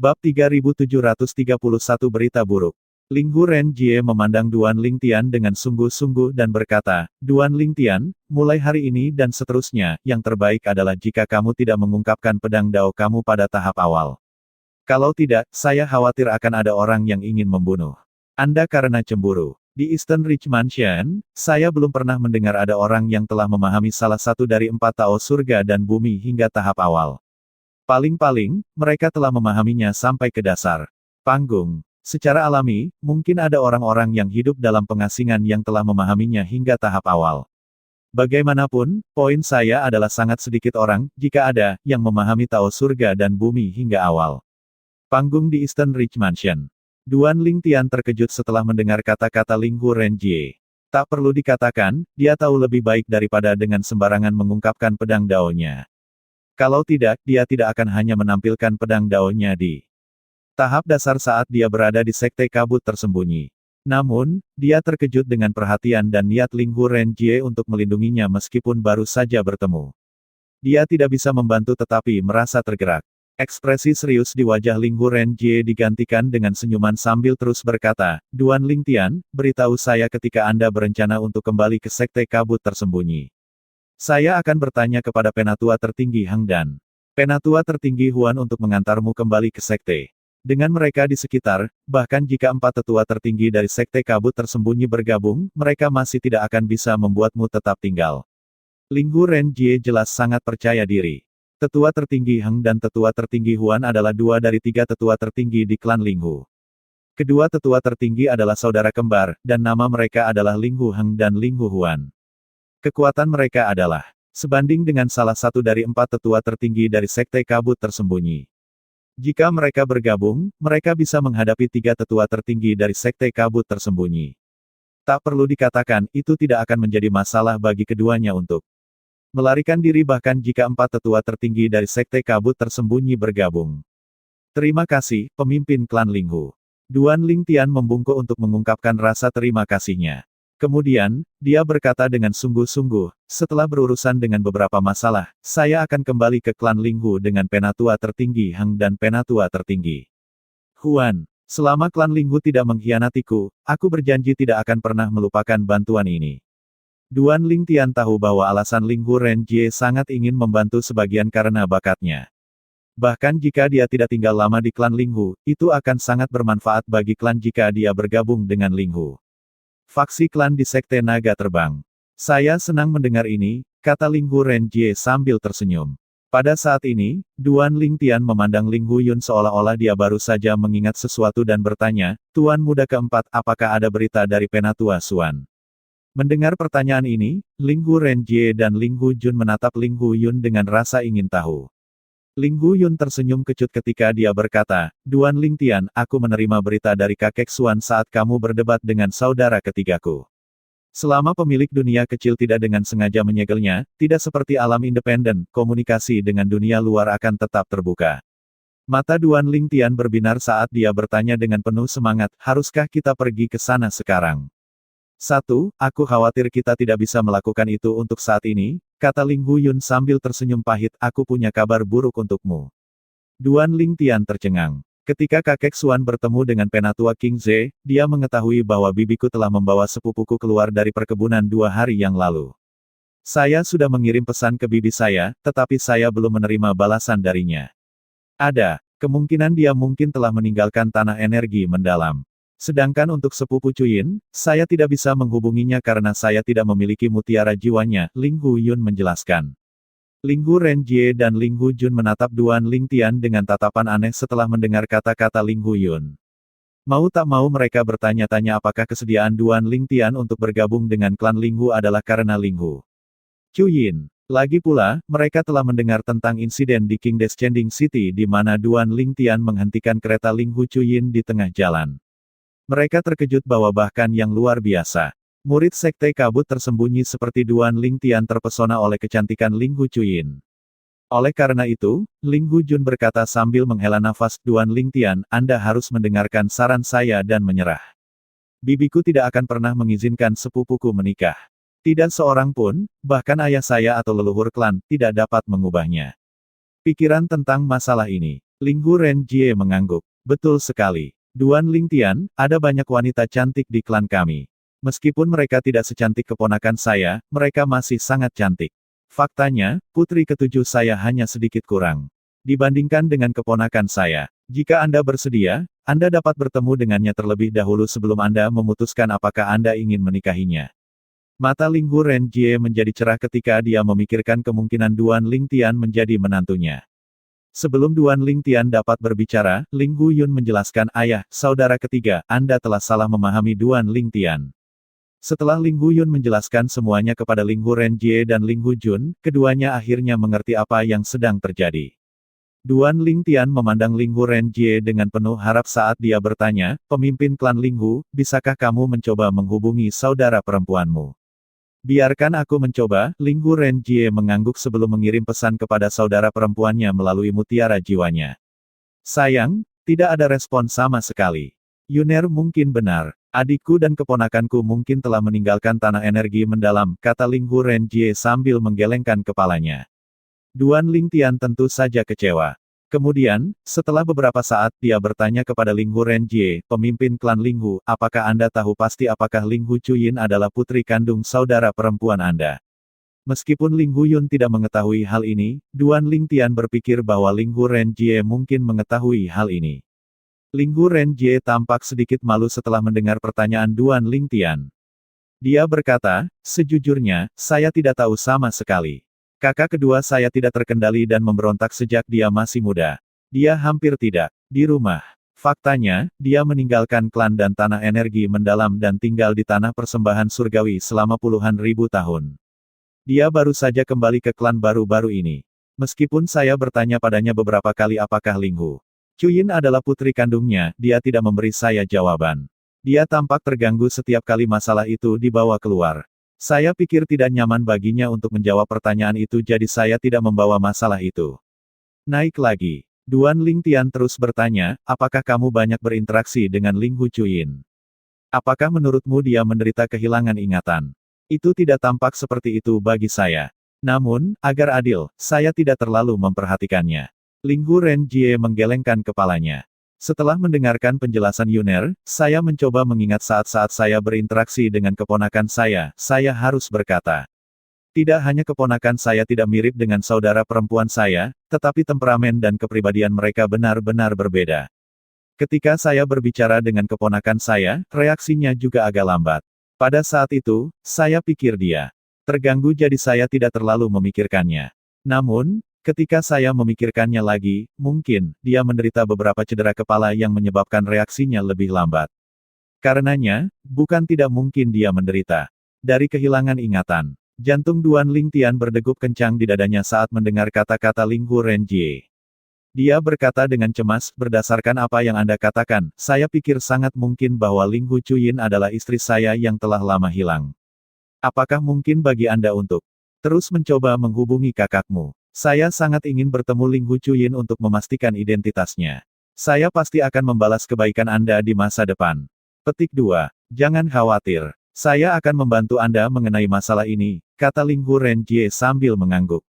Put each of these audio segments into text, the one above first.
Bab 3731 Berita Buruk. Linghu Renjie memandang Duan Lingtian dengan sungguh-sungguh dan berkata, Duan Lingtian, mulai hari ini dan seterusnya, yang terbaik adalah jika kamu tidak mengungkapkan pedang dao kamu pada tahap awal. Kalau tidak, saya khawatir akan ada orang yang ingin membunuh Anda karena cemburu. Di Eastern Ridge Mansion, saya belum pernah mendengar ada orang yang telah memahami salah satu dari 4 Tao surga dan bumi hingga tahap awal. Paling-paling, mereka telah memahaminya sampai ke dasar panggung. Secara alami, mungkin ada orang-orang yang hidup dalam pengasingan yang telah memahaminya hingga tahap awal. Bagaimanapun, poin saya adalah sangat sedikit orang, jika ada, yang memahami Tao surga dan bumi hingga awal panggung di Eastern Ridge Mansion. Duan Lingtian terkejut setelah mendengar kata-kata Linghu Renjie. Tak perlu dikatakan, dia tahu lebih baik daripada dengan sembarangan mengungkapkan pedang daonya. Kalau tidak, dia tidak akan hanya menampilkan pedang daonya di tahap dasar saat dia berada di sekte kabut tersembunyi. Namun, dia terkejut dengan perhatian dan niat Linghu Renjie untuk melindunginya meskipun baru saja bertemu. Dia tidak bisa membantu tetapi merasa tergerak. Ekspresi serius di wajah Linghu Renjie digantikan dengan senyuman sambil terus berkata, Duan Lingtian, beritahu saya ketika Anda berencana untuk kembali ke sekte kabut tersembunyi. Saya akan bertanya kepada penatua tertinggi Hang dan penatua tertinggi Huan untuk mengantarmu kembali ke sekte. Dengan mereka di sekitar, bahkan jika 4 tetua tertinggi dari sekte kabut tersembunyi bergabung, mereka masih tidak akan bisa membuatmu tetap tinggal. Linghu Renjie jelas sangat percaya diri. Tetua tertinggi Heng dan tetua tertinggi Huan adalah 2 dari 3 tetua tertinggi di klan Linghu. Kedua tetua tertinggi adalah saudara kembar, dan nama mereka adalah Linghu Heng dan Linghu Huan. Kekuatan mereka adalah sebanding dengan salah satu dari 4 tetua tertinggi dari sekte kabut tersembunyi. Jika mereka bergabung, mereka bisa menghadapi 3 tetua tertinggi dari sekte kabut tersembunyi. Tak perlu dikatakan, itu tidak akan menjadi masalah bagi keduanya untuk melarikan diri bahkan jika 4 tetua tertinggi dari sekte kabut tersembunyi bergabung. Terima kasih, pemimpin klan Linghu. Duan Lingtian membungkuk untuk mengungkapkan rasa terima kasihnya. Kemudian, dia berkata dengan sungguh-sungguh, setelah berurusan dengan beberapa masalah, saya akan kembali ke klan Linghu dengan penatua tertinggi Heng dan penatua tertinggi Huan. Selama klan Linghu tidak mengkhianatiku, aku berjanji tidak akan pernah melupakan bantuan ini. Duan Lingtian tahu bahwa alasan Linghu Renjie sangat ingin membantu sebagian karena bakatnya. Bahkan jika dia tidak tinggal lama di klan Linghu, itu akan sangat bermanfaat bagi klan jika dia bergabung dengan Linghu. Faksi klan di Sekte Naga Terbang. Saya senang mendengar ini, kata Linghu Renjie sambil tersenyum. Pada saat ini, Duan Lingtian memandang Linghu Yun seolah-olah dia baru saja mengingat sesuatu dan bertanya, Tuan Muda keempat, apakah ada berita dari Penatua Suan? Mendengar pertanyaan ini, Linghu Renjie dan Linghu Jun menatap Linghu Yun dengan rasa ingin tahu. Linghu Yun tersenyum kecut ketika dia berkata, Duan Lingtian, aku menerima berita dari kakek Suan saat kamu berdebat dengan saudara ketigaku. Selama pemilik dunia kecil tidak dengan sengaja menyegelnya, tidak seperti alam independen, komunikasi dengan dunia luar akan tetap terbuka. Mata Duan Lingtian berbinar saat dia bertanya dengan penuh semangat, haruskah kita pergi ke sana sekarang? Aku khawatir kita tidak bisa melakukan itu untuk saat ini, kata Linghu Yun sambil tersenyum pahit, aku punya kabar buruk untukmu. Duan Lingtian tercengang. Ketika kakek Suan bertemu dengan penatua King Ze, dia mengetahui bahwa bibiku telah membawa sepupuku keluar dari perkebunan 2 hari yang lalu. Saya sudah mengirim pesan ke bibi saya, tetapi saya belum menerima balasan darinya. Ada kemungkinan dia mungkin telah meninggalkan tanah energi mendalam. Sedangkan untuk sepupu Cuyin, saya tidak bisa menghubunginya karena saya tidak memiliki mutiara jiwanya, Linghu Yun menjelaskan. Linghu Renjie dan Linghu Jun menatap Duan Lingtian dengan tatapan aneh setelah mendengar kata-kata Linghu Yun. Mau tak mau mereka bertanya-tanya apakah kesediaan Duan Lingtian untuk bergabung dengan klan Linghu adalah karena Linghu Cuyin. Lagi pula, mereka telah mendengar tentang insiden di King Descending City di mana Duan Lingtian menghentikan kereta Linghu Cuyin di tengah jalan. Mereka terkejut bahwa bahkan yang luar biasa, murid sekte kabut tersembunyi seperti Duan Lingtian terpesona oleh kecantikan Linghu Cuyin. Oleh karena itu, Linghu Jun berkata sambil menghela nafas, Duan Lingtian, Anda harus mendengarkan saran saya dan menyerah. Bibiku tidak akan pernah mengizinkan sepupuku menikah. Tidak seorang pun, bahkan ayah saya atau leluhur klan, tidak dapat mengubahnya. Pikiran tentang masalah ini Ling Hu Renjie mengangguk. Betul sekali. Duan Lingtian, ada banyak wanita cantik di klan kami. Meskipun mereka tidak secantik keponakan saya, mereka masih sangat cantik. Faktanya, putri ketujuh saya hanya sedikit kurang dibandingkan dengan keponakan saya. Jika Anda bersedia, Anda dapat bertemu dengannya terlebih dahulu sebelum Anda memutuskan apakah Anda ingin menikahinya. Mata Ling Hu Renjie menjadi cerah ketika dia memikirkan kemungkinan Duan Lingtian menjadi menantunya. Sebelum Duan Lingtian dapat berbicara, Ling Hu Yun menjelaskan, ayah, saudara ketiga, Anda telah salah memahami Duan Lingtian. Setelah Ling Hu Yun menjelaskan semuanya kepada Ling Hu Renjie dan Ling Hu Jun, keduanya akhirnya mengerti apa yang sedang terjadi. Duan Lingtian memandang Ling Hu Renjie dengan penuh harap saat dia bertanya, pemimpin klan Ling Hu, bisakah kamu mencoba menghubungi saudara perempuanmu? Biarkan aku mencoba, Ling Hu Renjie mengangguk sebelum mengirim pesan kepada saudara perempuannya melalui mutiara jiwanya. Sayang, tidak ada respon sama sekali. Yuner mungkin benar. Adikku dan keponakanku mungkin telah meninggalkan tanah energi mendalam, kata Ling Hu Renjie sambil menggelengkan kepalanya. Duan Lingtian tentu saja kecewa. Kemudian, setelah beberapa saat, dia bertanya kepada Ling Hu Renjie, pemimpin klan Ling Hu, apakah Anda tahu pasti apakah Ling Hu Chuyin adalah putri kandung saudara perempuan Anda? Meskipun Ling Hu Yun tidak mengetahui hal ini, Duan Lingtian berpikir bahwa Ling Hu Renjie mungkin mengetahui hal ini. Ling Hu Renjie tampak sedikit malu setelah mendengar pertanyaan Duan Lingtian. Dia berkata, sejujurnya, saya tidak tahu sama sekali. Kakak kedua saya tidak terkendali dan memberontak sejak dia masih muda. Dia hampir tidak di rumah. Faktanya, dia meninggalkan klan dan tanah energi mendalam dan tinggal di tanah persembahan surgawi selama puluhan ribu tahun. Dia baru saja kembali ke klan baru-baru ini. Meskipun saya bertanya padanya beberapa kali apakah Ling Hu Chuyin adalah putri kandungnya, dia tidak memberi saya jawaban. Dia tampak terganggu setiap kali masalah itu dibawa keluar. Saya pikir tidak nyaman baginya untuk menjawab pertanyaan itu jadi saya tidak membawa masalah itu. Naik lagi. Duan Lingtian terus bertanya, apakah kamu banyak berinteraksi dengan Ling Hu Chuyin? Apakah menurutmu dia menderita kehilangan ingatan? Itu tidak tampak seperti itu bagi saya. Namun, agar adil, saya tidak terlalu memperhatikannya. Ling Hu Renjie menggelengkan kepalanya. Setelah mendengarkan penjelasan Yuner, saya mencoba mengingat saat-saat saya berinteraksi dengan keponakan saya harus berkata. Tidak hanya keponakan saya tidak mirip dengan saudara perempuan saya, tetapi temperamen dan kepribadian mereka benar-benar berbeda. Ketika saya berbicara dengan keponakan saya, reaksinya juga agak lambat. Pada saat itu, saya pikir dia terganggu jadi saya tidak terlalu memikirkannya. Namun, ketika saya memikirkannya lagi, mungkin, dia menderita beberapa cedera kepala yang menyebabkan reaksinya lebih lambat. Karenanya, bukan tidak mungkin dia menderita dari kehilangan ingatan. Jantung Duan Lingtian berdegup kencang di dadanya saat mendengar kata-kata Ling Hu Renjie. Dia berkata dengan cemas, berdasarkan apa yang Anda katakan, saya pikir sangat mungkin bahwa Ling Hu Chuyin adalah istri saya yang telah lama hilang. Apakah mungkin bagi Anda untuk terus mencoba menghubungi kakakmu? Saya sangat ingin bertemu Ling Hu Chuyin untuk memastikan identitasnya. Saya pasti akan membalas kebaikan Anda di masa depan. Petik 2. Jangan khawatir. Saya akan membantu Anda mengenai masalah ini, kata Ling Hu Renjie sambil mengangguk.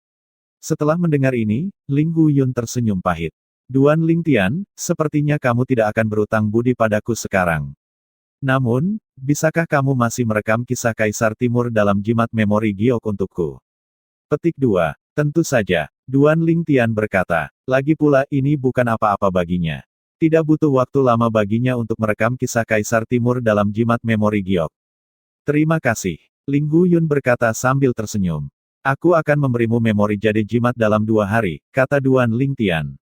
Setelah mendengar ini, Ling Hu Yun tersenyum pahit. Duan Lingtian, sepertinya kamu tidak akan berutang budi padaku sekarang. Namun, bisakah kamu masih merekam kisah Kaisar Timur dalam jimat memori giok untukku? Petik 2. Tentu saja, Duan Lingtian berkata. Lagi pula ini bukan apa-apa baginya. Tidak butuh waktu lama baginya untuk merekam kisah Kaisar Timur dalam jimat memori giok. Terima kasih. Ling Hu Yun berkata sambil tersenyum. Aku akan memberimu memori jadi jimat dalam 2 hari, kata Duan Lingtian.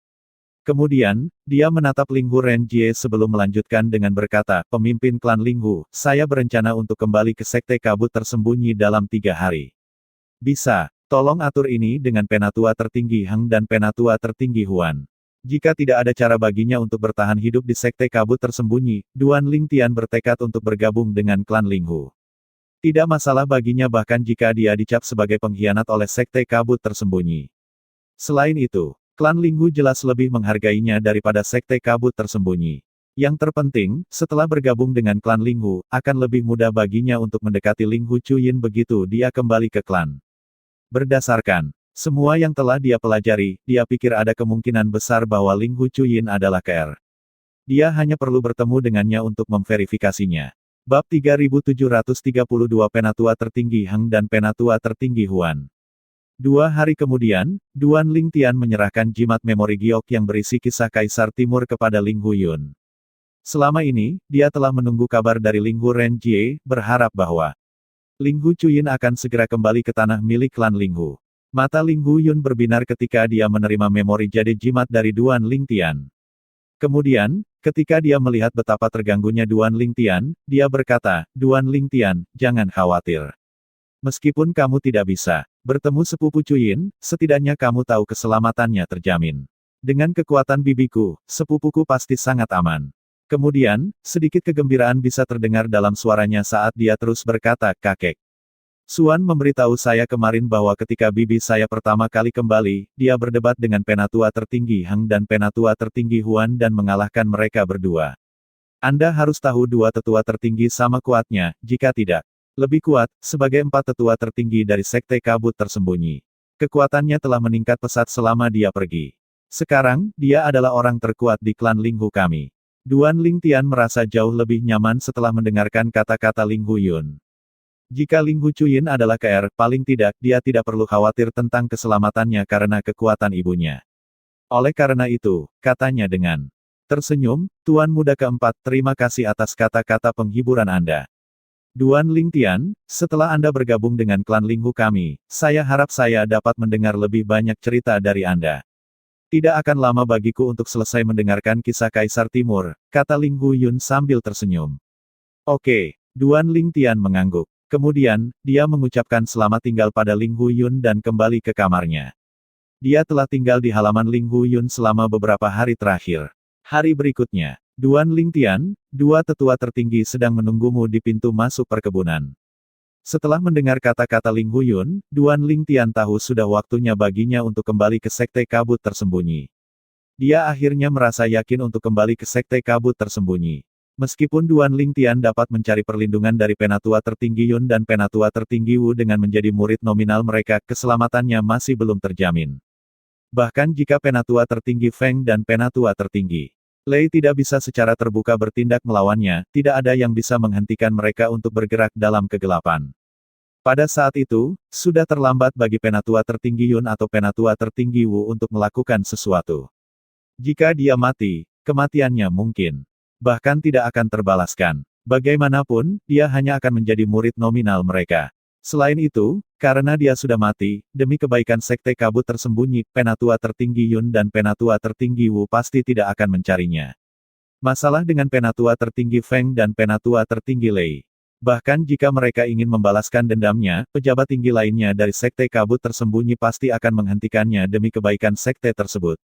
Kemudian, dia menatap Ling Hu Renjie sebelum melanjutkan dengan berkata, pemimpin klan Ling Hu, saya berencana untuk kembali ke Sekte Kabut Tersembunyi dalam 3 hari. Bisa. Tolong atur ini dengan Penatua Tertinggi Heng dan Penatua Tertinggi Huan. Jika tidak ada cara baginya untuk bertahan hidup di Sekte Kabut Tersembunyi, Duan Lingtian bertekad untuk bergabung dengan klan Ling Hu. Tidak masalah baginya bahkan jika dia dicap sebagai pengkhianat oleh Sekte Kabut Tersembunyi. Selain itu, klan Ling Hu jelas lebih menghargainya daripada Sekte Kabut Tersembunyi. Yang terpenting, setelah bergabung dengan klan Ling Hu, akan lebih mudah baginya untuk mendekati Ling Hu Chuyin begitu dia kembali ke klan. Berdasarkan Semua yang telah dia pelajari, dia pikir ada kemungkinan besar bahwa Ling Hu Chuyin adalah KR. Dia hanya perlu bertemu dengannya untuk memverifikasinya. Bab 3732 Penatua Tertinggi Heng dan Penatua Tertinggi Huan. 2 hari kemudian, Duan Lingtian menyerahkan jimat memori giok yang berisi kisah Kaisar Timur kepada Ling Huyun. Selama ini, dia telah menunggu kabar dari Ling Hu Renjie, berharap bahwa Ling Hu Chuyin akan segera kembali ke tanah milik klan Ling Hu. Mata Ling Huyun berbinar ketika dia menerima memori jade jimat dari Duan Lingtian. Kemudian, ketika dia melihat betapa terganggunya Duan Lingtian, dia berkata, "Duan Lingtian, jangan khawatir. Meskipun kamu tidak bisa bertemu sepupu Chuyin, setidaknya kamu tahu keselamatannya terjamin. Dengan kekuatan bibiku, sepupuku pasti sangat aman." Kemudian, sedikit kegembiraan bisa terdengar dalam suaranya saat dia terus berkata, "Kakek. Suan memberitahu saya kemarin bahwa ketika bibi saya pertama kali kembali, dia berdebat dengan Penatua Tertinggi Heng dan Penatua Tertinggi Huan dan mengalahkan mereka berdua. Anda harus tahu dua tetua tertinggi sama kuatnya, jika tidak lebih kuat, sebagai 4 tetua tertinggi dari Sekte Kabut Tersembunyi. Kekuatannya telah meningkat pesat selama dia pergi. Sekarang, dia adalah orang terkuat di klan Ling Hu kami." Duan Lingtian merasa jauh lebih nyaman setelah mendengarkan kata-kata Ling Huyun. Jika Ling Hu Chuyin adalah KR, paling tidak, dia tidak perlu khawatir tentang keselamatannya karena kekuatan ibunya. Oleh karena itu, katanya dengan tersenyum, "Tuan Muda keempat, terima kasih atas kata-kata penghiburan Anda. Duan Lingtian, setelah Anda bergabung dengan klan Ling Hu kami, saya harap saya dapat mendengar lebih banyak cerita dari Anda. Tidak akan lama bagiku untuk selesai mendengarkan kisah Kaisar Timur," kata Ling Huyun sambil tersenyum. "Oke." Duan Lingtian mengangguk. Kemudian, dia mengucapkan selamat tinggal pada Ling Huyun dan kembali ke kamarnya. Dia telah tinggal di halaman Ling Huyun selama beberapa hari terakhir. Hari berikutnya, Duan Lingtian, 2 tetua tertinggi sedang menunggumu di pintu masuk perkebunan. Setelah mendengar kata-kata Ling Huyun, Duan Lingtian tahu sudah waktunya baginya untuk kembali ke Sekte Kabut Tersembunyi. Dia akhirnya merasa yakin untuk kembali ke Sekte Kabut Tersembunyi. Meskipun Duan Lingtian dapat mencari perlindungan dari Penatua Tertinggi Yun dan Penatua Tertinggi Wu dengan menjadi murid nominal mereka, keselamatannya masih belum terjamin. Bahkan jika Penatua Tertinggi Feng dan Penatua Tertinggi Lei tidak bisa secara terbuka bertindak melawannya, tidak ada yang bisa menghentikan mereka untuk bergerak dalam kegelapan. Pada saat itu, sudah terlambat bagi Penatua Tertinggi Yun atau Penatua Tertinggi Wu untuk melakukan sesuatu. Jika dia mati, kematiannya mungkin bahkan tidak akan terbalaskan. Bagaimanapun, dia hanya akan menjadi murid nominal mereka. Selain itu, karena dia sudah mati, demi kebaikan Sekte Kabut Tersembunyi, Penatua Tertinggi Yun dan Penatua Tertinggi Wu pasti tidak akan mencarinya. Masalah dengan Penatua Tertinggi Feng dan Penatua Tertinggi Lei. Bahkan jika mereka ingin membalaskan dendamnya, pejabat tinggi lainnya dari Sekte Kabut Tersembunyi pasti akan menghentikannya demi kebaikan sekte tersebut.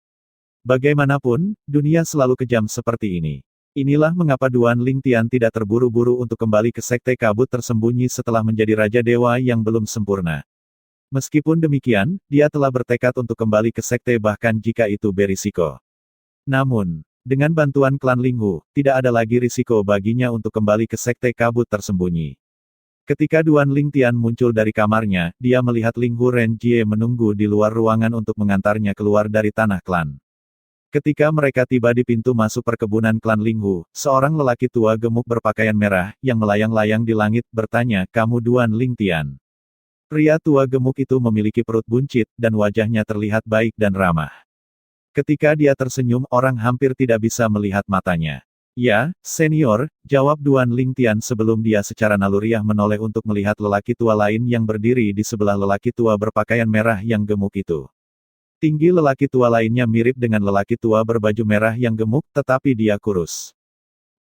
Bagaimanapun, dunia selalu kejam seperti ini. Inilah mengapa Duan Lingtian tidak terburu-buru untuk kembali ke Sekte Kabut Tersembunyi setelah menjadi Raja Dewa yang belum sempurna. Meskipun demikian, dia telah bertekad untuk kembali ke Sekte bahkan jika itu berisiko. Namun, dengan bantuan klan Ling Hu, tidak ada lagi risiko baginya untuk kembali ke Sekte Kabut Tersembunyi. Ketika Duan Lingtian muncul dari kamarnya, dia melihat Ling Hu Renjie menunggu di luar ruangan untuk mengantarnya keluar dari tanah klan. Ketika mereka tiba di pintu masuk perkebunan klan Ling Hu, seorang lelaki tua gemuk berpakaian merah, yang melayang-layang di langit, bertanya, "Kamu Duan Lingtian?" Pria tua gemuk itu memiliki perut buncit, dan wajahnya terlihat baik dan ramah. Ketika dia tersenyum, orang hampir tidak bisa melihat matanya. "Ya, senior," jawab Duan Lingtian sebelum dia secara naluriah menoleh untuk melihat lelaki tua lain yang berdiri di sebelah lelaki tua berpakaian merah yang gemuk itu. Tinggi lelaki tua lainnya mirip dengan lelaki tua berbaju merah yang gemuk, tetapi dia kurus.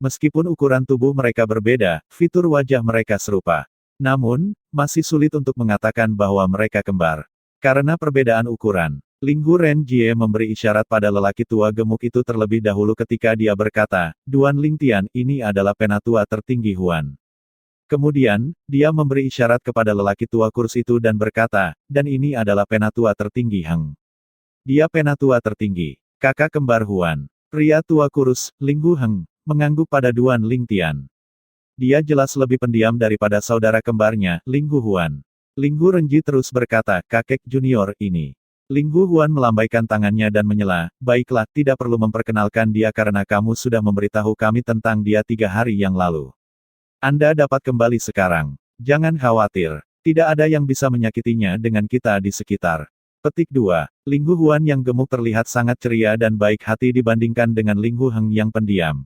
Meskipun ukuran tubuh mereka berbeda, fitur wajah mereka serupa. Namun, masih sulit untuk mengatakan bahwa mereka kembar. Karena perbedaan ukuran, Ling Hu Renjie memberi isyarat pada lelaki tua gemuk itu terlebih dahulu ketika dia berkata, "Duan Lingtian, ini adalah Penatua Tertinggi Huan." Kemudian, dia memberi isyarat kepada lelaki tua kurus itu dan berkata, "Dan ini adalah Penatua Tertinggi Heng. Dia Penatua Tertinggi, kakak kembar Huan." Pria tua kurus, Ling Hu Heng, mengangguk pada Duan Lingtian. Dia jelas lebih pendiam daripada saudara kembarnya, Ling Hu Huan. Ling Hu Renji terus berkata, "Kakek junior, ini Ling Hu Huan melambaikan tangannya dan menyela, baiklah, tidak perlu memperkenalkan dia karena kamu sudah memberitahu kami tentang dia 3 hari yang lalu. Anda dapat kembali sekarang. Jangan khawatir. Tidak ada yang bisa menyakitinya dengan kita di sekitar. Petik 2. Ling Hu Huan yang gemuk terlihat sangat ceria dan baik hati dibandingkan dengan Ling Hu Heng yang pendiam.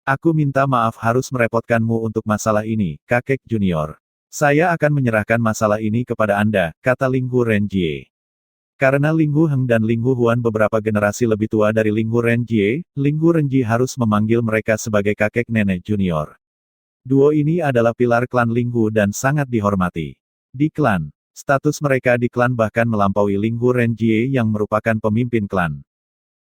Aku minta maaf harus merepotkanmu untuk masalah ini, kakek junior. Saya akan menyerahkan masalah ini kepada Anda, kata Ling Hu Renjie. Karena Ling Hu Heng dan Ling Hu Huan beberapa generasi lebih tua dari Ling Hu Renjie, Ling Hu Renjie harus memanggil mereka sebagai kakek nenek junior. Duo ini adalah pilar klan Ling Hu dan sangat dihormati. Di klan, status mereka di klan bahkan melampaui Ling Hu Renjie yang merupakan pemimpin klan.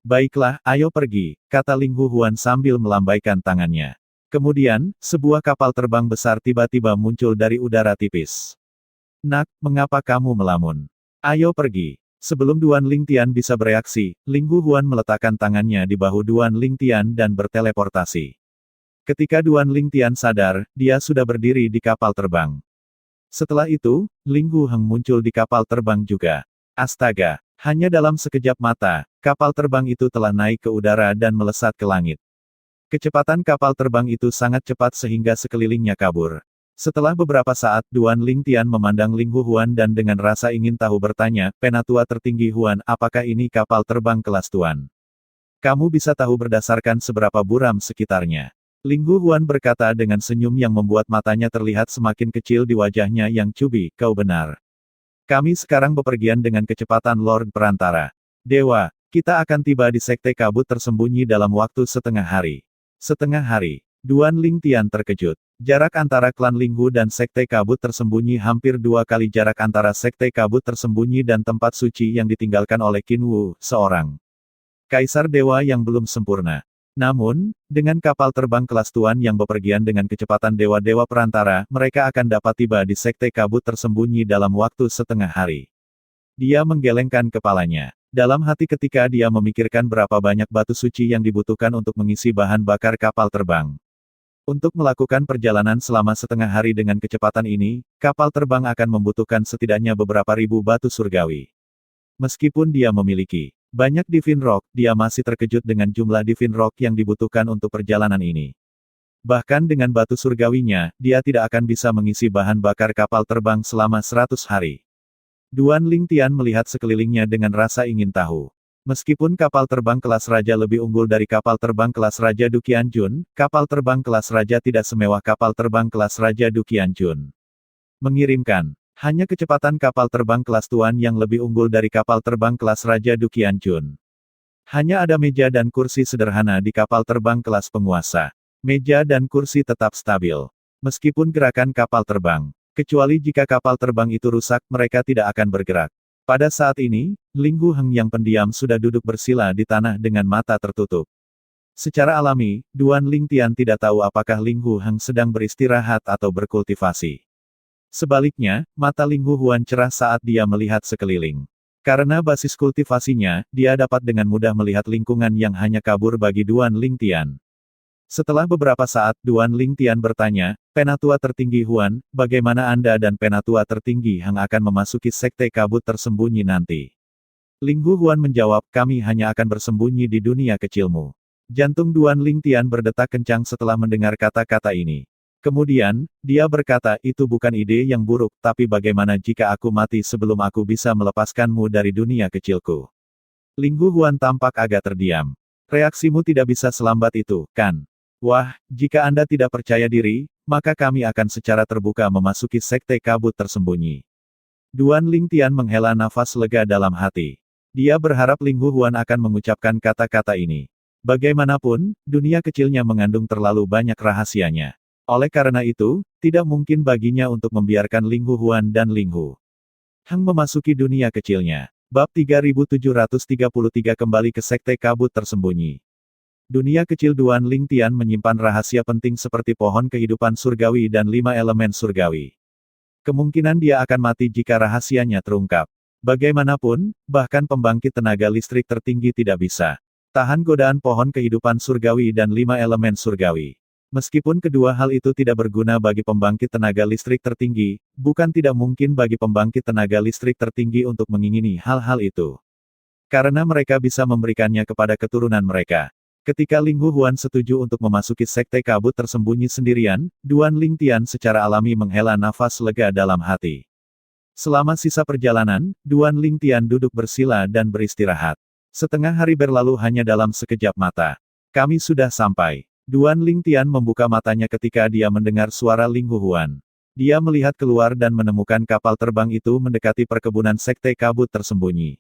Baiklah, ayo pergi, kata Ling Hu Huan sambil melambaikan tangannya. Kemudian, sebuah kapal terbang besar tiba-tiba muncul dari udara tipis. Nak, mengapa kamu melamun? Ayo pergi. Sebelum Duan Lingtian bisa bereaksi, Ling Hu Huan meletakkan tangannya di bahu Duan Lingtian dan berteleportasi. Ketika Duan Lingtian sadar, dia sudah berdiri di kapal terbang. Setelah itu, Ling Hu Heng muncul di kapal terbang juga. Astaga, hanya dalam sekejap mata, kapal terbang itu telah naik ke udara dan melesat ke langit. Kecepatan kapal terbang itu sangat cepat sehingga sekelilingnya kabur. Setelah beberapa saat, Duan Lingtian memandang Ling Hu Huan dan dengan rasa ingin tahu bertanya, Penatua tertinggi Huan, apakah ini kapal terbang kelas Tuan? Kamu bisa tahu berdasarkan seberapa buram sekitarnya. Ling Hu Huan berkata dengan senyum yang membuat matanya terlihat semakin kecil di wajahnya yang cubi, kau benar. Kami sekarang bepergian dengan kecepatan Lord Perantara. Dewa, kita akan tiba di Sekte Kabut tersembunyi dalam waktu setengah hari. Setengah hari. Duan Lingtian terkejut. Jarak antara klan Ling Hu dan Sekte Kabut tersembunyi hampir 2 kali jarak antara Sekte Kabut tersembunyi dan tempat suci yang ditinggalkan oleh Qin Wu, seorang Kaisar Dewa yang belum sempurna. Namun, dengan kapal terbang kelas Tuan yang bepergian dengan kecepatan Dewa-Dewa Perantara, mereka akan dapat tiba di Sekte Kabut tersembunyi dalam waktu setengah hari. Dia menggelengkan kepalanya. Dalam hati ketika dia memikirkan berapa banyak batu suci yang dibutuhkan untuk mengisi bahan bakar kapal terbang. Untuk melakukan perjalanan selama setengah hari dengan kecepatan ini, kapal terbang akan membutuhkan setidaknya beberapa ribu batu surgawi. Meskipun dia memiliki banyak Divine Rock, dia masih terkejut dengan jumlah Divine Rock yang dibutuhkan untuk perjalanan ini. Bahkan dengan batu surgawinya, dia tidak akan bisa mengisi bahan bakar kapal terbang selama 100 hari. Duan Lingtian melihat sekelilingnya dengan rasa ingin tahu. Meskipun kapal terbang kelas raja lebih unggul dari kapal terbang kelas raja Duqianjun, kapal terbang kelas raja tidak semewah kapal terbang kelas raja Duqianjun. Mengirimkan. Hanya kecepatan kapal terbang kelas Tuan yang lebih unggul dari kapal terbang kelas raja Duqianjun. Hanya ada meja dan kursi sederhana di kapal terbang kelas penguasa. Meja dan kursi tetap stabil. Meskipun gerakan kapal terbang. Kecuali jika kapal terbang itu rusak, mereka tidak akan bergerak. Pada saat ini, Ling Hu Heng yang pendiam sudah duduk bersila di tanah dengan mata tertutup. Secara alami, Duan Lingtian tidak tahu apakah Ling Hu Heng sedang beristirahat atau berkultivasi. Sebaliknya, mata Ling Hu Huan cerah saat dia melihat sekeliling. Karena basis kultivasinya, dia dapat dengan mudah melihat lingkungan yang hanya kabur bagi Duan Lingtian. Setelah beberapa saat, Duan Lingtian bertanya, Penatua tertinggi Huan, bagaimana Anda dan Penatua tertinggi Heng akan memasuki Sekte Kabut tersembunyi nanti? Ling Hu Huan menjawab, kami hanya akan bersembunyi di dunia kecilmu. Jantung Duan Lingtian berdetak kencang setelah mendengar kata-kata ini. Kemudian, dia berkata, itu bukan ide yang buruk, tapi bagaimana jika aku mati sebelum aku bisa melepaskanmu dari dunia kecilku? Ling Hu Huan tampak agak terdiam. Reaksimu tidak bisa selambat itu, kan? Wah, jika Anda tidak percaya diri, maka kami akan secara terbuka memasuki Sekte Kabut tersembunyi. Duan Lingtian menghela nafas lega dalam hati. Dia berharap Ling Hu Huan akan mengucapkan kata-kata ini. Bagaimanapun, dunia kecilnya mengandung terlalu banyak rahasianya. Oleh karena itu, tidak mungkin baginya untuk membiarkan Ling Hu Huan dan Ling Hu Heng memasuki dunia kecilnya. Bab 3733 kembali ke Sekte Kabut tersembunyi. Dunia kecil Duan Lingtian menyimpan rahasia penting seperti pohon kehidupan surgawi dan 5 elemen surgawi. Kemungkinan dia akan mati jika rahasianya terungkap. Bagaimanapun, bahkan pembangkit tenaga listrik tertinggi tidak bisa tahan godaan pohon kehidupan surgawi dan 5 elemen surgawi. Meskipun kedua hal itu tidak berguna bagi pembangkit tenaga listrik tertinggi, bukan tidak mungkin bagi pembangkit tenaga listrik tertinggi untuk mengingini hal-hal itu. Karena mereka bisa memberikannya kepada keturunan mereka. Ketika Ling Huan setuju untuk memasuki sekte kabut tersembunyi sendirian, Duan Lingtian secara alami menghela nafas lega dalam hati. Selama sisa perjalanan, Duan Lingtian duduk bersila dan beristirahat. Setengah hari berlalu hanya dalam sekejap mata. Kami sudah sampai. Duan Lingtian membuka matanya ketika dia mendengar suara Ling Huan. Dia melihat keluar dan menemukan kapal terbang itu mendekati perkebunan sekte kabut tersembunyi.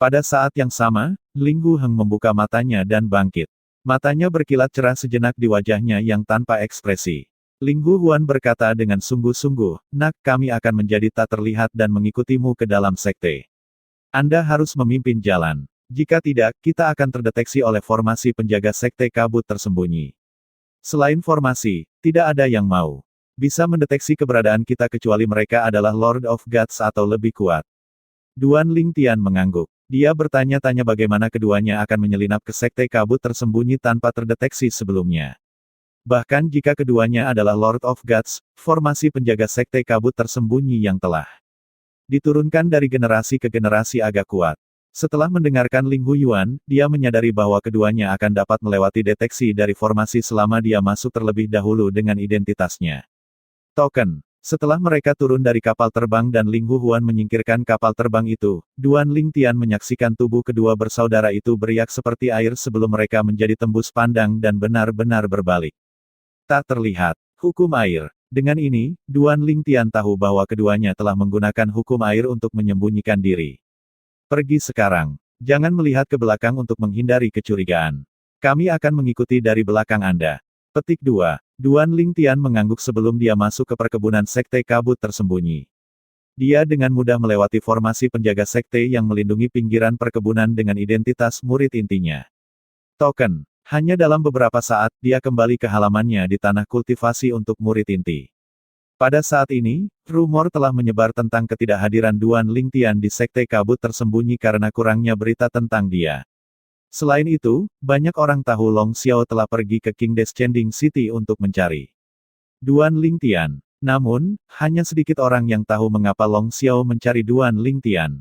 Pada saat yang sama, Ling Huang membuka matanya dan bangkit. Matanya berkilat cerah sejenak di wajahnya yang tanpa ekspresi. Ling Huan berkata dengan sungguh-sungguh, "Nak, kami akan menjadi tak terlihat dan mengikutimu ke dalam sekte. Anda harus memimpin jalan. Jika tidak, kita akan terdeteksi oleh formasi penjaga sekte kabut tersembunyi. Selain formasi, tidak ada yang mau bisa mendeteksi keberadaan kita kecuali mereka adalah Lord of Gods atau lebih kuat." Duan Lingtian mengangguk. Dia bertanya-tanya bagaimana keduanya akan menyelinap ke sekte kabut tersembunyi tanpa terdeteksi sebelumnya. Bahkan jika keduanya adalah Lord of Gods, formasi penjaga sekte kabut tersembunyi yang telah diturunkan dari generasi ke generasi agak kuat. Setelah mendengarkan Ling Huan, dia menyadari bahwa keduanya akan dapat melewati deteksi dari formasi selama dia masuk terlebih dahulu dengan identitasnya. Token. Setelah mereka turun dari kapal terbang dan Ling Huan menyingkirkan kapal terbang itu, Duan Lingtian menyaksikan tubuh kedua bersaudara itu beriak seperti air sebelum mereka menjadi tembus pandang dan benar-benar berbalik. Tak terlihat. Hukum air. Dengan ini, Duan Lingtian tahu bahwa keduanya telah menggunakan hukum air untuk menyembunyikan diri. Pergi sekarang. Jangan melihat ke belakang untuk menghindari kecurigaan. Kami akan mengikuti dari belakang Anda. Petik 2. Duan Lingtian mengangguk sebelum dia masuk ke perkebunan sekte kabut tersembunyi. Dia dengan mudah melewati formasi penjaga sekte yang melindungi pinggiran perkebunan dengan identitas murid intinya. Token. Hanya dalam beberapa saat, dia kembali ke halamannya di tanah kultivasi untuk murid inti. Pada saat ini, rumor telah menyebar tentang ketidakhadiran Duan Lingtian di sekte kabut tersembunyi karena kurangnya berita tentang dia. Selain itu, banyak orang tahu Long Xiao telah pergi ke King Descending City untuk mencari Duan Lingtian. Namun, hanya sedikit orang yang tahu mengapa Long Xiao mencari Duan Lingtian.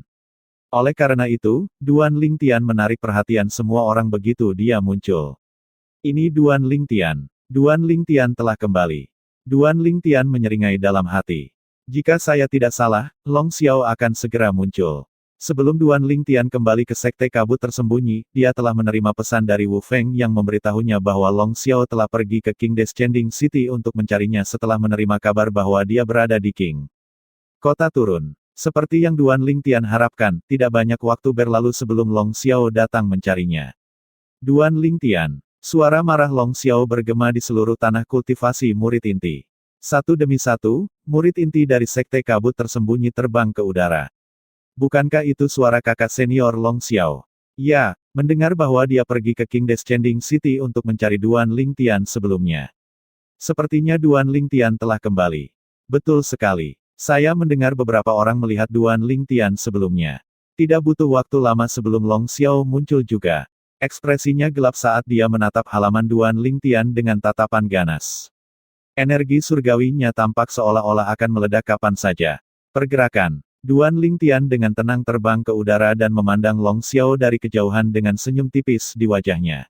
Oleh karena itu, Duan Lingtian menarik perhatian semua orang begitu dia muncul. Ini Duan Lingtian. Duan Lingtian telah kembali. Duan Lingtian menyeringai dalam hati. Jika saya tidak salah, Long Xiao akan segera muncul. Sebelum Duan Lingtian kembali ke sekte kabut tersembunyi, dia telah menerima pesan dari Wu Feng yang memberitahunya bahwa Long Xiao telah pergi ke King Descending City untuk mencarinya setelah menerima kabar bahwa dia berada di King Kota Turun. Seperti yang Duan Lingtian harapkan, tidak banyak waktu berlalu sebelum Long Xiao datang mencarinya. Duan Lingtian. Suara marah Long Xiao bergema di seluruh tanah kultivasi murid inti. Satu demi satu, murid inti dari sekte kabut tersembunyi terbang ke udara. Bukankah itu suara kakak senior Long Xiao? Ya, mendengar bahwa dia pergi ke King Descending City untuk mencari Duan Lingtian sebelumnya. Sepertinya Duan Lingtian telah kembali. Betul sekali. Saya mendengar beberapa orang melihat Duan Lingtian sebelumnya. Tidak butuh waktu lama sebelum Long Xiao muncul juga. Ekspresinya gelap saat dia menatap halaman Duan Lingtian dengan tatapan ganas. Energi surgawinya tampak seolah-olah akan meledak kapan saja. Pergerakan. Duan Lingtian dengan tenang terbang ke udara dan memandang Long Xiao dari kejauhan dengan senyum tipis di wajahnya.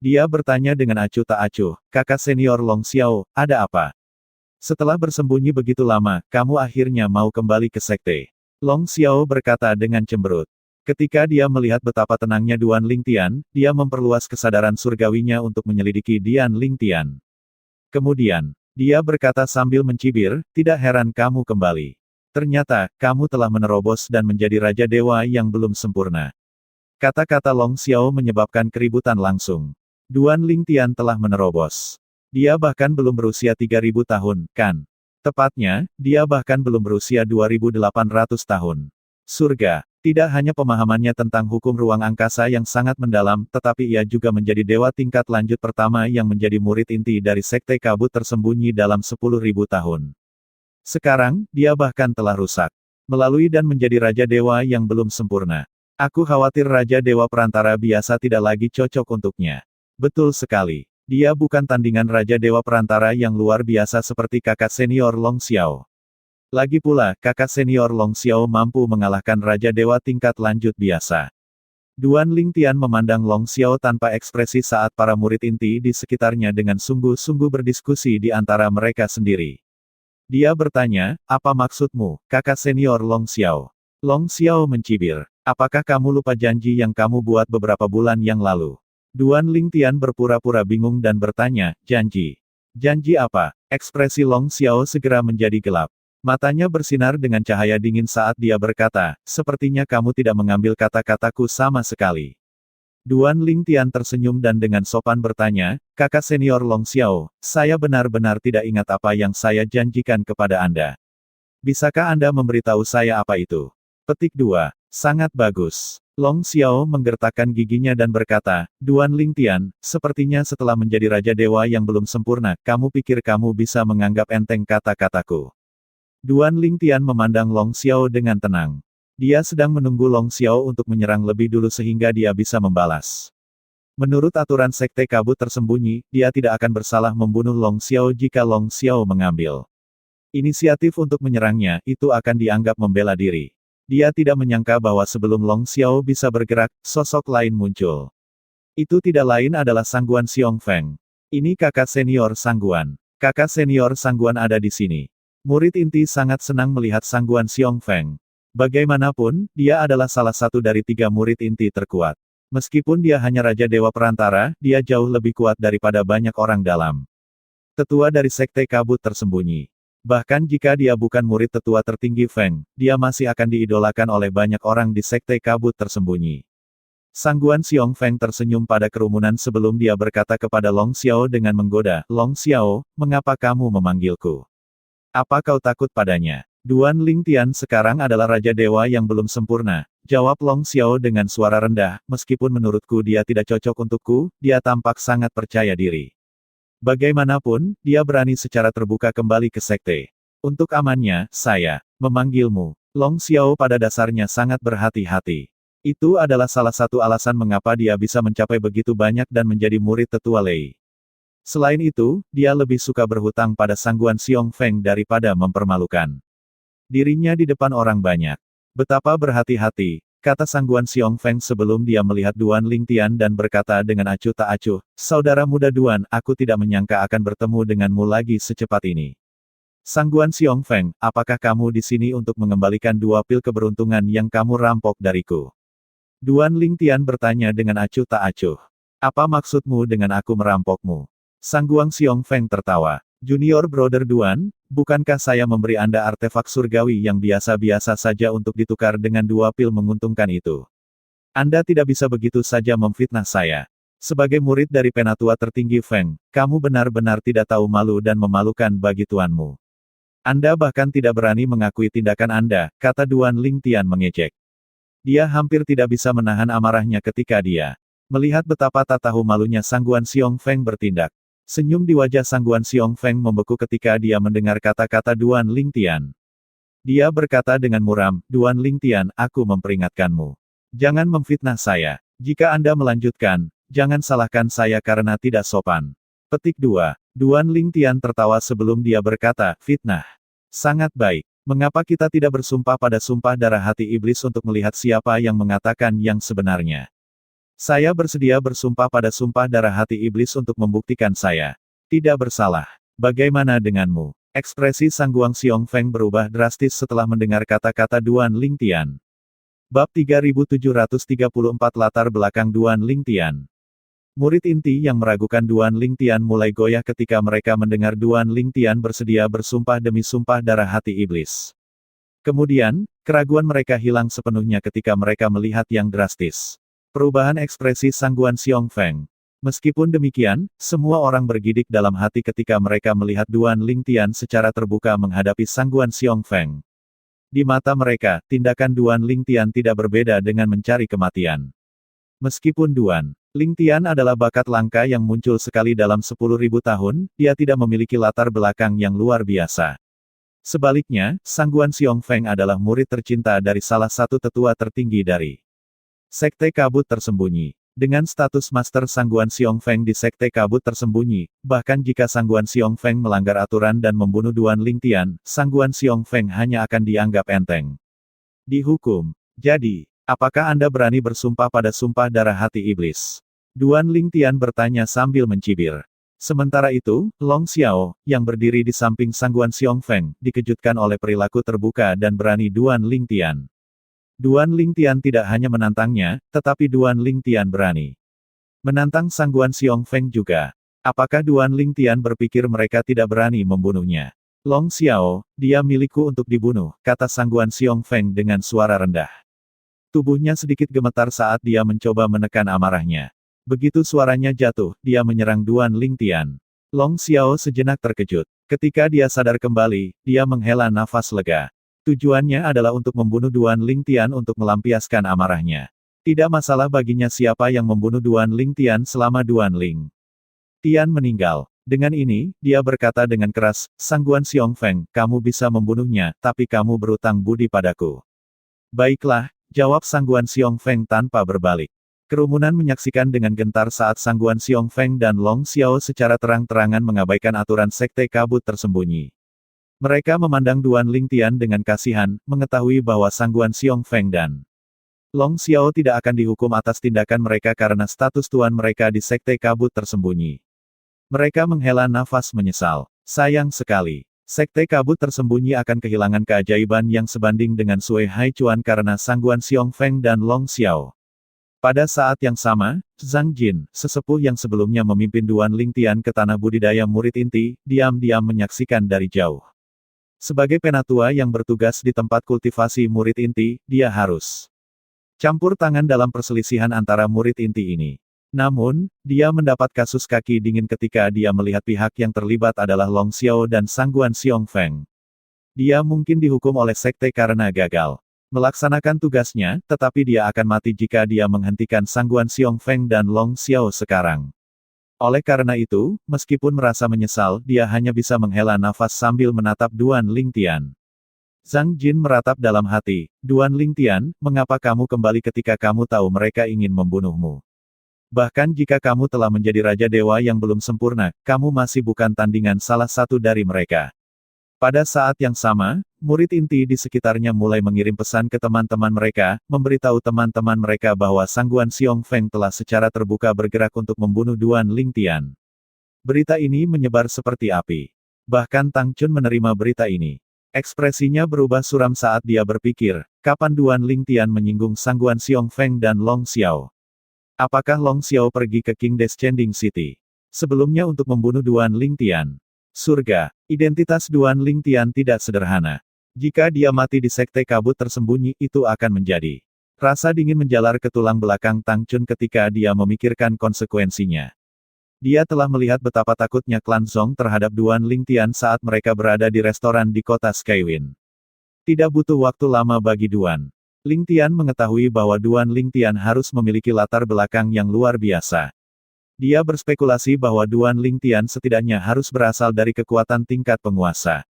Dia bertanya dengan acuh tak acuh, "Kakak senior Long Xiao, ada apa? Setelah bersembunyi begitu lama, kamu akhirnya mau kembali ke sekte?" Long Xiao berkata dengan cemberut. Ketika dia melihat betapa tenangnya Duan Lingtian, dia memperluas kesadaran surgawinya untuk menyelidiki Duan Lingtian. Kemudian, dia berkata sambil mencibir, "Tidak heran kamu kembali. Ternyata, kamu telah menerobos dan menjadi Raja Dewa yang belum sempurna." Kata-kata Long Xiao menyebabkan keributan langsung. Duan Lingtian telah menerobos. Dia bahkan belum berusia 3000 tahun, kan? Tepatnya, dia bahkan belum berusia 2800 tahun. Surga. Tidak hanya pemahamannya tentang hukum ruang angkasa yang sangat mendalam, tetapi ia juga menjadi dewa tingkat lanjut pertama yang menjadi murid inti dari sekte kabut tersembunyi dalam 10.000 tahun. Sekarang, dia bahkan telah rusak. Melalui dan menjadi Raja Dewa yang belum sempurna. Aku khawatir Raja Dewa Perantara biasa tidak lagi cocok untuknya. Betul sekali. Dia bukan tandingan Raja Dewa Perantara yang luar biasa seperti kakak senior Long Xiao. Lagi pula, kakak senior Long Xiao mampu mengalahkan Raja Dewa tingkat lanjut biasa. Duan Lingtian memandang Long Xiao tanpa ekspresi saat para murid inti di sekitarnya dengan sungguh-sungguh berdiskusi di antara mereka sendiri. Dia bertanya, apa maksudmu, kakak senior Long Xiao? Long Xiao mencibir. Apakah kamu lupa janji yang kamu buat beberapa bulan yang lalu? Duan Lingtian berpura-pura bingung dan bertanya, janji? Janji apa? Ekspresi Long Xiao segera menjadi gelap. Matanya bersinar dengan cahaya dingin saat dia berkata, sepertinya kamu tidak mengambil kata-kataku sama sekali. Duan Lingtian tersenyum dan dengan sopan bertanya, kakak senior Long Xiao, saya benar-benar tidak ingat apa yang saya janjikan kepada Anda. Bisakah Anda memberitahu saya apa itu? Petik 2. Sangat bagus. Long Xiao menggertakkan giginya dan berkata, Duan Lingtian, sepertinya setelah menjadi Raja Dewa yang belum sempurna, kamu pikir kamu bisa menganggap enteng kata-kataku. Duan Lingtian memandang Long Xiao dengan tenang. Dia sedang menunggu Long Xiao untuk menyerang lebih dulu sehingga dia bisa membalas. Menurut aturan Sekte Kabut Tersembunyi, dia tidak akan bersalah membunuh Long Xiao jika Long Xiao mengambil inisiatif untuk menyerangnya, itu akan dianggap membela diri. Dia tidak menyangka bahwa sebelum Long Xiao bisa bergerak, sosok lain muncul. Itu tidak lain adalah Sangguan Xiong Feng. Ini kakak senior Sangguan. Kakak senior Sangguan ada di sini. Murid inti sangat senang melihat Sangguan Xiong Feng. Bagaimanapun, dia adalah salah satu dari 3 murid inti terkuat. Meskipun dia hanya Raja Dewa Perantara, dia jauh lebih kuat daripada banyak orang dalam. Tetua dari Sekte Kabut Tersembunyi. Bahkan jika dia bukan murid tetua tertinggi Feng, dia masih akan diidolakan oleh banyak orang di Sekte Kabut Tersembunyi. Sangguan Xiong Feng tersenyum pada kerumunan sebelum dia berkata kepada Long Xiao dengan menggoda, Long Xiao, mengapa kamu memanggilku? Apa kau takut padanya? Duan Lingtian sekarang adalah Raja Dewa yang belum sempurna, jawab Long Xiao dengan suara rendah, meskipun menurutku dia tidak cocok untukku, dia tampak sangat percaya diri. Bagaimanapun, dia berani secara terbuka kembali ke sekte. Untuk amannya, saya memanggilmu. Long Xiao pada dasarnya sangat berhati-hati. Itu adalah salah satu alasan mengapa dia bisa mencapai begitu banyak dan menjadi murid tetua Lei. Selain itu, dia lebih suka berhutang pada Sangguan Xiong Feng daripada mempermalukan dirinya di depan orang banyak. Betapa berhati-hati, kata Sangguan Xiong Feng sebelum dia melihat Duan Lingtian dan berkata dengan acuh tak acuh, saudara muda Duan, aku tidak menyangka akan bertemu denganmu lagi secepat ini. Sangguan Xiong Feng, apakah kamu di sini untuk mengembalikan 2 pil keberuntungan yang kamu rampok dariku? Duan Lingtian bertanya dengan acuh tak acuh. Apa maksudmu dengan aku merampokmu? Sangguan Xiong Feng tertawa. Junior Brother Duan, bukankah saya memberi Anda artefak surgawi yang biasa-biasa saja untuk ditukar dengan 2 pil menguntungkan itu? Anda tidak bisa begitu saja memfitnah saya. Sebagai murid dari penatua tertinggi Feng, kamu benar-benar tidak tahu malu dan memalukan bagi tuanmu. Anda bahkan tidak berani mengakui tindakan Anda, kata Duan Lingtian mengejek. Dia hampir tidak bisa menahan amarahnya ketika dia melihat betapa tak tahu malunya Sangguan Xiong Feng bertindak. Senyum di wajah Sangguan Xiong Feng membeku ketika dia mendengar kata-kata Duan Lingtian. Dia berkata dengan muram, Duan Lingtian, aku memperingatkanmu. Jangan memfitnah saya. Jika Anda melanjutkan, jangan salahkan saya karena tidak sopan. Petik 2. Duan Lingtian tertawa sebelum dia berkata, fitnah. Sangat baik. Mengapa kita tidak bersumpah pada sumpah darah hati iblis untuk melihat siapa yang mengatakan yang sebenarnya? Saya bersedia bersumpah pada sumpah darah hati iblis untuk membuktikan saya tidak bersalah. Bagaimana denganmu? Ekspresi Sangguan Xiong Feng berubah drastis setelah mendengar kata-kata Duan Lingtian. Bab 3734 Latar belakang Duan Lingtian. Murid inti yang meragukan Duan Lingtian mulai goyah ketika mereka mendengar Duan Lingtian bersedia bersumpah demi sumpah darah hati iblis. Kemudian, keraguan mereka hilang sepenuhnya ketika mereka melihat yang drastis. Perubahan ekspresi Sangguan Xiong Feng. Meskipun demikian, semua orang bergidik dalam hati ketika mereka melihat Duan Lingtian secara terbuka menghadapi Sangguan Xiong Feng. Di mata mereka, tindakan Duan Lingtian tidak berbeda dengan mencari kematian. Meskipun Duan Lingtian adalah bakat langka yang muncul sekali dalam 10.000 tahun, dia tidak memiliki latar belakang yang luar biasa. Sebaliknya, Sangguan Xiong Feng adalah murid tercinta dari salah satu tetua tertinggi dari Sekte Kabut Tersembunyi. Dengan status Master Sangguan Xiongfeng di Sekte Kabut Tersembunyi, bahkan jika Sangguan Xiongfeng melanggar aturan dan membunuh Duan Lingtian, Sangguan Xiongfeng hanya akan dianggap enteng. Dihukum. Jadi, apakah Anda berani bersumpah pada sumpah darah hati iblis? Duan Lingtian bertanya sambil mencibir. Sementara itu, Long Xiao, yang berdiri di samping Sangguan Xiongfeng, dikejutkan oleh perilaku terbuka dan berani Duan Lingtian. Duan Lingtian tidak hanya menantangnya, tetapi Duan Lingtian berani menantang Sangguan Xiongfeng juga. Apakah Duan Lingtian berpikir mereka tidak berani membunuhnya? Long Xiao, dia milikku untuk dibunuh, kata Sangguan Xiongfeng dengan suara rendah. Tubuhnya sedikit gemetar saat dia mencoba menekan amarahnya. Begitu suaranya jatuh, dia menyerang Duan Lingtian. Long Xiao sejenak terkejut. Ketika dia sadar kembali, dia menghela nafas lega. Tujuannya adalah untuk membunuh Duan Lingtian untuk melampiaskan amarahnya. Tidak masalah baginya siapa yang membunuh Duan Lingtian selama Duan Lingtian meninggal. Dengan ini, dia berkata dengan keras, Sangguan Xiongfeng, kamu bisa membunuhnya, tapi kamu berutang budi padaku. Baiklah, jawab Sangguan Xiongfeng tanpa berbalik. Kerumunan menyaksikan dengan gentar saat Sangguan Xiongfeng dan Long Xiao secara terang-terangan mengabaikan aturan Sekte Kabut Tersembunyi. Mereka memandang Duan Lingtian dengan kasihan, mengetahui bahwa Sangguan Xiongfeng dan Long Xiao tidak akan dihukum atas tindakan mereka karena status tuan mereka di Sekte Kabut Tersembunyi. Mereka menghela nafas menyesal. Sayang sekali. Sekte Kabut Tersembunyi akan kehilangan keajaiban yang sebanding dengan Sui Haichuan karena Sangguan Xiongfeng dan Long Xiao. Pada saat yang sama, Zhang Jin, sesepuh yang sebelumnya memimpin Duan Lingtian ke tanah budidaya murid inti, diam-diam menyaksikan dari jauh. Sebagai penatua yang bertugas di tempat kultivasi murid inti, dia harus campur tangan dalam perselisihan antara murid inti ini. Namun, dia mendapat kasus kaki dingin ketika dia melihat pihak yang terlibat adalah Long Xiao dan Sangguan Xiongfeng. Dia mungkin dihukum oleh sekte karena gagal melaksanakan tugasnya, tetapi dia akan mati jika dia menghentikan Sangguan Xiongfeng dan Long Xiao sekarang. Oleh karena itu, meskipun merasa menyesal, dia hanya bisa menghela nafas sambil menatap Duan Lingtian. Zhang Jin meratap dalam hati, Duan Lingtian, mengapa kamu kembali ketika kamu tahu mereka ingin membunuhmu? Bahkan jika kamu telah menjadi Raja Dewa yang belum sempurna, kamu masih bukan tandingan salah satu dari mereka. Pada saat yang sama, murid inti di sekitarnya mulai mengirim pesan ke teman-teman mereka, memberitahu teman-teman mereka bahwa Sangguan Xiongfeng telah secara terbuka bergerak untuk membunuh Duan Lingtian. Berita ini menyebar seperti api. Bahkan Tang Chun menerima berita ini. Ekspresinya berubah suram saat dia berpikir, kapan Duan Lingtian menyinggung Sangguan Xiongfeng dan Long Xiao? Apakah Long Xiao pergi ke King Descending City sebelumnya untuk membunuh Duan Lingtian? Surga. Identitas Duan Lingtian tidak sederhana. Jika dia mati di Sekte Kabut Tersembunyi, itu akan menjadi rasa dingin menjalar ke tulang belakang Tang Chun ketika dia memikirkan konsekuensinya. Dia telah melihat betapa takutnya klan Zhong terhadap Duan Lingtian saat mereka berada di restoran di kota Skywind. Tidak butuh waktu lama bagi Duan Lingtian mengetahui bahwa Duan Lingtian harus memiliki latar belakang yang luar biasa. Dia berspekulasi bahwa Duan Lingtian setidaknya harus berasal dari kekuatan tingkat penguasa.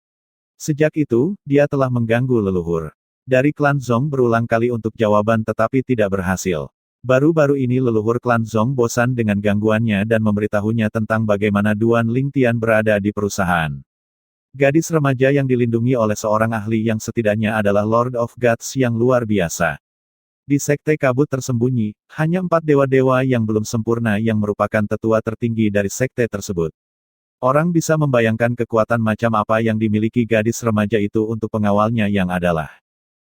Sejak itu, dia telah mengganggu leluhur dari klan Zhong berulang kali untuk jawaban tetapi tidak berhasil. Baru-baru ini leluhur klan Zhong bosan dengan gangguannya dan memberitahunya tentang bagaimana Duan Lingtian berada di perusahaan. Gadis remaja yang dilindungi oleh seorang ahli yang setidaknya adalah Lord of Gods yang luar biasa. Di Sekte Kabut Tersembunyi, hanya 4 dewa-dewa yang belum sempurna yang merupakan tetua tertinggi dari sekte tersebut. Orang bisa membayangkan kekuatan macam apa yang dimiliki gadis remaja itu untuk pengawalnya yang adalah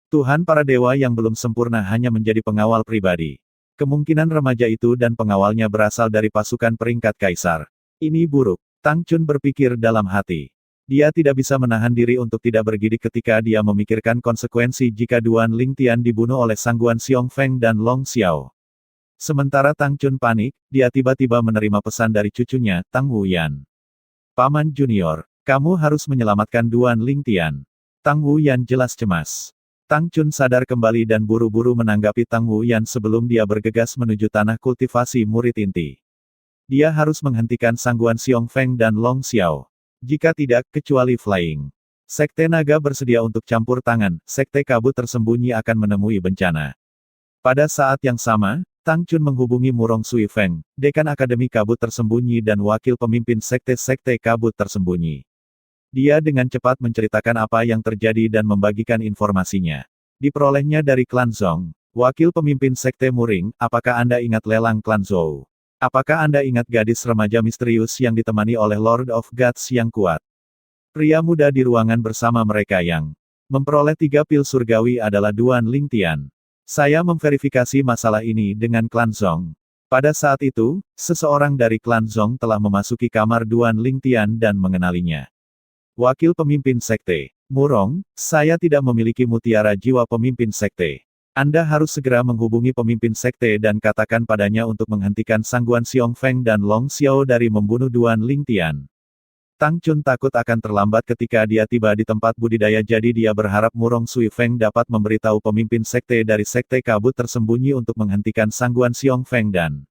Tuhan para dewa yang belum sempurna hanya menjadi pengawal pribadi. Kemungkinan remaja itu dan pengawalnya berasal dari pasukan peringkat kaisar. Ini buruk. Tang Chun berpikir dalam hati. Dia tidak bisa menahan diri untuk tidak bergidik ketika dia memikirkan konsekuensi jika Duan Lingtian dibunuh oleh Sangguan Xiongfeng dan Long Xiao. Sementara Tang Chun panik, dia tiba-tiba menerima pesan dari cucunya, Tang Wuyan. Paman Junior, kamu harus menyelamatkan Duan Lingtian. Tang Wuyan jelas cemas. Tang Chun sadar kembali dan buru-buru menanggapi Tang Wuyan sebelum dia bergegas menuju tanah kultivasi murid inti. Dia harus menghentikan Sangguan Xiongfeng dan Long Xiao. Jika tidak, kecuali Flying Sekte Naga bersedia untuk campur tangan, Sekte Kabut Tersembunyi akan menemui bencana. Pada saat yang sama, Tang Chun menghubungi Murong Sui Feng, Dekan Akademi Kabut Tersembunyi dan wakil pemimpin sekte-sekte kabut tersembunyi. Dia dengan cepat menceritakan apa yang terjadi dan membagikan informasinya. Diperolehnya dari klan Zhong, wakil pemimpin sekte Muring, apakah Anda ingat lelang klan Zhou? Apakah Anda ingat gadis remaja misterius yang ditemani oleh Lord of Gods yang kuat? Pria muda di ruangan bersama mereka yang memperoleh 3 pil surgawi adalah Duan Lingtian. Saya memverifikasi masalah ini dengan klan Zhong. Pada saat itu, seseorang dari klan Zhong telah memasuki kamar Duan Lingtian dan mengenalinya. Wakil pemimpin sekte, Murong, saya tidak memiliki mutiara jiwa pemimpin sekte. Anda harus segera menghubungi pemimpin sekte dan katakan padanya untuk menghentikan Sangguan Xiong Feng dan Long Xiao dari membunuh Duan Lingtian. Tang Chun takut akan terlambat ketika dia tiba di tempat budidaya, jadi dia berharap Murong Sui Feng dapat memberitahu pemimpin sekte dari sekte kabut tersembunyi untuk menghentikan Sangguan Xiong Feng dan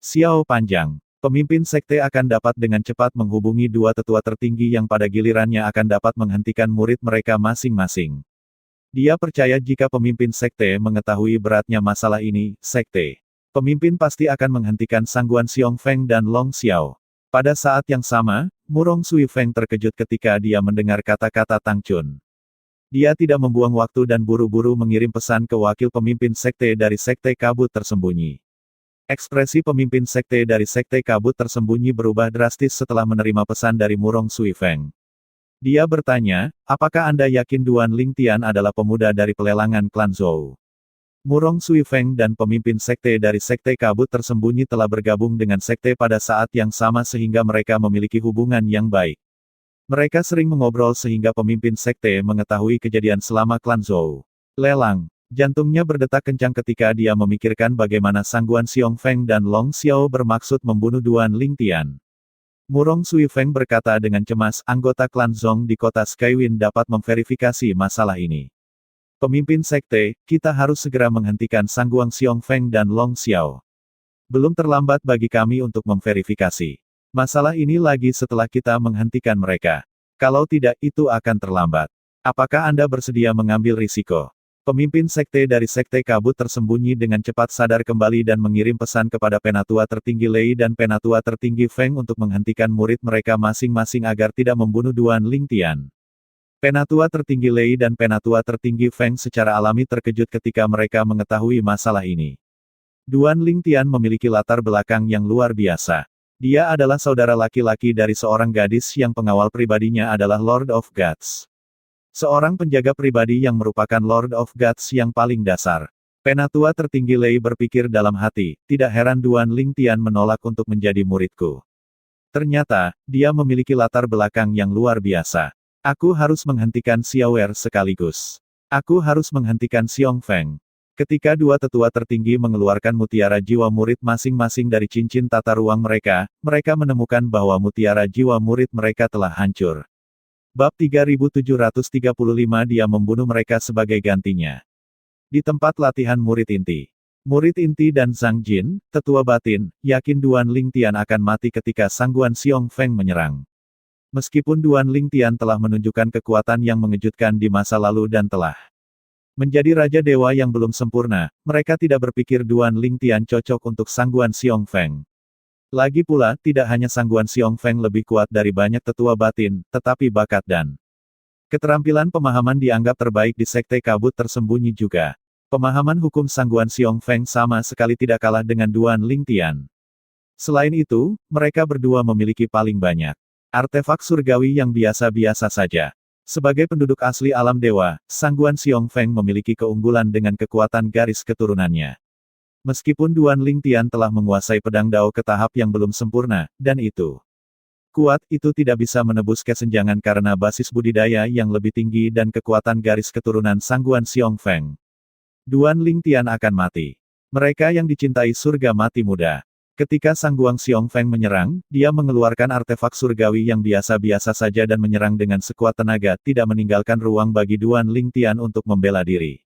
Xiao Panjang. Pemimpin sekte akan dapat dengan cepat menghubungi 2 tetua tertinggi yang pada gilirannya akan dapat menghentikan murid mereka masing-masing. Dia percaya jika pemimpin sekte mengetahui beratnya masalah ini, sekte pemimpin pasti akan menghentikan Sangguan Xiong Feng dan Long Xiao. Pada saat yang sama, Murong Sui Feng terkejut ketika dia mendengar kata-kata Tang Chun. Dia tidak membuang waktu dan buru-buru mengirim pesan ke wakil pemimpin sekte dari sekte kabut tersembunyi. Ekspresi pemimpin sekte dari sekte kabut tersembunyi berubah drastis setelah menerima pesan dari Murong Sui Feng. Dia bertanya, apakah Anda yakin Duan Lingtian adalah pemuda dari pelelangan klan Zhou? Murong Sui Feng dan pemimpin sekte dari sekte kabut tersembunyi telah bergabung dengan sekte pada saat yang sama sehingga mereka memiliki hubungan yang baik. Mereka sering mengobrol sehingga pemimpin sekte mengetahui kejadian selama klan Zhou. Lelang. Jantungnya berdetak kencang ketika dia memikirkan bagaimana Sangguan Xiong Feng dan Long Xiao bermaksud membunuh Duan Lingtian. Murong Sui Feng berkata dengan cemas, anggota klan Zhong di kota Skywind dapat memverifikasi masalah ini. Pemimpin sekte, kita harus segera menghentikan Sangguan Xiong Feng dan Long Xiao. Belum terlambat bagi kami untuk memverifikasi masalah ini lagi setelah kita menghentikan mereka. Kalau tidak, itu akan terlambat. Apakah Anda bersedia mengambil risiko? Pemimpin sekte dari sekte kabut tersembunyi dengan cepat sadar kembali dan mengirim pesan kepada Penatua Tertinggi Lei dan Penatua Tertinggi Feng untuk menghentikan murid mereka masing-masing agar tidak membunuh Duan Lingtian. Penatua Tertinggi Lei dan Penatua Tertinggi Feng secara alami terkejut ketika mereka mengetahui masalah ini. Duan Lingtian memiliki latar belakang yang luar biasa. Dia adalah saudara laki-laki dari seorang gadis yang pengawal pribadinya adalah Lord of Gods. Seorang penjaga pribadi yang merupakan Lord of Gods yang paling dasar. Penatua Tertinggi Lei berpikir dalam hati, tidak heran Duan Lingtian menolak untuk menjadi muridku. Ternyata, dia memiliki latar belakang yang luar biasa. Aku harus menghentikan Xiaoer sekaligus. Aku harus menghentikan Xiong Feng. Ketika 2 tetua tertinggi mengeluarkan mutiara jiwa murid masing-masing dari cincin tata ruang mereka, mereka menemukan bahwa mutiara jiwa murid mereka telah hancur. Bab 3735 Dia membunuh mereka sebagai gantinya. Di tempat latihan murid inti. Murid inti dan Zhang Jin, tetua batin, yakin Duan Lingtian akan mati ketika Sangguan Xiong Feng menyerang. Meskipun Duan Lingtian telah menunjukkan kekuatan yang mengejutkan di masa lalu dan telah menjadi Raja Dewa yang belum sempurna, mereka tidak berpikir Duan Lingtian cocok untuk Sangguan Xiong Feng. Lagi pula, tidak hanya Sangguan Xiong Feng lebih kuat dari banyak tetua batin, tetapi bakat dan keterampilan pemahaman dianggap terbaik di sekte kabut tersembunyi juga. Pemahaman hukum Sangguan Xiong Feng sama sekali tidak kalah dengan Duan Lingtian. Selain itu, mereka berdua memiliki paling banyak artefak surgawi yang biasa-biasa saja. Sebagai penduduk asli alam dewa, Sangguan Xiong Feng memiliki keunggulan dengan kekuatan garis keturunannya. Meskipun Duan Lingtian telah menguasai pedang Dao ke tahap yang belum sempurna, dan itu kuat, itu tidak bisa menebus kesenjangan karena basis budidaya yang lebih tinggi dan kekuatan garis keturunan Sangguan Xiong Feng. Duan Lingtian akan mati. Mereka yang dicintai surga mati muda. Ketika Sangguan Xiong Feng menyerang, dia mengeluarkan artefak surgawi yang biasa-biasa saja dan menyerang dengan sekuat tenaga, tidak meninggalkan ruang bagi Duan Lingtian untuk membela diri.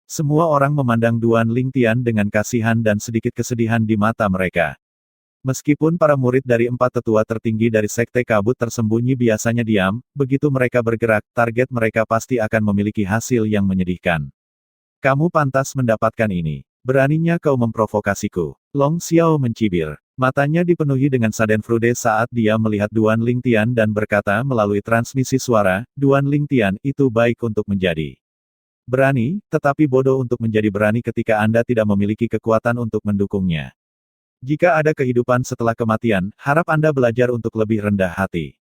Semua orang memandang Duan Lingtian dengan kasihan dan sedikit kesedihan di mata mereka. Meskipun para murid dari 4 tetua tertinggi dari sekte kabut tersembunyi biasanya diam, begitu mereka bergerak, target mereka pasti akan memiliki hasil yang menyedihkan. Kamu pantas mendapatkan ini. Beraninya kau memprovokasiku. Long Xiao mencibir. Matanya dipenuhi dengan schadenfreude saat dia melihat Duan Lingtian dan berkata melalui transmisi suara, Duan Lingtian, itu baik untuk menjadi berani, tetapi bodoh untuk menjadi berani ketika Anda tidak memiliki kekuatan untuk mendukungnya. Jika ada kehidupan setelah kematian, harap Anda belajar untuk lebih rendah hati.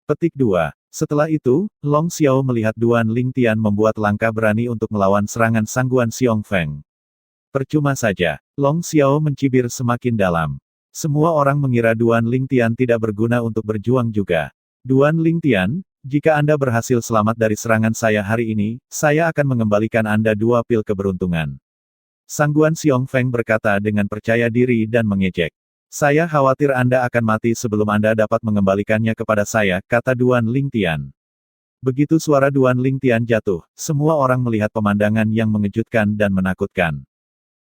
Petik 2. Setelah itu, Long Xiao melihat Duan Lingtian membuat langkah berani untuk melawan serangan Sangguan Xiong Feng. Percuma saja. Long Xiao mencibir semakin dalam. Semua orang mengira Duan Lingtian tidak berguna untuk berjuang juga. Duan Lingtian, jika Anda berhasil selamat dari serangan saya hari ini, saya akan mengembalikan Anda 2 pil keberuntungan. Sangguan Xiong Feng berkata dengan percaya diri dan mengejek. Saya khawatir Anda akan mati sebelum Anda dapat mengembalikannya kepada saya, kata Duan Lingtian. Begitu suara Duan Lingtian jatuh, semua orang melihat pemandangan yang mengejutkan dan menakutkan.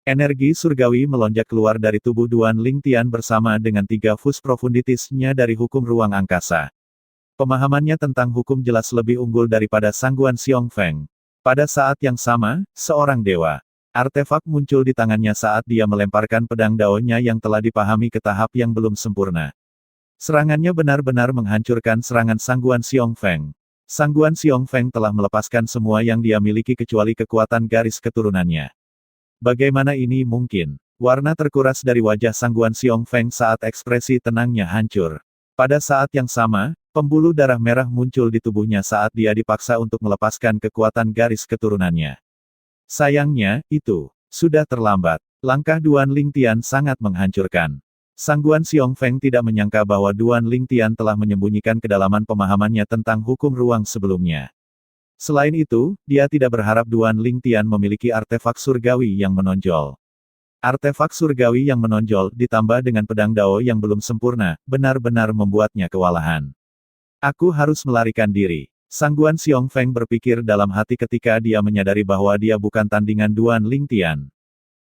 Energi surgawi melonjak keluar dari tubuh Duan Lingtian bersama dengan 3 fus profunditas-nya dari hukum ruang angkasa. Pemahamannya tentang hukum jelas lebih unggul daripada Sangguan Xiong Feng. Pada saat yang sama, seorang dewa artefak muncul di tangannya saat dia melemparkan pedang daunnya yang telah dipahami ke tahap yang belum sempurna. Serangannya benar-benar menghancurkan serangan Sangguan Xiong Feng. Sangguan Xiong Feng telah melepaskan semua yang dia miliki kecuali kekuatan garis keturunannya. Bagaimana ini mungkin? Warna terkuras dari wajah Sangguan Xiong Feng saat ekspresi tenangnya hancur. Pada saat yang sama, pembuluh darah merah muncul di tubuhnya saat dia dipaksa untuk melepaskan kekuatan garis keturunannya. Sayangnya, itu sudah terlambat. Langkah Duan Lingtian sangat menghancurkan. Sangguan Xiong Feng tidak menyangka bahwa Duan Lingtian telah menyembunyikan kedalaman pemahamannya tentang hukum ruang sebelumnya. Selain itu, dia tidak berharap Duan Lingtian memiliki artefak surgawi yang menonjol. Artefak surgawi yang menonjol ditambah dengan pedang Dao yang belum sempurna, benar-benar membuatnya kewalahan. Aku harus melarikan diri. Sangguan Xiong Feng berpikir dalam hati ketika dia menyadari bahwa dia bukan tandingan Duan Lingtian.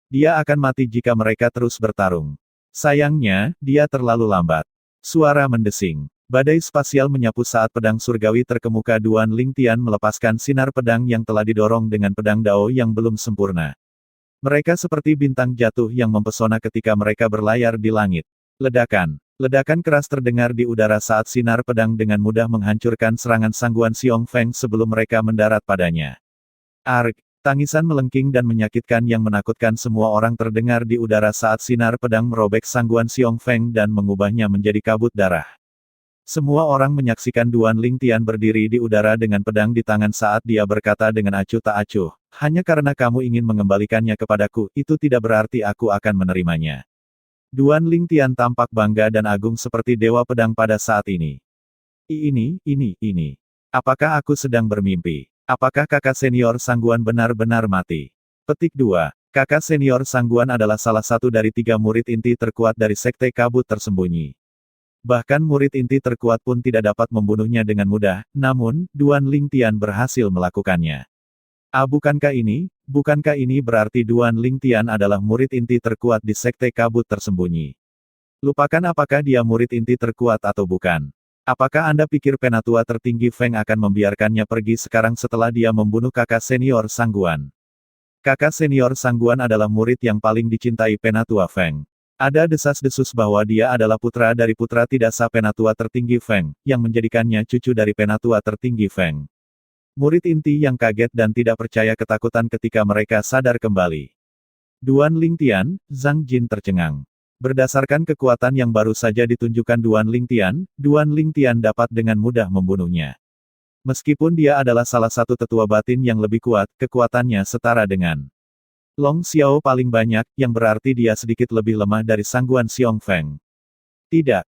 Dia akan mati jika mereka terus bertarung. Sayangnya, dia terlalu lambat. Suara mendesing. Badai spasial menyapu saat pedang surgawi terkemuka Duan Lingtian melepaskan sinar pedang yang telah didorong dengan pedang Dao yang belum sempurna. Mereka seperti bintang jatuh yang mempesona ketika mereka berlayar di langit. Ledakan. Ledakan keras terdengar di udara saat sinar pedang dengan mudah menghancurkan serangan Sangguan Xiong Feng sebelum mereka mendarat padanya. Arg! Tangisan melengking dan menyakitkan yang menakutkan semua orang terdengar di udara saat sinar pedang merobek Sangguan Xiong Feng dan mengubahnya menjadi kabut darah. Semua orang menyaksikan Duan Lingtian berdiri di udara dengan pedang di tangan saat dia berkata dengan acuh tak acuh, hanya karena kamu ingin mengembalikannya kepadaku, itu tidak berarti aku akan menerimanya. Duan Lingtian tampak bangga dan agung seperti dewa pedang pada saat ini. Ini. Apakah aku sedang bermimpi? Apakah kakak senior Sangguan benar-benar mati? Petik 2. Kakak senior Sangguan adalah salah satu dari 3 murid inti terkuat dari Sekte Kabut Tersembunyi. Bahkan murid inti terkuat pun tidak dapat membunuhnya dengan mudah, namun, Duan Lingtian berhasil melakukannya. Bukankah ini berarti Duan Lingtian adalah murid inti terkuat di Sekte Kabut Tersembunyi? Lupakan apakah dia murid inti terkuat atau bukan. Apakah Anda pikir penatua tertinggi Feng akan membiarkannya pergi sekarang setelah dia membunuh kakak senior Sangguan? Kakak senior Sangguan adalah murid yang paling dicintai penatua Feng. Ada desas-desus bahwa dia adalah putra dari putra tidak sah penatua tertinggi Feng, yang menjadikannya cucu dari penatua tertinggi Feng. Murid inti yang kaget dan tidak percaya ketakutan ketika mereka sadar kembali. Duan Lingtian, Zhang Jin tercengang. Berdasarkan kekuatan yang baru saja ditunjukkan Duan Lingtian dapat dengan mudah membunuhnya. Meskipun dia adalah salah satu tetua batin yang lebih kuat, kekuatannya setara dengan Long Xiao paling banyak, yang berarti dia sedikit lebih lemah dari Sangguan Xiong Feng. Tidak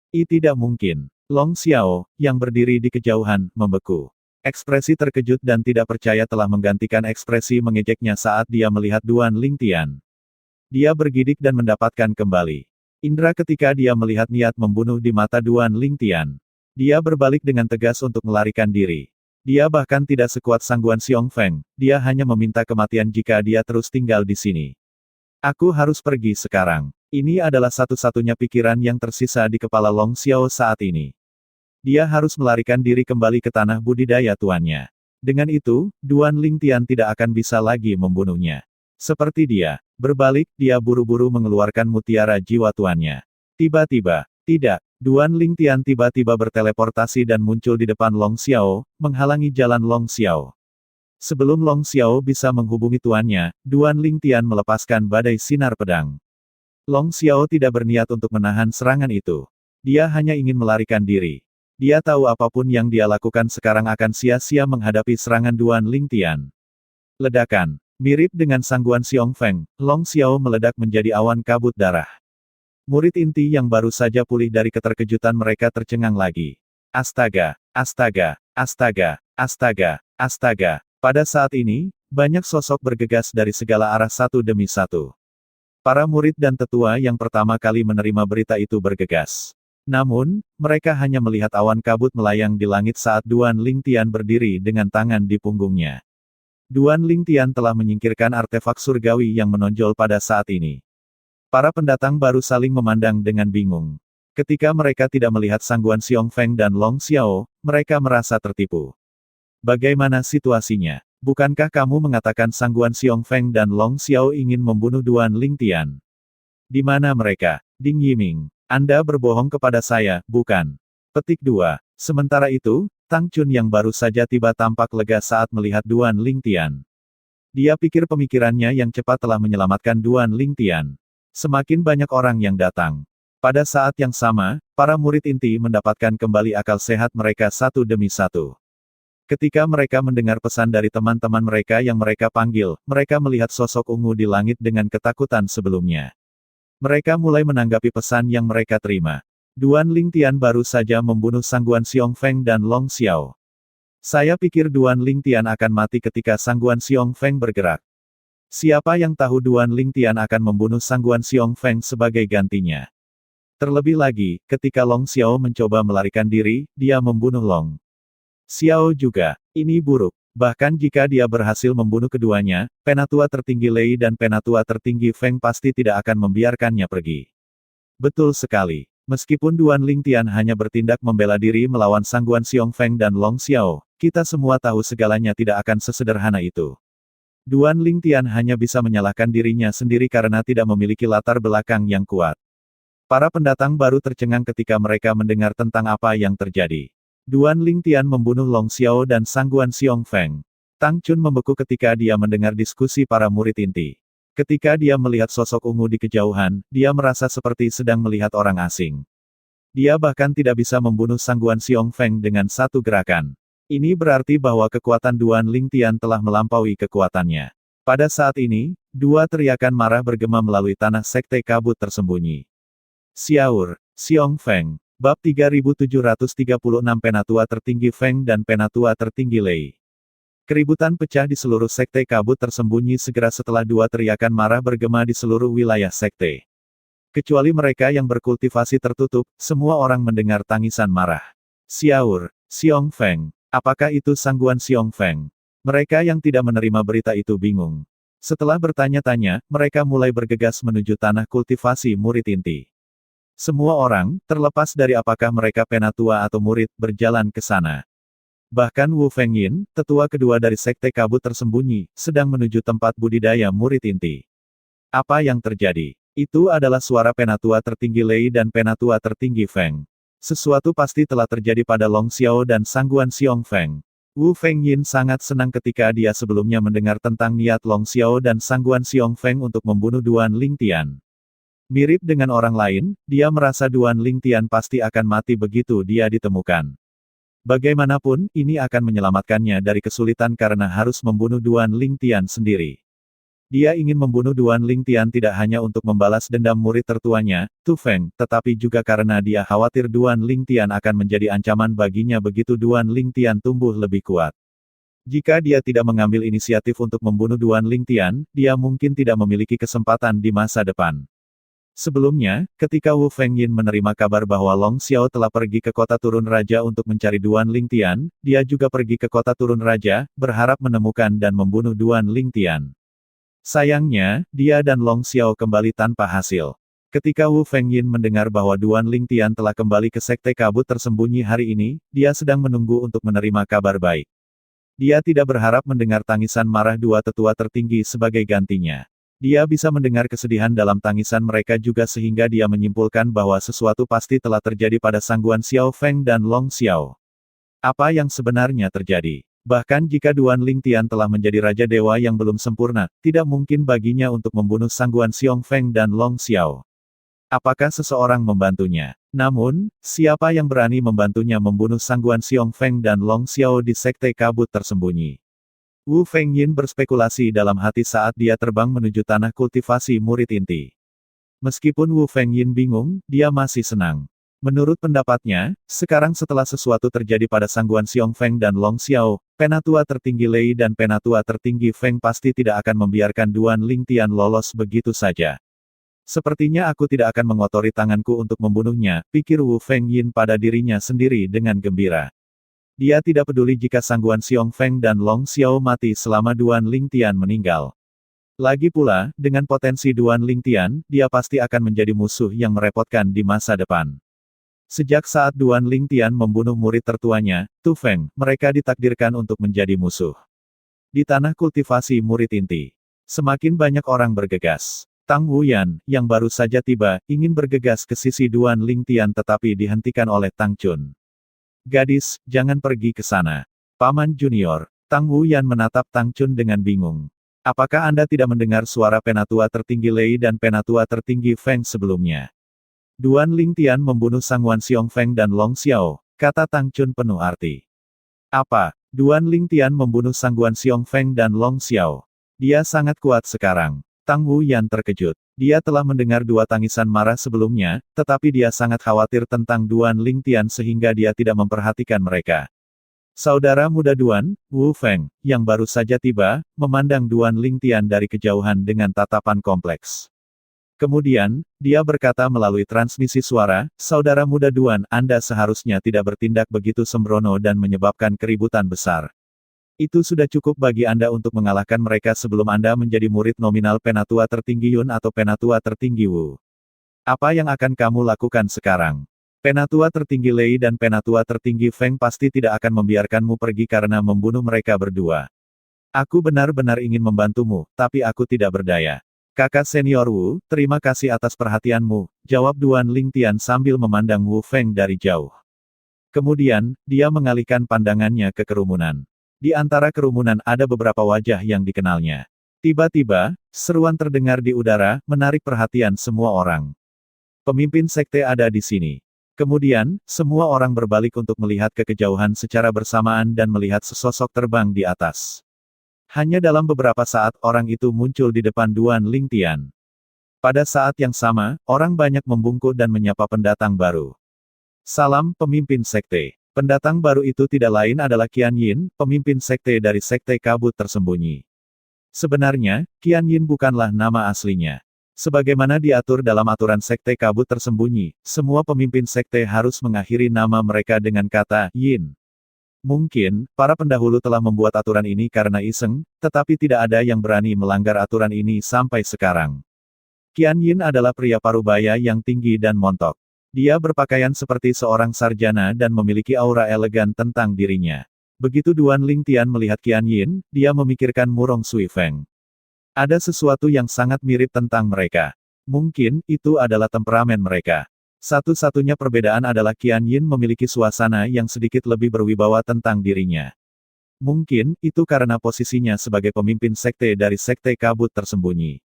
mungkin. Long Xiao, yang berdiri di kejauhan, membeku. Ekspresi terkejut dan tidak percaya telah menggantikan ekspresi mengejeknya saat dia melihat Duan Lingtian. Dia bergidik dan mendapatkan kembali indera ketika dia melihat niat membunuh di mata Duan Lingtian. Dia berbalik dengan tegas untuk melarikan diri. Dia bahkan tidak sekuat Sangguan Xiong Feng, dia hanya meminta kematian jika dia terus tinggal di sini. Aku harus pergi sekarang. Ini adalah satu-satunya pikiran yang tersisa di kepala Long Xiao saat ini. Dia harus melarikan diri kembali ke tanah budidaya tuannya. Dengan itu, Duan Lingtian tidak akan bisa lagi membunuhnya. Seperti dia. Berbalik, dia buru-buru mengeluarkan mutiara jiwa tuannya. Tiba-tiba, tidak, Duan Lingtian tiba-tiba berteleportasi dan muncul di depan Long Xiao, menghalangi jalan Long Xiao. Sebelum Long Xiao bisa menghubungi tuannya, Duan Lingtian melepaskan badai sinar pedang. Long Xiao tidak berniat untuk menahan serangan itu. Dia hanya ingin melarikan diri. Dia tahu apapun yang dia lakukan sekarang akan sia-sia menghadapi serangan Duan Lingtian. Ledakan. Mirip dengan sangguan Xiong Feng, Long Xiao meledak menjadi awan kabut darah. Murid inti yang baru saja pulih dari keterkejutan mereka tercengang lagi. Astaga, astaga, astaga, astaga, astaga. Pada saat ini, banyak sosok bergegas dari segala arah satu demi satu. Para murid dan tetua yang pertama kali menerima berita itu bergegas. Namun, mereka hanya melihat awan kabut melayang di langit saat Duan Lingtian berdiri dengan tangan di punggungnya. Duan Lingtian telah menyingkirkan artefak surgawi yang menonjol pada saat ini. Para pendatang baru saling memandang dengan bingung. Ketika mereka tidak melihat sangguan Xiong Feng dan Long Xiao, mereka merasa tertipu. Bagaimana situasinya? Bukankah kamu mengatakan sangguan Xiong Feng dan Long Xiao ingin membunuh Duan Lingtian? Di mana mereka? Ding Yiming. Anda berbohong kepada saya, bukan? Petik 2. Sementara itu, Tang Chun yang baru saja tiba tampak lega saat melihat Duan Lingtian. Dia pikir pemikirannya yang cepat telah menyelamatkan Duan Lingtian. Semakin banyak orang yang datang. Pada saat yang sama, para murid inti mendapatkan kembali akal sehat mereka satu demi satu. Ketika mereka mendengar pesan dari teman-teman mereka yang mereka panggil, mereka melihat sosok ungu di langit dengan ketakutan sebelumnya. Mereka mulai menanggapi pesan yang mereka terima. Duan Lingtian baru saja membunuh sangguan Xiong Feng dan Long Xiao. Saya pikir Duan Lingtian akan mati ketika sangguan Xiong Feng bergerak. Siapa yang tahu Duan Lingtian akan membunuh sangguan Xiong Feng sebagai gantinya. Terlebih lagi, ketika Long Xiao mencoba melarikan diri, dia membunuh Long Xiao juga. Ini buruk. Bahkan jika dia berhasil membunuh keduanya, penatua tertinggi Lei dan penatua tertinggi Feng pasti tidak akan membiarkannya pergi. Betul sekali. Meskipun Duan Lingtian hanya bertindak membela diri melawan sangguan Xiong Feng dan Long Xiao, kita semua tahu segalanya tidak akan sesederhana itu. Duan Lingtian hanya bisa menyalahkan dirinya sendiri karena tidak memiliki latar belakang yang kuat. Para pendatang baru tercengang ketika mereka mendengar tentang apa yang terjadi. Duan Lingtian membunuh Long Xiao dan sangguan Xiong Feng. Tang Chun membeku ketika dia mendengar diskusi para murid inti. Ketika dia melihat sosok ungu di kejauhan, dia merasa seperti sedang melihat orang asing. Dia bahkan tidak bisa membunuh sangguan Xiong Feng dengan satu gerakan. Ini berarti bahwa kekuatan Duan Lingtian telah melampaui kekuatannya. Pada saat ini, dua teriakan marah bergema melalui tanah sekte kabut tersembunyi. Xiaur, Xiong Feng, Bab 3736 Penatua Tertinggi Feng dan Penatua Tertinggi Lei. Keributan pecah di seluruh sekte kabut tersembunyi segera setelah dua teriakan marah bergema di seluruh wilayah sekte. Kecuali mereka yang berkultivasi tertutup, semua orang mendengar tangisan marah. Xiaur, Xiong Feng, apakah itu sangguan Xiong Feng? Mereka yang tidak menerima berita itu bingung. Setelah bertanya-tanya, mereka mulai bergegas menuju tanah kultivasi murid inti. Semua orang, terlepas dari apakah mereka penatua atau murid, berjalan ke sana. Bahkan Wu Fengyin, tetua kedua dari sekte kabut tersembunyi, sedang menuju tempat budidaya murid inti. Apa yang terjadi? Itu adalah suara penatua tertinggi Lei dan penatua tertinggi Feng. Sesuatu pasti telah terjadi pada Long Xiao dan sangguan Xiong Feng. Wu Fengyin sangat senang ketika dia sebelumnya mendengar tentang niat Long Xiao dan sangguan Xiong Feng untuk membunuh Duan Lingtian. Mirip dengan orang lain, dia merasa Duan Lingtian pasti akan mati begitu dia ditemukan. Bagaimanapun, ini akan menyelamatkannya dari kesulitan karena harus membunuh Duan Lingtian sendiri. Dia ingin membunuh Duan Lingtian tidak hanya untuk membalas dendam murid tertuanya, Tu Feng, tetapi juga karena dia khawatir Duan Lingtian akan menjadi ancaman baginya begitu Duan Lingtian tumbuh lebih kuat. Jika dia tidak mengambil inisiatif untuk membunuh Duan Lingtian, dia mungkin tidak memiliki kesempatan di masa depan. Sebelumnya, ketika Wu Fengyin menerima kabar bahwa Long Xiao telah pergi ke kota turun raja untuk mencari Duan Lingtian, dia juga pergi ke kota turun raja, berharap menemukan dan membunuh Duan Lingtian. Sayangnya, dia dan Long Xiao kembali tanpa hasil. Ketika Wu Fengyin mendengar bahwa Duan Lingtian telah kembali ke sekte kabut tersembunyi hari ini, dia sedang menunggu untuk menerima kabar baik. Dia tidak berharap mendengar tangisan marah dua tetua tertinggi sebagai gantinya. Dia bisa mendengar kesedihan dalam tangisan mereka juga sehingga dia menyimpulkan bahwa sesuatu pasti telah terjadi pada Sangguan Xiao Feng dan Long Xiao. Apa yang sebenarnya terjadi? Bahkan jika Duan Lingtian telah menjadi Raja Dewa yang belum sempurna, tidak mungkin baginya untuk membunuh Sangguan Xiong Feng dan Long Xiao. Apakah seseorang membantunya? Namun, siapa yang berani membantunya membunuh Sangguan Xiong Feng dan Long Xiao di Sekte Kabut Tersembunyi? Wu Fengyin berspekulasi dalam hati saat dia terbang menuju tanah kultivasi murid inti. Meskipun Wu Fengyin bingung, dia masih senang. Menurut pendapatnya, sekarang setelah sesuatu terjadi pada Sangguan Xiong Feng dan Long Xiao, Penatua tertinggi Lei dan Penatua tertinggi Feng pasti tidak akan membiarkan Duan Lingtian lolos begitu saja. Sepertinya aku tidak akan mengotori tanganku untuk membunuhnya, pikir Wu Fengyin pada dirinya sendiri dengan gembira. Dia tidak peduli jika Sangguan Xiong Feng dan Long Xiao mati selama Duan Lingtian meninggal. Lagi pula, dengan potensi Duan Lingtian, dia pasti akan menjadi musuh yang merepotkan di masa depan. Sejak saat Duan Lingtian membunuh murid tertuanya, Tu Feng, mereka ditakdirkan untuk menjadi musuh. Di tanah kultivasi murid inti, semakin banyak orang bergegas. Tang Wuyan, yang baru saja tiba, ingin bergegas ke sisi Duan Lingtian tetapi dihentikan oleh Tang Chun. Gadis, jangan pergi ke sana. Paman Junior, Tang Wuyan menatap Tang Chun dengan bingung. Apakah Anda tidak mendengar suara Penatua tertinggi Lei dan Penatua tertinggi Feng sebelumnya? Duan Lingtian membunuh Sangguan Xiong Feng dan Long Xiao, kata Tang Chun penuh arti. Apa? Duan Lingtian membunuh Sangguan Xiong Feng dan Long Xiao. Dia sangat kuat sekarang. Tang Wuyan terkejut. Dia telah mendengar dua tangisan marah sebelumnya, tetapi dia sangat khawatir tentang Duan Lingtian sehingga dia tidak memperhatikan mereka. Saudara muda Duan, Wu Feng, yang baru saja tiba, memandang Duan Lingtian dari kejauhan dengan tatapan kompleks. Kemudian, dia berkata melalui transmisi suara, Saudara muda Duan, Anda seharusnya tidak bertindak begitu sembrono dan menyebabkan keributan besar. Itu sudah cukup bagi Anda untuk mengalahkan mereka sebelum Anda menjadi murid nominal Penatua tertinggi Yun atau Penatua tertinggi Wu. Apa yang akan kamu lakukan sekarang? Penatua tertinggi Lei dan Penatua tertinggi Feng pasti tidak akan membiarkanmu pergi karena membunuh mereka berdua. Aku benar-benar ingin membantumu, tapi aku tidak berdaya. Kakak senior Wu, terima kasih atas perhatianmu, jawab Duan Lingtian sambil memandang Wu Feng dari jauh. Kemudian, dia mengalihkan pandangannya ke kerumunan. Di antara kerumunan ada beberapa wajah yang dikenalnya. Tiba-tiba, seruan terdengar di udara, menarik perhatian semua orang. Pemimpin sekte ada di sini. Kemudian, semua orang berbalik untuk melihat ke kejauhan secara bersamaan dan melihat sesosok terbang di atas. Hanya dalam beberapa saat, orang itu muncul di depan Duan Lingtian. Pada saat yang sama, orang banyak membungkuk dan menyapa pendatang baru. Salam, pemimpin sekte. Pendatang baru itu tidak lain adalah Qian Yin, pemimpin sekte dari Sekte Kabut Tersembunyi. Sebenarnya, Qian Yin bukanlah nama aslinya. Sebagaimana diatur dalam aturan Sekte Kabut Tersembunyi, semua pemimpin sekte harus mengakhiri nama mereka dengan kata Yin. Mungkin, para pendahulu telah membuat aturan ini karena iseng, tetapi tidak ada yang berani melanggar aturan ini sampai sekarang. Qian Yin adalah pria parubaya yang tinggi dan montok. Dia berpakaian seperti seorang sarjana dan memiliki aura elegan tentang dirinya. Begitu Duan Lingtian melihat Qian Yin, dia memikirkan Murong Sui Feng. Ada sesuatu yang sangat mirip tentang mereka. Mungkin, itu adalah temperamen mereka. Satu-satunya perbedaan adalah Qian Yin memiliki suasana yang sedikit lebih berwibawa tentang dirinya. Mungkin, itu karena posisinya sebagai pemimpin sekte dari Sekte Kabut Tersembunyi.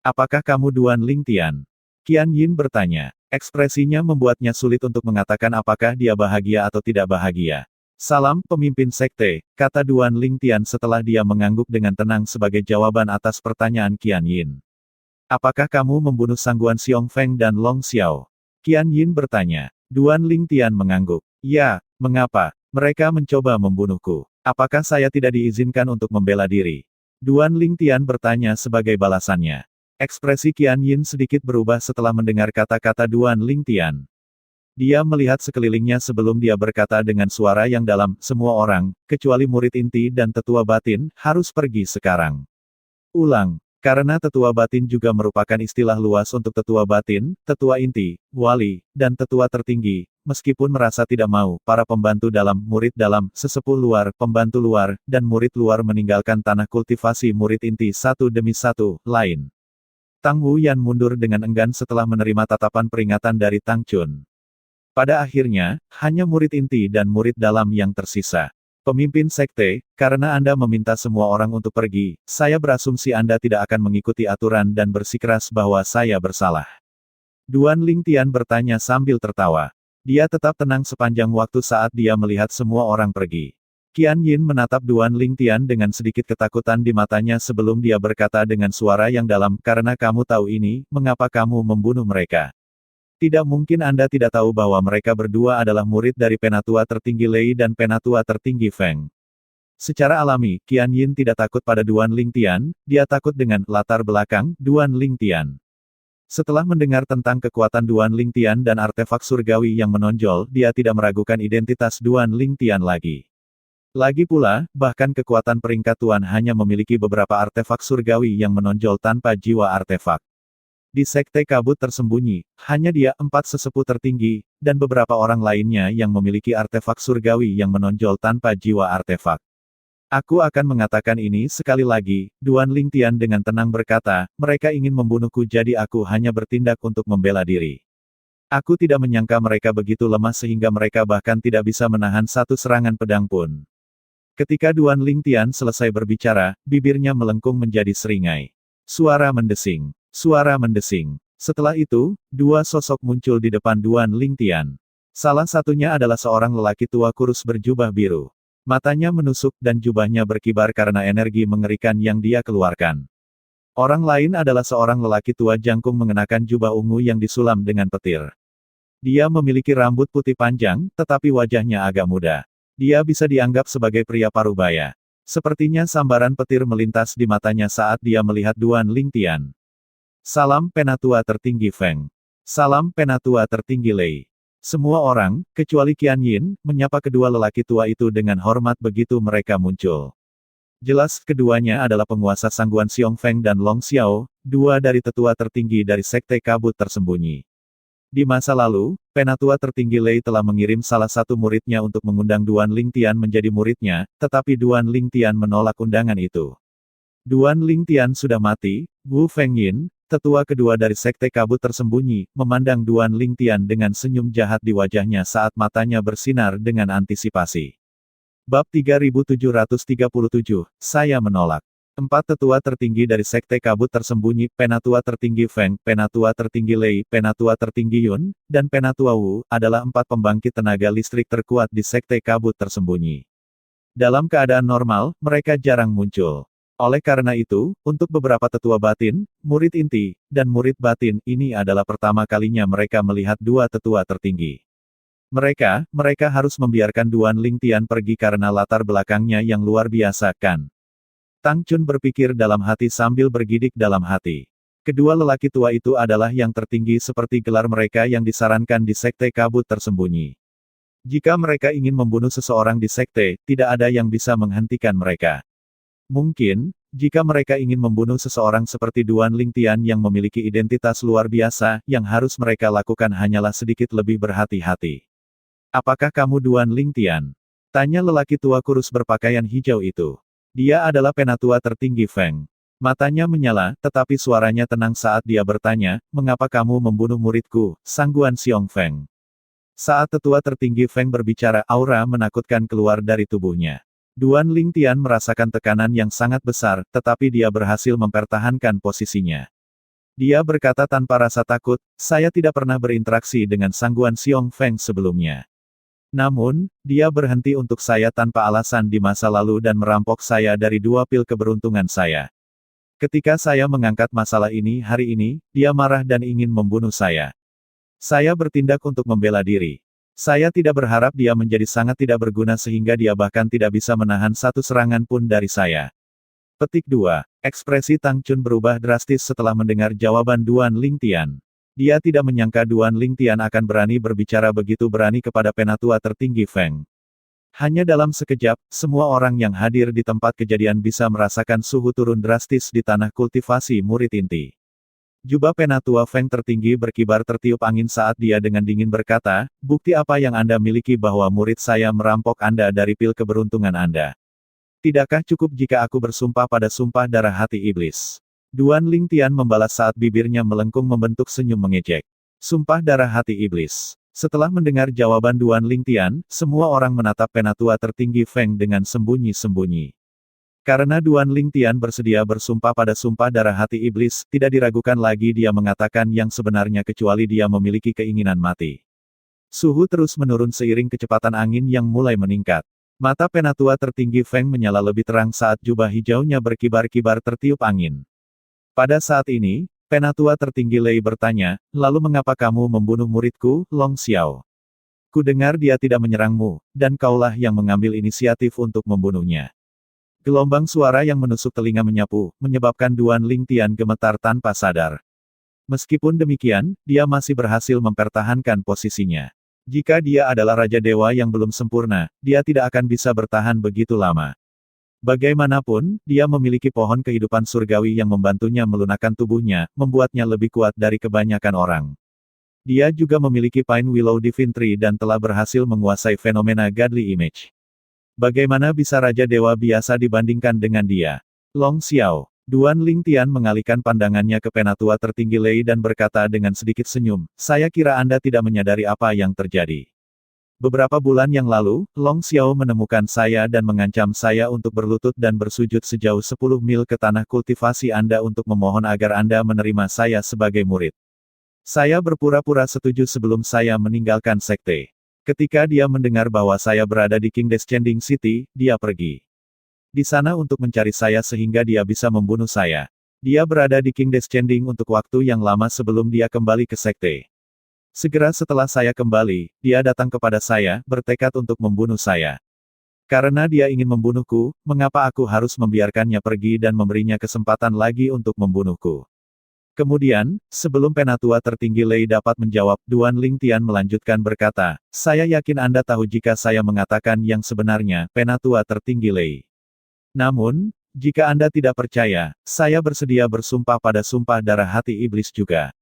Apakah kamu Duan Lingtian? Qian Yin bertanya. Ekspresinya membuatnya sulit untuk mengatakan apakah dia bahagia atau tidak bahagia. Salam, pemimpin sekte, kata Duan Lingtian setelah dia mengangguk dengan tenang sebagai jawaban atas pertanyaan Qian Yin. Apakah kamu membunuh Sangguan Xiong Feng dan Long Xiao? Qian Yin bertanya. Duan Lingtian mengangguk. Ya, mengapa? Mereka mencoba membunuhku. Apakah saya tidak diizinkan untuk membela diri? Duan Lingtian bertanya sebagai balasannya. Ekspresi Qian Yin sedikit berubah setelah mendengar kata-kata Duan Lingtian. Dia melihat sekelilingnya sebelum dia berkata dengan suara yang dalam, semua orang, kecuali murid inti dan tetua batin, harus pergi sekarang. Ulang, Karena tetua batin juga merupakan istilah luas untuk tetua batin, tetua inti, wali, dan tetua tertinggi, meskipun merasa tidak mau, para pembantu dalam, murid dalam, sesepuh luar, pembantu luar, dan murid luar meninggalkan tanah kultivasi murid inti satu demi satu, lain. Tang Wuyan mundur dengan enggan setelah menerima tatapan peringatan dari Tang Chun. Pada akhirnya, hanya murid inti dan murid dalam yang tersisa. Pemimpin sekte, karena Anda meminta semua orang untuk pergi, saya berasumsi Anda tidak akan mengikuti aturan dan bersikeras bahwa saya bersalah. Duan Lingtian bertanya sambil tertawa. Dia tetap tenang sepanjang waktu saat dia melihat semua orang pergi. Qian Yin menatap Duan Lingtian dengan sedikit ketakutan di matanya sebelum dia berkata dengan suara yang dalam, karena kamu tahu ini, mengapa kamu membunuh mereka? Tidak mungkin Anda tidak tahu bahwa mereka berdua adalah murid dari penatua tertinggi Lei dan penatua tertinggi Feng. Secara alami, Qian Yin tidak takut pada Duan Lingtian, dia takut dengan latar belakang Duan Lingtian. Setelah mendengar tentang kekuatan Duan Lingtian dan artefak surgawi yang menonjol, dia tidak meragukan identitas Duan Lingtian lagi. Lagi pula, bahkan kekuatan peringkat Tuan hanya memiliki beberapa artefak surgawi yang menonjol tanpa jiwa artefak. Di sekte kabut tersembunyi, hanya dia, 4 sesepuh tertinggi, dan beberapa orang lainnya yang memiliki artefak surgawi yang menonjol tanpa jiwa artefak. Aku akan mengatakan ini sekali lagi, Duan Lingtian dengan tenang berkata, mereka ingin membunuhku jadi aku hanya bertindak untuk membela diri. Aku tidak menyangka mereka begitu lemah sehingga mereka bahkan tidak bisa menahan satu serangan pedang pun. Ketika Duan Lingtian selesai berbicara, bibirnya melengkung menjadi seringai. Suara mendesing. Suara mendesing. Setelah itu, dua sosok muncul di depan Duan Lingtian. Salah satunya adalah seorang lelaki tua kurus berjubah biru. Matanya menusuk dan jubahnya berkibar karena energi mengerikan yang dia keluarkan. Orang lain adalah seorang lelaki tua jangkung mengenakan jubah ungu yang disulam dengan petir. Dia memiliki rambut putih panjang, tetapi wajahnya agak muda. Dia bisa dianggap sebagai pria parubaya. Sepertinya sambaran petir melintas di matanya saat dia melihat Duan Lingtian. Salam penatua tertinggi Feng. Salam penatua tertinggi Lei. Semua orang, kecuali Qian Yin, menyapa kedua lelaki tua itu dengan hormat begitu mereka muncul. Jelas keduanya adalah penguasa Sangguan Xiong Feng dan Long Xiao, dua dari tetua tertinggi dari sekte kabut tersembunyi. Di masa lalu, penatua tertinggi Lei telah mengirim salah satu muridnya untuk mengundang Duan Lingtian menjadi muridnya, tetapi Duan Lingtian menolak undangan itu. Duan Lingtian sudah mati. Wu Fengyin, tetua kedua dari sekte kabut tersembunyi, memandang Duan Lingtian dengan senyum jahat di wajahnya saat matanya bersinar dengan antisipasi. Bab 3737, saya menolak. 4 tetua tertinggi dari sekte kabut tersembunyi, penatua tertinggi Feng, penatua tertinggi Lei, penatua tertinggi Yun, dan penatua Wu, adalah 4 pembangkit tenaga listrik terkuat di sekte kabut tersembunyi. Dalam keadaan normal, mereka jarang muncul. Oleh karena itu, untuk beberapa tetua batin, murid inti, dan murid batin, ini adalah pertama kalinya mereka melihat dua tetua tertinggi. Mereka harus membiarkan Duan Lingtian pergi karena latar belakangnya yang luar biasa, kan? Tang Chun berpikir dalam hati sambil bergidik dalam hati. Kedua lelaki tua itu adalah yang tertinggi seperti gelar mereka yang disarankan di sekte kabut tersembunyi. Jika mereka ingin membunuh seseorang di sekte, tidak ada yang bisa menghentikan mereka. Mungkin, jika mereka ingin membunuh seseorang seperti Duan Lingtian yang memiliki identitas luar biasa, yang harus mereka lakukan hanyalah sedikit lebih berhati-hati. Apakah kamu Duan Lingtian? Tanya lelaki tua kurus berpakaian hijau itu. Dia adalah penatua tertinggi Feng. Matanya menyala, tetapi suaranya tenang saat dia bertanya, mengapa kamu membunuh muridku, Sangguan Xiong Feng? Saat tetua tertinggi Feng berbicara, aura menakutkan keluar dari tubuhnya. Duan Lingtian merasakan tekanan yang sangat besar, tetapi dia berhasil mempertahankan posisinya. Dia berkata tanpa rasa takut, saya tidak pernah berinteraksi dengan Sangguan Xiong Feng sebelumnya. Namun, dia berhenti untuk saya tanpa alasan di masa lalu dan merampok saya dari 2 pil keberuntungan saya. Ketika saya mengangkat masalah ini hari ini, dia marah dan ingin membunuh saya. Saya bertindak untuk membela diri. Saya tidak berharap dia menjadi sangat tidak berguna sehingga dia bahkan tidak bisa menahan satu serangan pun dari saya. Petik 2. Ekspresi Tang Chun berubah drastis setelah mendengar jawaban Duan Lingtian. Dia tidak menyangka Duan Lingtian akan berani berbicara begitu berani kepada penatua tertinggi Feng. Hanya dalam sekejap, semua orang yang hadir di tempat kejadian bisa merasakan suhu turun drastis di tanah kultivasi murid inti. Jubah Penatua Feng tertinggi berkibar tertiup angin saat dia dengan dingin berkata, bukti apa yang Anda miliki bahwa murid saya merampok Anda dari pil keberuntungan Anda? Tidakkah cukup jika aku bersumpah pada sumpah darah hati iblis? Duan Lingtian membalas saat bibirnya melengkung membentuk senyum mengejek. Sumpah darah hati iblis. Setelah mendengar jawaban Duan Lingtian, semua orang menatap Penatua tertinggi Feng dengan sembunyi-sembunyi. Karena Duan Lingtian bersedia bersumpah pada sumpah darah hati iblis, tidak diragukan lagi dia mengatakan yang sebenarnya kecuali dia memiliki keinginan mati. Suhu terus menurun seiring kecepatan angin yang mulai meningkat. Mata Penatua tertinggi Feng menyala lebih terang saat jubah hijaunya berkibar-kibar tertiup angin. Pada saat ini, Penatua tertinggi Lei bertanya, lalu mengapa kamu membunuh muridku, Long Xiao? Ku dengar dia tidak menyerangmu, dan kaulah yang mengambil inisiatif untuk membunuhnya. Gelombang suara yang menusuk telinga menyapu, menyebabkan Duan Lingtian gemetar tanpa sadar. Meskipun demikian, dia masih berhasil mempertahankan posisinya. Jika dia adalah Raja Dewa yang belum sempurna, dia tidak akan bisa bertahan begitu lama. Bagaimanapun, dia memiliki pohon kehidupan surgawi yang membantunya melunakkan tubuhnya, membuatnya lebih kuat dari kebanyakan orang. Dia juga memiliki Pine Willow Divine Tree dan telah berhasil menguasai fenomena Godly Image. Bagaimana bisa Raja Dewa biasa dibandingkan dengan dia? Long Xiao. Duan Lingtian mengalihkan pandangannya ke Penatua tertinggi Lei dan berkata dengan sedikit senyum, saya kira Anda tidak menyadari apa yang terjadi. Beberapa bulan yang lalu, Long Xiao menemukan saya dan mengancam saya untuk berlutut dan bersujud sejauh 10 mil ke tanah kultivasi Anda untuk memohon agar Anda menerima saya sebagai murid. Saya berpura-pura setuju sebelum saya meninggalkan sekte. Ketika dia mendengar bahwa saya berada di King Descending City, dia pergi di sana untuk mencari saya sehingga dia bisa membunuh saya. Dia berada di King Descending untuk waktu yang lama sebelum dia kembali ke sekte. Segera setelah saya kembali, dia datang kepada saya, bertekad untuk membunuh saya. Karena dia ingin membunuhku, mengapa aku harus membiarkannya pergi dan memberinya kesempatan lagi untuk membunuhku? Kemudian, sebelum Penatua tertinggi Lei dapat menjawab, Duan Lingtian melanjutkan berkata, saya yakin Anda tahu jika saya mengatakan yang sebenarnya, Penatua tertinggi Lei. Namun, jika Anda tidak percaya, saya bersedia bersumpah pada sumpah darah hati iblis juga.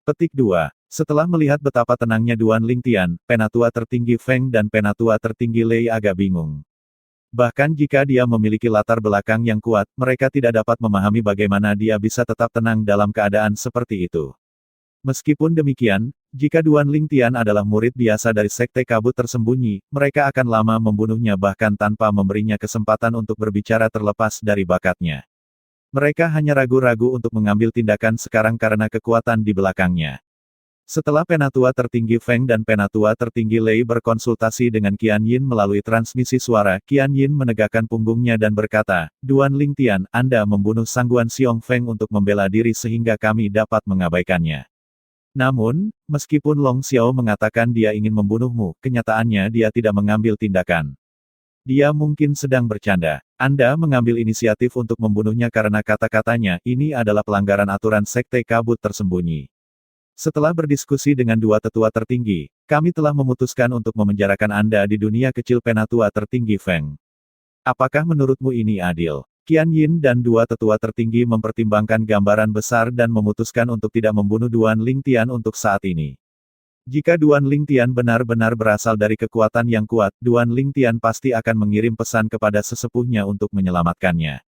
Petik 2. Setelah melihat betapa tenangnya Duan Lingtian, Penatua tertinggi Feng dan Penatua tertinggi Lei agak bingung. Bahkan jika dia memiliki latar belakang yang kuat, mereka tidak dapat memahami bagaimana dia bisa tetap tenang dalam keadaan seperti itu. Meskipun demikian, jika Duan Lingtian adalah murid biasa dari sekte kabut tersembunyi, mereka akan lama membunuhnya bahkan tanpa memberinya kesempatan untuk berbicara terlepas dari bakatnya. Mereka hanya ragu-ragu untuk mengambil tindakan sekarang karena kekuatan di belakangnya. Setelah Penatua tertinggi Feng dan Penatua tertinggi Lei berkonsultasi dengan Qian Yin melalui transmisi suara, Qian Yin menegakkan punggungnya dan berkata, Duan Lingtian, Anda membunuh Sangguan Xiong Feng untuk membela diri sehingga kami dapat mengabaikannya. Namun, meskipun Long Xiao mengatakan dia ingin membunuhmu, kenyataannya dia tidak mengambil tindakan. Dia mungkin sedang bercanda. Anda mengambil inisiatif untuk membunuhnya karena kata-katanya, ini adalah pelanggaran aturan sekte kabut tersembunyi. Setelah berdiskusi dengan dua tetua tertinggi, kami telah memutuskan untuk memenjarakan Anda di dunia kecil Penatua tertinggi Feng. Apakah menurutmu ini adil? Qian Yin dan dua tetua tertinggi mempertimbangkan gambaran besar dan memutuskan untuk tidak membunuh Duan Lingtian untuk saat ini. Jika Duan Lingtian benar-benar berasal dari kekuatan yang kuat, Duan Lingtian pasti akan mengirim pesan kepada sesepuhnya untuk menyelamatkannya.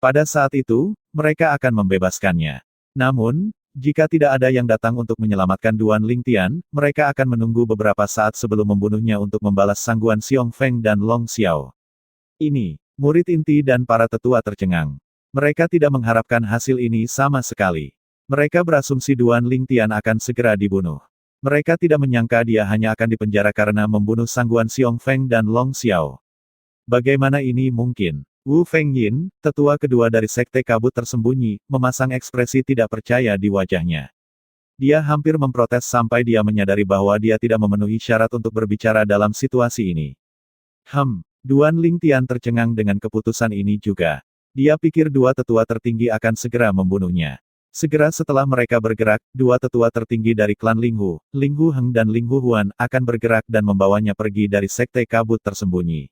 Pada saat itu, mereka akan membebaskannya. Namun, jika tidak ada yang datang untuk menyelamatkan Duan Lingtian, mereka akan menunggu beberapa saat sebelum membunuhnya untuk membalas Sangguan Xiong Feng dan Long Xiao. Ini, murid inti dan para tetua tercengang. Mereka tidak mengharapkan hasil ini sama sekali. Mereka berasumsi Duan Lingtian akan segera dibunuh. Mereka tidak menyangka dia hanya akan dipenjara karena membunuh Sangguan Xiong Feng dan Long Xiao. Bagaimana ini mungkin? Wu Fengyin, tetua kedua dari sekte kabut tersembunyi, memasang ekspresi tidak percaya di wajahnya. Dia hampir memprotes sampai dia menyadari bahwa dia tidak memenuhi syarat untuk berbicara dalam situasi ini. Duan Lingtian tercengang dengan keputusan ini juga. Dia pikir dua tetua tertinggi akan segera membunuhnya. Segera setelah mereka bergerak, dua tetua tertinggi dari klan Linghu, Linghu Heng dan Linghu Huan, akan bergerak dan membawanya pergi dari sekte kabut tersembunyi.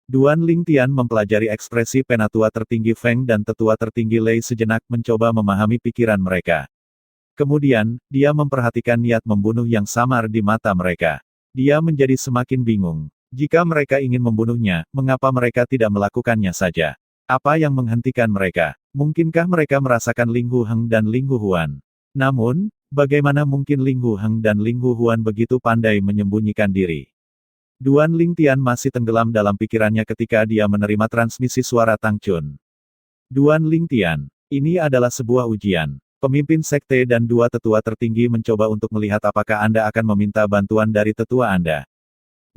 Duan Lingtian mempelajari ekspresi penatua tertinggi Feng dan tetua tertinggi Lei sejenak mencoba memahami pikiran mereka. Kemudian, dia memperhatikan niat membunuh yang samar di mata mereka. Dia menjadi semakin bingung. Jika mereka ingin membunuhnya, mengapa mereka tidak melakukannya saja? Apa yang menghentikan mereka? Mungkinkah mereka merasakan Linghu Heng dan Linghu Huan? Namun, bagaimana mungkin Linghu Heng dan Linghu Huan begitu pandai menyembunyikan diri? Duan Lingtian masih tenggelam dalam pikirannya ketika dia menerima transmisi suara Tang Chun. Duan Lingtian, ini adalah sebuah ujian. Pemimpin sekte dan dua tetua tertinggi mencoba untuk melihat apakah Anda akan meminta bantuan dari tetua Anda.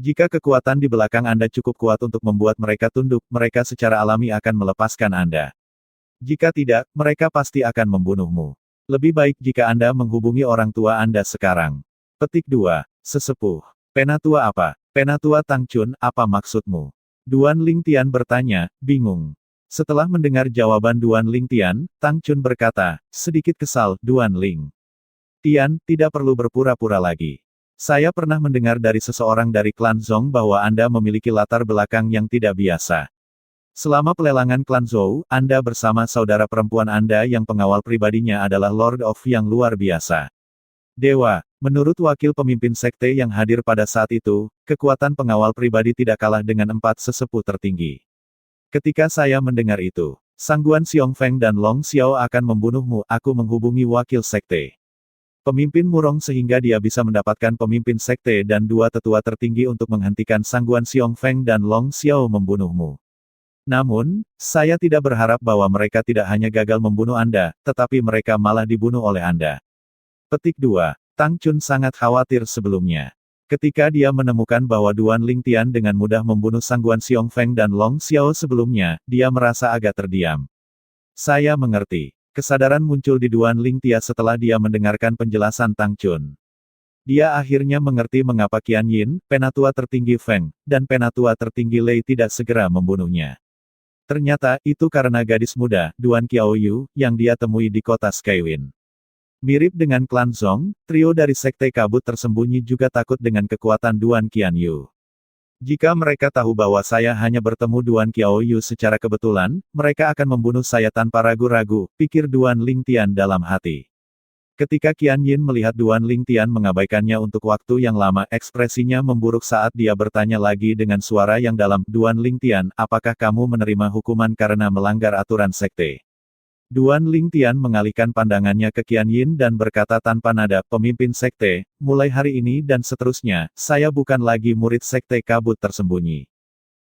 Jika kekuatan di belakang Anda cukup kuat untuk membuat mereka tunduk, mereka secara alami akan melepaskan Anda. Jika tidak, mereka pasti akan membunuhmu. Lebih baik jika Anda menghubungi orang tua Anda sekarang. Petik 2. Sesepuh. Penatua apa? Penatua Tang Chun, apa maksudmu? Duan Lingtian bertanya, bingung. Setelah mendengar jawaban Duan Lingtian, Tang Chun berkata, sedikit kesal, Duan Ling. Tian, tidak perlu berpura-pura lagi. Saya pernah mendengar dari seseorang dari klan Zhong bahwa Anda memiliki latar belakang yang tidak biasa. Selama pelelangan klan Zhou, Anda bersama saudara perempuan Anda yang pengawal pribadinya adalah Lord of yang luar biasa. Dewa, menurut wakil pemimpin sekte yang hadir pada saat itu, kekuatan pengawal pribadi tidak kalah dengan 4 sesepuh tertinggi. Ketika saya mendengar itu, Sangguan Xiong Feng dan Long Xiao akan membunuhmu, aku menghubungi wakil sekte. Pemimpin murong sehingga dia bisa mendapatkan pemimpin sekte dan dua tetua tertinggi untuk menghentikan Sangguan Xiong Feng dan Long Xiao membunuhmu. Namun, saya tidak berharap bahwa mereka tidak hanya gagal membunuh Anda, tetapi mereka malah dibunuh oleh Anda. Petik 2. Tang Chun sangat khawatir sebelumnya. Ketika dia menemukan bahwa Duan Lingtian dengan mudah membunuh Sangguan Xiong Feng dan Long Xiao sebelumnya, dia merasa agak terdiam. Saya mengerti. Kesadaran muncul di Duan Lingtia setelah dia mendengarkan penjelasan Tang Chun. Dia akhirnya mengerti mengapa Qian Yin, penatua tertinggi Feng, dan penatua tertinggi Lei tidak segera membunuhnya. Ternyata, itu karena gadis muda, Duan Qiaoyu, yang dia temui di kota Skywin. Mirip dengan klan Zhong, trio dari sekte kabut tersembunyi juga takut dengan kekuatan Duan Qianyu. Jika mereka tahu bahwa saya hanya bertemu Duan Qiaoyu secara kebetulan, mereka akan membunuh saya tanpa ragu-ragu, pikir Duan Lingtian dalam hati. Ketika Qian Yin melihat Duan Lingtian mengabaikannya untuk waktu yang lama, ekspresinya memburuk saat dia bertanya lagi dengan suara yang dalam, Duan Lingtian, apakah kamu menerima hukuman karena melanggar aturan sekte? Duan Lingtian mengalihkan pandangannya ke Qian Yin dan berkata tanpa nada, pemimpin sekte, mulai hari ini dan seterusnya, saya bukan lagi murid sekte kabut tersembunyi.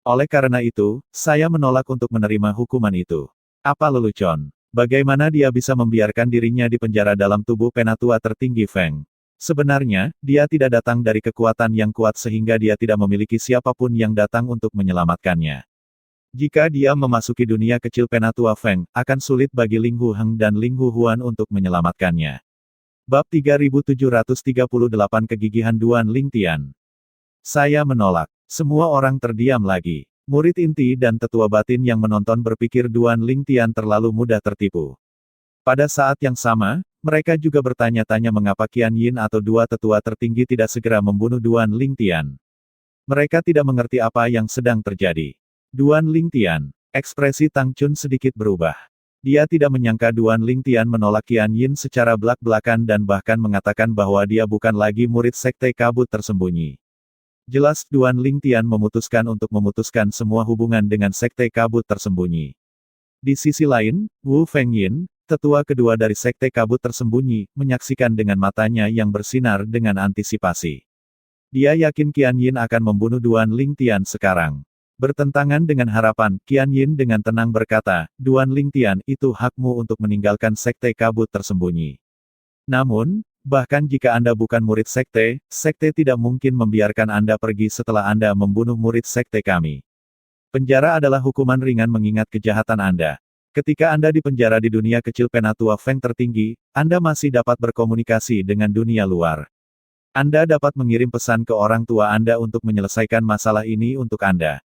Oleh karena itu, saya menolak untuk menerima hukuman itu. Apa lelucon? Bagaimana dia bisa membiarkan dirinya dipenjara dalam tubuh penatua tertinggi Feng? Sebenarnya, dia tidak datang dari kekuatan yang kuat sehingga dia tidak memiliki siapapun yang datang untuk menyelamatkannya. Jika dia memasuki dunia kecil penatua Feng, akan sulit bagi Linghu Heng dan Linghu Huan untuk menyelamatkannya. Bab 3738 Kegigihan Duan Lingtian. Saya menolak. Semua orang terdiam lagi. Murid inti dan tetua batin yang menonton berpikir Duan Lingtian terlalu mudah tertipu. Pada saat yang sama, mereka juga bertanya-tanya mengapa Qian Yin atau dua tetua tertinggi tidak segera membunuh Duan Lingtian. Mereka tidak mengerti apa yang sedang terjadi. Duan Lingtian. Ekspresi Tang Chun sedikit berubah. Dia tidak menyangka Duan Lingtian menolak Qian Yin secara belak-belakan dan bahkan mengatakan bahwa dia bukan lagi murid sekte kabut tersembunyi. Jelas Duan Lingtian memutuskan untuk memutuskan semua hubungan dengan sekte kabut tersembunyi. Di sisi lain, Wu Fengyin, tetua kedua dari sekte kabut tersembunyi, menyaksikan dengan matanya yang bersinar dengan antisipasi. Dia yakin Qian Yin akan membunuh Duan Lingtian sekarang. Bertentangan dengan harapan, Qian Yin dengan tenang berkata, Duan Lingtian, itu hakmu untuk meninggalkan sekte kabut tersembunyi. Namun, bahkan jika Anda bukan murid sekte, sekte tidak mungkin membiarkan Anda pergi setelah Anda membunuh murid sekte kami. Penjara adalah hukuman ringan mengingat kejahatan Anda. Ketika Anda dipenjara di dunia kecil penatua Feng tertinggi, Anda masih dapat berkomunikasi dengan dunia luar. Anda dapat mengirim pesan ke orang tua Anda untuk menyelesaikan masalah ini untuk Anda.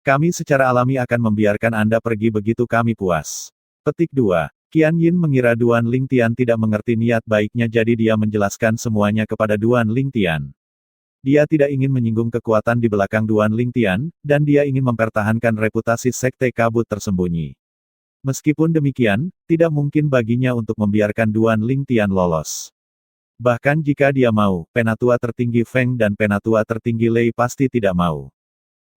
Kami secara alami akan membiarkan Anda pergi begitu kami puas. Petik 2. Qian Yin mengira Duan Lingtian tidak mengerti niat baiknya jadi dia menjelaskan semuanya kepada Duan Lingtian. Dia tidak ingin menyinggung kekuatan di belakang Duan Lingtian, dan dia ingin mempertahankan reputasi sekte kabut tersembunyi. Meskipun demikian, tidak mungkin baginya untuk membiarkan Duan Lingtian lolos. Bahkan jika dia mau, Penatua tertinggi Feng dan Penatua tertinggi Lei pasti tidak mau.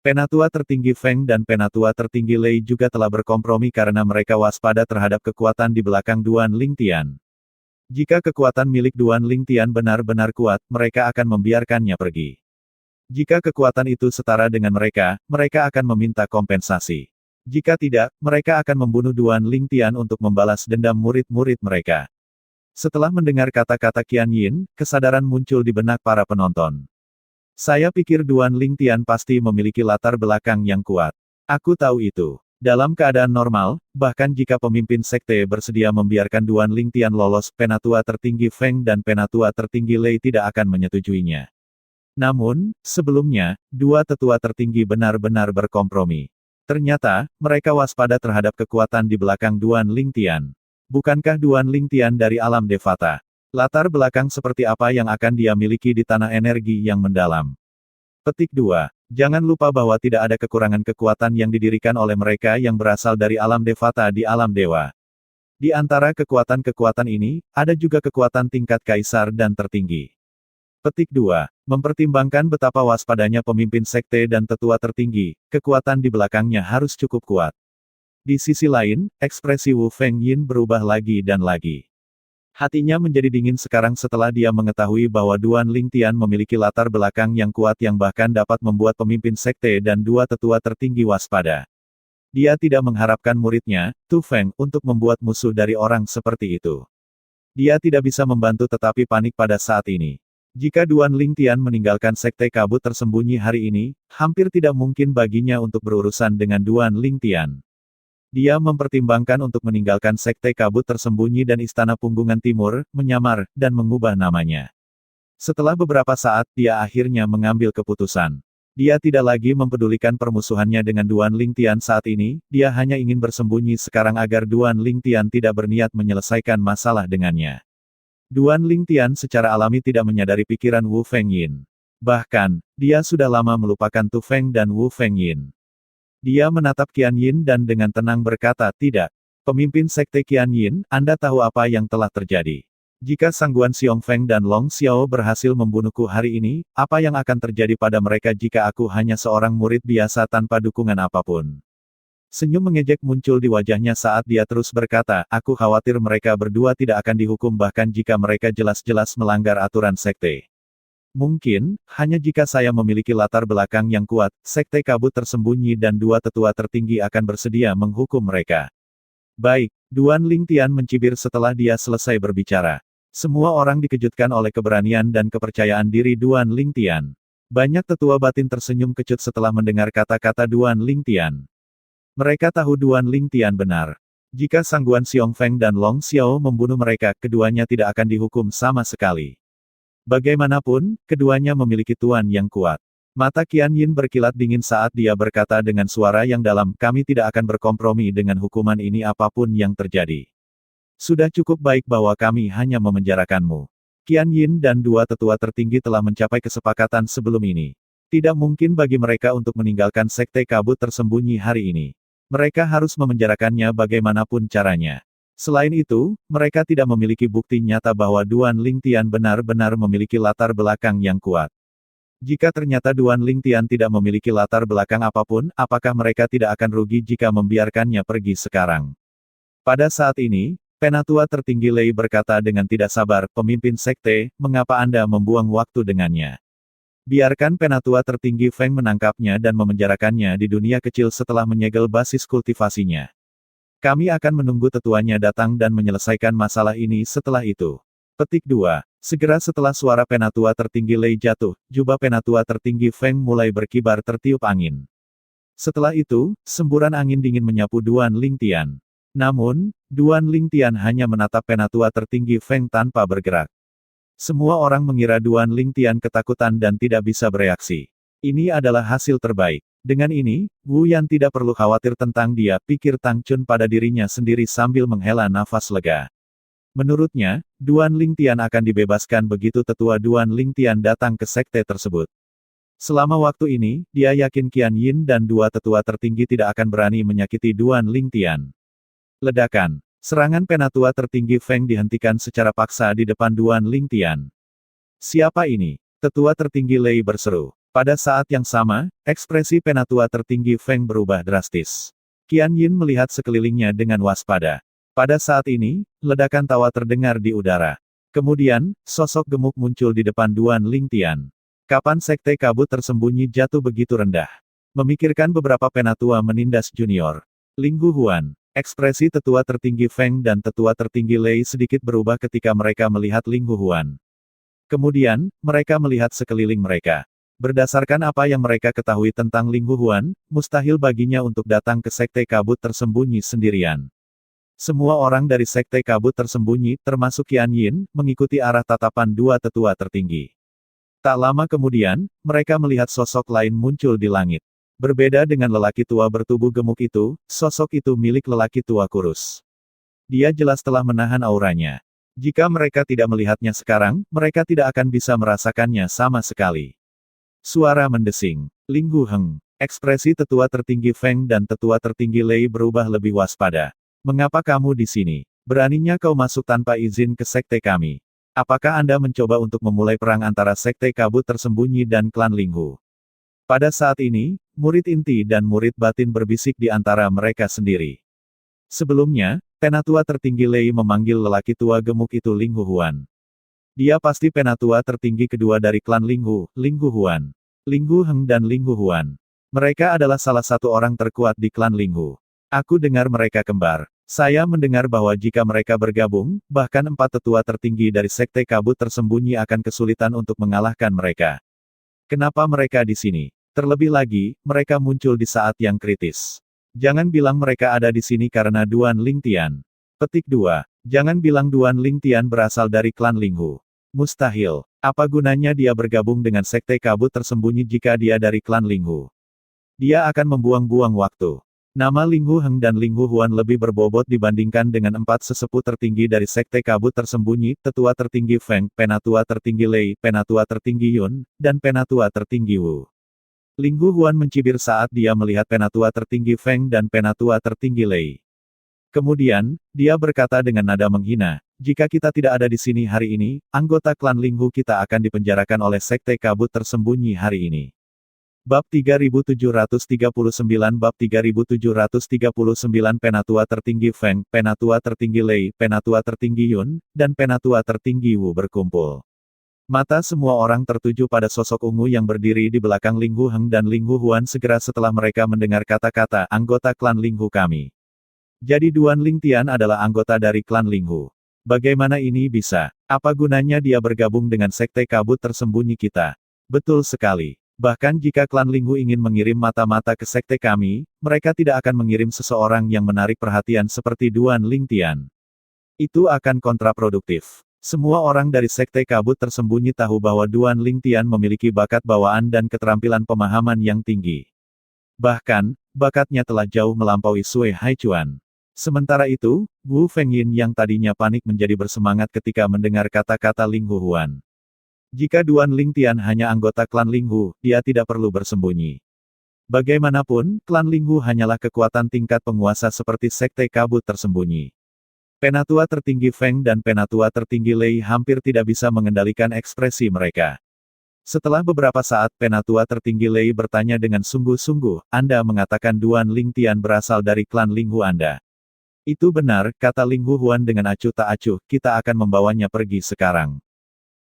Penatua tertinggi Feng dan Penatua tertinggi Lei juga telah berkompromi karena mereka waspada terhadap kekuatan di belakang Duan Lingtian. Jika kekuatan milik Duan Lingtian benar-benar kuat, mereka akan membiarkannya pergi. Jika kekuatan itu setara dengan mereka, mereka akan meminta kompensasi. Jika tidak, mereka akan membunuh Duan Lingtian untuk membalas dendam murid-murid mereka. Setelah mendengar kata-kata Qian Yin, kesadaran muncul di benak para penonton. Saya pikir Duan Lingtian pasti memiliki latar belakang yang kuat. Aku tahu itu. Dalam keadaan normal, bahkan jika pemimpin sekte bersedia membiarkan Duan Lingtian lolos, Penatua tertinggi Feng dan Penatua tertinggi Lei tidak akan menyetujuinya. Namun, sebelumnya, dua tetua tertinggi benar-benar berkompromi. Ternyata, mereka waspada terhadap kekuatan di belakang Duan Lingtian. Bukankah Duan Lingtian dari alam Devata? Latar belakang seperti apa yang akan dia miliki di tanah energi yang mendalam? Petik 2. Jangan lupa bahwa tidak ada kekurangan kekuatan yang didirikan oleh mereka yang berasal dari alam Devata di alam dewa. Di antara kekuatan-kekuatan ini, ada juga kekuatan tingkat kaisar dan tertinggi. Petik 2. Mempertimbangkan betapa waspadanya pemimpin sekte dan tetua tertinggi, kekuatan di belakangnya harus cukup kuat. Di sisi lain, ekspresi Wu Fengyin berubah lagi dan lagi. Hatinya menjadi dingin sekarang setelah dia mengetahui bahwa Duan Lingtian memiliki latar belakang yang kuat yang bahkan dapat membuat pemimpin sekte dan dua tetua tertinggi waspada. Dia tidak mengharapkan muridnya, Tu Feng, untuk membuat musuh dari orang seperti itu. Dia tidak bisa membantu tetapi panik pada saat ini. Jika Duan Lingtian meninggalkan sekte kabut tersembunyi hari ini, hampir tidak mungkin baginya untuk berurusan dengan Duan Lingtian. Dia mempertimbangkan untuk meninggalkan sekte kabut tersembunyi dan istana punggungan timur, menyamar, dan mengubah namanya. Setelah beberapa saat, dia akhirnya mengambil keputusan. Dia tidak lagi mempedulikan permusuhannya dengan Duan Lingtian saat ini, dia hanya ingin bersembunyi sekarang agar Duan Lingtian tidak berniat menyelesaikan masalah dengannya. Duan Lingtian secara alami tidak menyadari pikiran Wu Fengyin. Bahkan, dia sudah lama melupakan Tu Feng dan Wu Fengyin. Dia menatap Qian Yin dan dengan tenang berkata, tidak. Pemimpin sekte Qian Yin, Anda tahu apa yang telah terjadi. Jika Sangguan Xiong Feng dan Long Xiao berhasil membunuhku hari ini, apa yang akan terjadi pada mereka jika aku hanya seorang murid biasa tanpa dukungan apapun? Senyum mengejek muncul di wajahnya saat dia terus berkata, aku khawatir mereka berdua tidak akan dihukum bahkan jika mereka jelas-jelas melanggar aturan sekte. Mungkin, hanya jika saya memiliki latar belakang yang kuat, sekte kabut tersembunyi dan dua tetua tertinggi akan bersedia menghukum mereka. Baik, Duan Lingtian mencibir setelah dia selesai berbicara. Semua orang dikejutkan oleh keberanian dan kepercayaan diri Duan Lingtian. Banyak tetua batin tersenyum kecut setelah mendengar kata-kata Duan Lingtian. Mereka tahu Duan Lingtian benar. Jika Sangguan Xiong Feng dan Long Xiao membunuh mereka, keduanya tidak akan dihukum sama sekali. Bagaimanapun, keduanya memiliki tuan yang kuat. Mata Qian Yin berkilat dingin saat dia berkata dengan suara yang dalam, kami tidak akan berkompromi dengan hukuman ini apapun yang terjadi. Sudah cukup baik bahwa kami hanya memenjarakanmu. Qian Yin dan dua tetua tertinggi telah mencapai kesepakatan sebelum ini. Tidak mungkin bagi mereka untuk meninggalkan sekte kabut tersembunyi hari ini. Mereka harus memenjarakannya bagaimanapun caranya. Selain itu, mereka tidak memiliki bukti nyata bahwa Duan Lingtian benar-benar memiliki latar belakang yang kuat. Jika ternyata Duan Lingtian tidak memiliki latar belakang apapun, apakah mereka tidak akan rugi jika membiarkannya pergi sekarang? Pada saat ini, Penatua tertinggi Lei berkata dengan tidak sabar, pemimpin sekte, mengapa Anda membuang waktu dengannya? Biarkan Penatua tertinggi Feng menangkapnya dan memenjarakannya di dunia kecil setelah menyegel basis kultivasinya. Kami akan menunggu tetuanya datang dan menyelesaikan masalah ini setelah itu. Petik 2. Segera setelah suara Penatua tertinggi Lei jatuh, jubah Penatua tertinggi Feng mulai berkibar tertiup angin. Setelah itu, semburan angin dingin menyapu Duan Lingtian. Namun, Duan Lingtian hanya menatap Penatua tertinggi Feng tanpa bergerak. Semua orang mengira Duan Lingtian ketakutan dan tidak bisa bereaksi. Ini adalah hasil terbaik. Dengan ini, Wu Yan tidak perlu khawatir tentang dia, pikir Tang Chun pada dirinya sendiri sambil menghela nafas lega. Menurutnya, Duan Lingtian akan dibebaskan begitu tetua Duan Lingtian datang ke sekte tersebut. Selama waktu ini, dia yakin Qian Yin dan dua tetua tertinggi tidak akan berani menyakiti Duan Lingtian. Ledakan. Serangan penatua tertinggi Feng dihentikan secara paksa di depan Duan Lingtian. Siapa ini? Tetua tertinggi Lei berseru. Pada saat yang sama, ekspresi penatua tertinggi Feng berubah drastis. Qian Yin melihat sekelilingnya dengan waspada. Pada saat ini, ledakan tawa terdengar di udara. Kemudian, sosok gemuk muncul di depan Duan Lingtian. Kapan sekte kabut tersembunyi jatuh begitu rendah? Memikirkan beberapa penatua menindas junior. Ling Huan. Ekspresi tetua tertinggi Feng dan tetua tertinggi Lei sedikit berubah ketika mereka melihat Ling Huan. Kemudian, mereka melihat sekeliling mereka. Berdasarkan apa yang mereka ketahui tentang Ling Huan, mustahil baginya untuk datang ke sekte kabut tersembunyi sendirian. Semua orang dari sekte kabut tersembunyi, termasuk Qian Yin, mengikuti arah tatapan dua tetua tertinggi. Tak lama kemudian, mereka melihat sosok lain muncul di langit. Berbeda dengan lelaki tua bertubuh gemuk itu, sosok itu milik lelaki tua kurus. Dia jelas telah menahan auranya. Jika mereka tidak melihatnya sekarang, mereka tidak akan bisa merasakannya sama sekali. Suara mendesing. Ling Heng. Ekspresi tetua tertinggi Feng dan tetua tertinggi Lei berubah lebih waspada. Mengapa kamu di sini? Beraninya kau masuk tanpa izin ke sekte kami? Apakah Anda mencoba untuk memulai perang antara sekte kabut tersembunyi dan klan Linghu? Pada saat ini, murid inti dan murid batin berbisik di antara mereka sendiri. Sebelumnya, penatua tertinggi Lei memanggil lelaki tua gemuk itu Ling Huan. Dia pasti penatua tertinggi kedua dari klan Linghu, Ling Huan. Ling Heng dan Ling Huan. Mereka adalah salah satu orang terkuat di klan Linghu. Aku dengar mereka kembar. Saya mendengar bahwa jika mereka bergabung, bahkan 4 tetua tertinggi dari sekte kabut tersembunyi akan kesulitan untuk mengalahkan mereka. Kenapa mereka di sini? Terlebih lagi, mereka muncul di saat yang kritis. Jangan bilang mereka ada di sini karena Duan Lingtian. Petik 2. Jangan bilang Duan Lingtian berasal dari klan Linghu. Mustahil. Apa gunanya dia bergabung dengan sekte kabut tersembunyi jika dia dari klan Linghu? Dia akan membuang-buang waktu. Nama Ling Heng dan Ling Huan lebih berbobot dibandingkan dengan 4 sesepuh tertinggi dari sekte kabut tersembunyi, tetua tertinggi Feng, penatua tertinggi Lei, penatua tertinggi Yun, dan penatua tertinggi Wu. Ling Huan mencibir saat dia melihat penatua tertinggi Feng dan penatua tertinggi Lei. Kemudian, dia berkata dengan nada menghina, jika kita tidak ada di sini hari ini, anggota klan Linghu kita akan dipenjarakan oleh sekte kabut tersembunyi hari ini. Bab 3739 Bab 3739 Penatua tertinggi Feng, penatua tertinggi Lei, penatua tertinggi Yun, dan penatua tertinggi Wu berkumpul. Mata semua orang tertuju pada sosok ungu yang berdiri di belakang Ling Heng dan Ling Huan segera setelah mereka mendengar kata-kata anggota klan Linghu kami. Jadi Duan Lingtian adalah anggota dari klan Linghu. Bagaimana ini bisa? Apa gunanya dia bergabung dengan sekte kabut tersembunyi kita? Betul sekali. Bahkan jika klan Linghu ingin mengirim mata-mata ke sekte kami, mereka tidak akan mengirim seseorang yang menarik perhatian seperti Duan Lingtian. Itu akan kontraproduktif. Semua orang dari sekte kabut tersembunyi tahu bahwa Duan Lingtian memiliki bakat bawaan dan keterampilan pemahaman yang tinggi. Bahkan, bakatnya telah jauh melampaui Sui Haichuan. Sementara itu, Wu Fengyin yang tadinya panik menjadi bersemangat ketika mendengar kata-kata Ling Huan. Jika Duan Lingtian hanya anggota klan Linghu, dia tidak perlu bersembunyi. Bagaimanapun, klan Linghu hanyalah kekuatan tingkat penguasa seperti sekte kabut tersembunyi. Penatua tertinggi Feng dan penatua tertinggi Lei hampir tidak bisa mengendalikan ekspresi mereka. Setelah beberapa saat penatua tertinggi Lei bertanya dengan sungguh-sungguh, Anda mengatakan Duan Lingtian berasal dari klan Linghu Anda. Itu benar, kata Ling Huan dengan acuh tak acuh, kita akan membawanya pergi sekarang.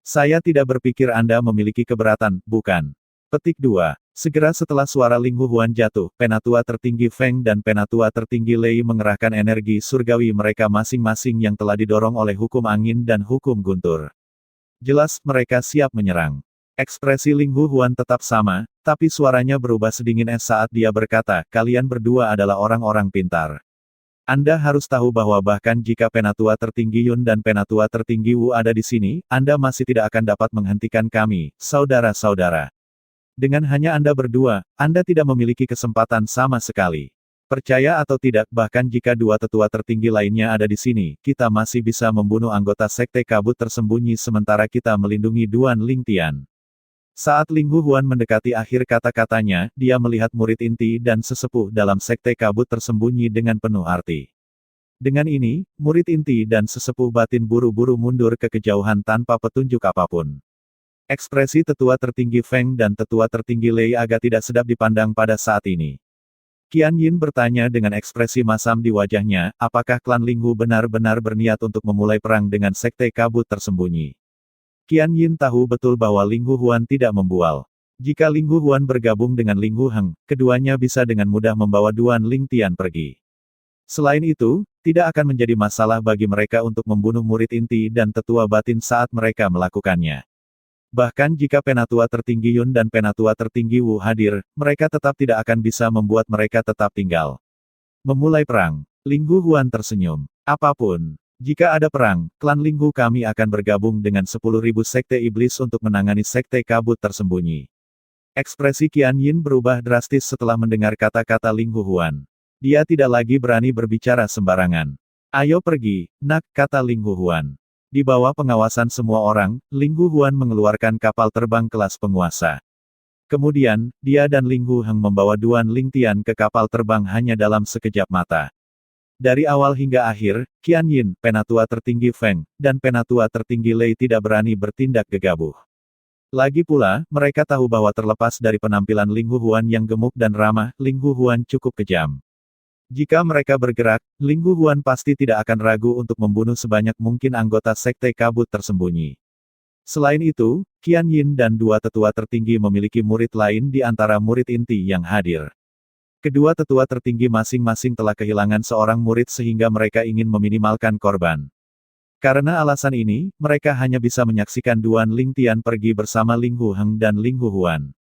Saya tidak berpikir Anda memiliki keberatan, bukan? Petik 2. Segera setelah suara Ling Huan jatuh, penatua tertinggi Feng dan penatua tertinggi Lei mengerahkan energi surgawi mereka masing-masing yang telah didorong oleh hukum angin dan hukum guntur. Jelas, mereka siap menyerang. Ekspresi Ling Huan tetap sama, tapi suaranya berubah sedingin es saat dia berkata, kalian berdua adalah orang-orang pintar. Anda harus tahu bahwa bahkan jika penatua tertinggi Yun dan penatua tertinggi Wu ada di sini, Anda masih tidak akan dapat menghentikan kami, saudara-saudara. Dengan hanya Anda berdua, Anda tidak memiliki kesempatan sama sekali. Percaya atau tidak, bahkan jika dua tetua tertinggi lainnya ada di sini, kita masih bisa membunuh anggota Sekte Kabut Tersembunyi sementara kita melindungi Duan Lingtian. Saat Ling Huan mendekati akhir kata-katanya, dia melihat murid inti dan sesepuh dalam Sekte Kabut Tersembunyi dengan penuh arti. Dengan ini, murid inti dan sesepuh batin buru-buru mundur ke kejauhan tanpa petunjuk apapun. Ekspresi tetua tertinggi Feng dan tetua tertinggi Lei agak tidak sedap dipandang pada saat ini. Qian Yin bertanya dengan ekspresi masam di wajahnya, apakah klan Linghu benar-benar berniat untuk memulai perang dengan Sekte Kabut Tersembunyi? Qian Yin tahu betul bahwa Ling Huan tidak membual. Jika Ling Huan bergabung dengan Ling Heng, keduanya bisa dengan mudah membawa Duan Lingtian pergi. Selain itu, tidak akan menjadi masalah bagi mereka untuk membunuh murid inti dan tetua batin saat mereka melakukannya. Bahkan jika Penatua Tertinggi Yun dan Penatua Tertinggi Wu hadir, mereka tetap tidak akan bisa membuat mereka tetap tinggal. Memulai perang. Ling Huan tersenyum. Apapun. Jika ada perang, klan Ling Hu kami akan bergabung dengan 10.000 sekte iblis untuk menangani Sekte Kabut Tersembunyi. Ekspresi Qian Yin berubah drastis setelah mendengar kata-kata Ling Huan. Dia tidak lagi berani berbicara sembarangan. Ayo pergi, nak, kata Ling Huan. Di bawah pengawasan semua orang, Ling Huan mengeluarkan kapal terbang kelas penguasa. Kemudian, dia dan Ling Heng membawa Duan Lingtian ke kapal terbang hanya dalam sekejap mata. Dari awal hingga akhir, Qian Yin, Penatua Tertinggi Feng, dan Penatua Tertinggi Lei tidak berani bertindak gegabah. Lagi pula, mereka tahu bahwa terlepas dari penampilan Ling Huan yang gemuk dan ramah, Ling Huan cukup kejam. Jika mereka bergerak, Ling Huan pasti tidak akan ragu untuk membunuh sebanyak mungkin anggota Sekte Kabut Tersembunyi. Selain itu, Qian Yin dan dua tetua tertinggi memiliki murid lain di antara murid inti yang hadir. Kedua tetua tertinggi masing-masing telah kehilangan seorang murid sehingga mereka ingin meminimalkan korban. Karena alasan ini, mereka hanya bisa menyaksikan Duan Lingtian pergi bersama Ling Heng dan Ling Huan.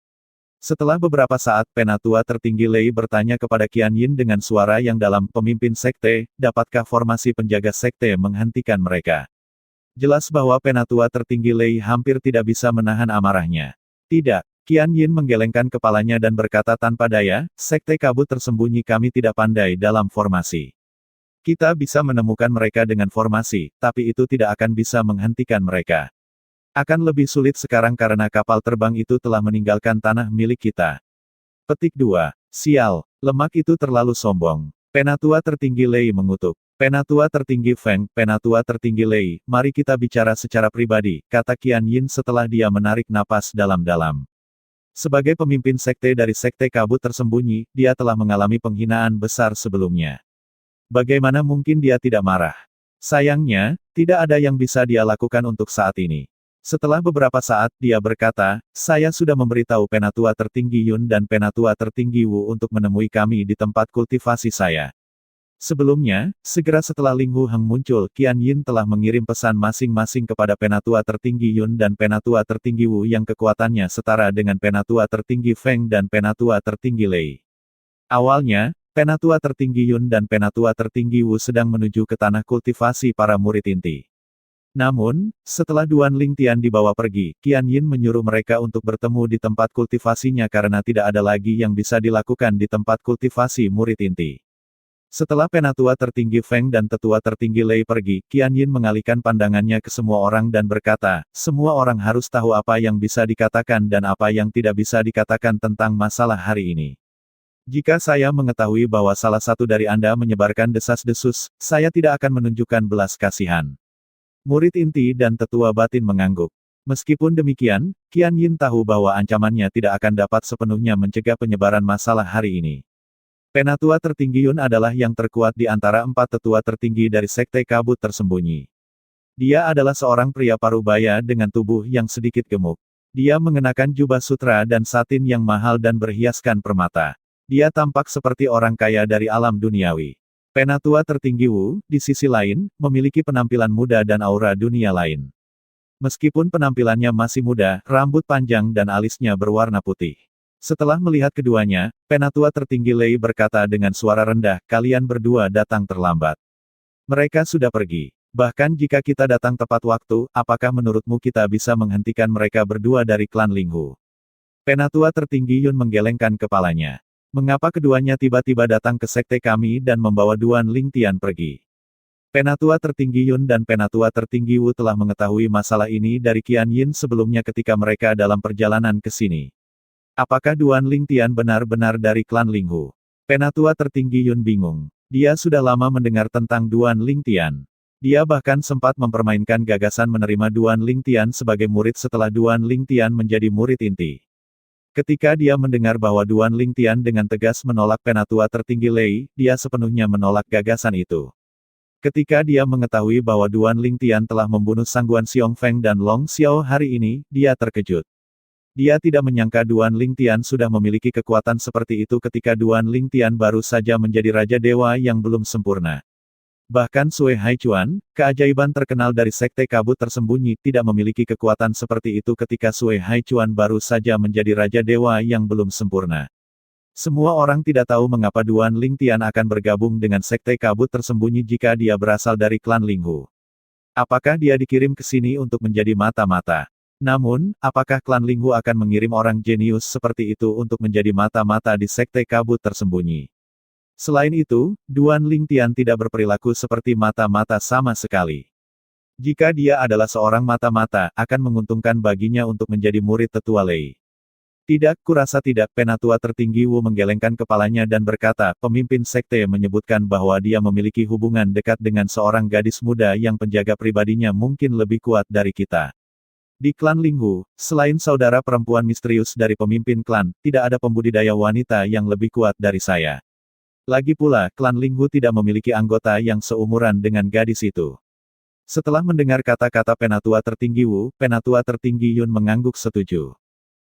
Setelah beberapa saat, Penatua Tertinggi Lei bertanya kepada Qian Yin dengan suara yang dalam, pemimpin sekte, dapatkah formasi penjaga sekte menghentikan mereka? Jelas bahwa Penatua Tertinggi Lei hampir tidak bisa menahan amarahnya. Tidak. Qian Yin menggelengkan kepalanya dan berkata tanpa daya, Sekte Kabut Tersembunyi kami tidak pandai dalam formasi. Kita bisa menemukan mereka dengan formasi, tapi itu tidak akan bisa menghentikan mereka. Akan lebih sulit sekarang karena kapal terbang itu telah meninggalkan tanah milik kita. Petik 2. Sial, lemak itu terlalu sombong. Penatua Tertinggi Lei mengutuk. Penatua Tertinggi Feng, Penatua Tertinggi Lei, mari kita bicara secara pribadi, kata Qian Yin setelah dia menarik napas dalam-dalam. Sebagai pemimpin sekte dari Sekte Kabut Tersembunyi, dia telah mengalami penghinaan besar sebelumnya. Bagaimana mungkin dia tidak marah? Sayangnya, tidak ada yang bisa dia lakukan untuk saat ini. Setelah beberapa saat, dia berkata, saya sudah memberitahu Penatua Tertinggi Yun dan Penatua Tertinggi Wu untuk menemui kami di tempat kultivasi saya. Sebelumnya, segera setelah Ling Heng muncul, Qian Yin telah mengirim pesan masing-masing kepada Penatua Tertinggi Yun dan Penatua Tertinggi Wu yang kekuatannya setara dengan Penatua Tertinggi Feng dan Penatua Tertinggi Lei. Awalnya, Penatua Tertinggi Yun dan Penatua Tertinggi Wu sedang menuju ke tanah kultivasi para murid inti. Namun, setelah Duan Lingtian dibawa pergi, Qian Yin menyuruh mereka untuk bertemu di tempat kultivasinya karena tidak ada lagi yang bisa dilakukan di tempat kultivasi murid inti. Setelah Penatua Tertinggi Feng dan Tetua Tertinggi Lei pergi, Qian Yin mengalihkan pandangannya ke semua orang dan berkata, semua orang harus tahu apa yang bisa dikatakan dan apa yang tidak bisa dikatakan tentang masalah hari ini. Jika saya mengetahui bahwa salah satu dari Anda menyebarkan desas-desus, saya tidak akan menunjukkan belas kasihan. Murid inti dan tetua batin mengangguk. Meskipun demikian, Qian Yin tahu bahwa ancamannya tidak akan dapat sepenuhnya mencegah penyebaran masalah hari ini. Penatua Tertinggi Yun adalah yang terkuat di antara 4 tetua tertinggi dari Sekte Kabut Tersembunyi. Dia adalah seorang pria parubaya dengan tubuh yang sedikit gemuk. Dia mengenakan jubah sutra dan satin yang mahal dan berhiaskan permata. Dia tampak seperti orang kaya dari alam duniawi. Penatua Tertinggi Wu, di sisi lain, memiliki penampilan muda dan aura dunia lain. Meskipun penampilannya masih muda, rambut panjang dan alisnya berwarna putih. Setelah melihat keduanya, Penatua Tertinggi Lei berkata dengan suara rendah, kalian berdua datang terlambat. Mereka sudah pergi. Bahkan jika kita datang tepat waktu, apakah menurutmu kita bisa menghentikan mereka berdua dari klan Linghu? Penatua tertinggi Yun menggelengkan kepalanya. Mengapa keduanya tiba-tiba datang ke sekte kami dan membawa Duan Lingtian pergi? Penatua tertinggi Yun dan Penatua tertinggi Wu telah mengetahui masalah ini dari Qian Yin sebelumnya ketika mereka dalam perjalanan ke sini. Apakah Duan Lingtian benar-benar dari klan Linghu? Penatua tertinggi Yun bingung. Dia sudah lama mendengar tentang Duan Lingtian. Dia bahkan sempat mempermainkan gagasan menerima Duan Lingtian sebagai murid setelah Duan Lingtian menjadi murid inti. Ketika dia mendengar bahwa Duan Lingtian dengan tegas menolak Penatua tertinggi Lei, dia sepenuhnya menolak gagasan itu. Ketika dia mengetahui bahwa Duan Lingtian telah membunuh Sangguan Xiongfeng dan Long Xiao hari ini, dia terkejut. Dia tidak menyangka Duan Lingtian sudah memiliki kekuatan seperti itu ketika Duan Lingtian baru saja menjadi Raja Dewa yang belum sempurna. Bahkan Sui Haichuan, keajaiban terkenal dari Sekte Kabut Tersembunyi, tidak memiliki kekuatan seperti itu ketika Sui Haichuan baru saja menjadi Raja Dewa yang belum sempurna. Semua orang tidak tahu mengapa Duan Lingtian akan bergabung dengan Sekte Kabut Tersembunyi jika dia berasal dari klan Linghu. Apakah dia dikirim ke sini untuk menjadi mata-mata? Namun, apakah klan Linghu akan mengirim orang jenius seperti itu untuk menjadi mata-mata di Sekte Kabut Tersembunyi? Selain itu, Duan Lingtian tidak berperilaku seperti mata-mata sama sekali. Jika dia adalah seorang mata-mata, akan menguntungkan baginya untuk menjadi murid tetua Lei. Tidak, kurasa tidak. Penatua tertinggi Wu menggelengkan kepalanya dan berkata, pemimpin sekte menyebutkan bahwa dia memiliki hubungan dekat dengan seorang gadis muda yang penjaga pribadinya mungkin lebih kuat dari kita. Di klan Linghu, selain saudara perempuan misterius dari pemimpin klan, tidak ada pembudidaya wanita yang lebih kuat dari saya. Lagi pula, klan Linghu tidak memiliki anggota yang seumuran dengan gadis itu. Setelah mendengar kata-kata Penatua tertinggi Wu, Penatua tertinggi Yun mengangguk setuju.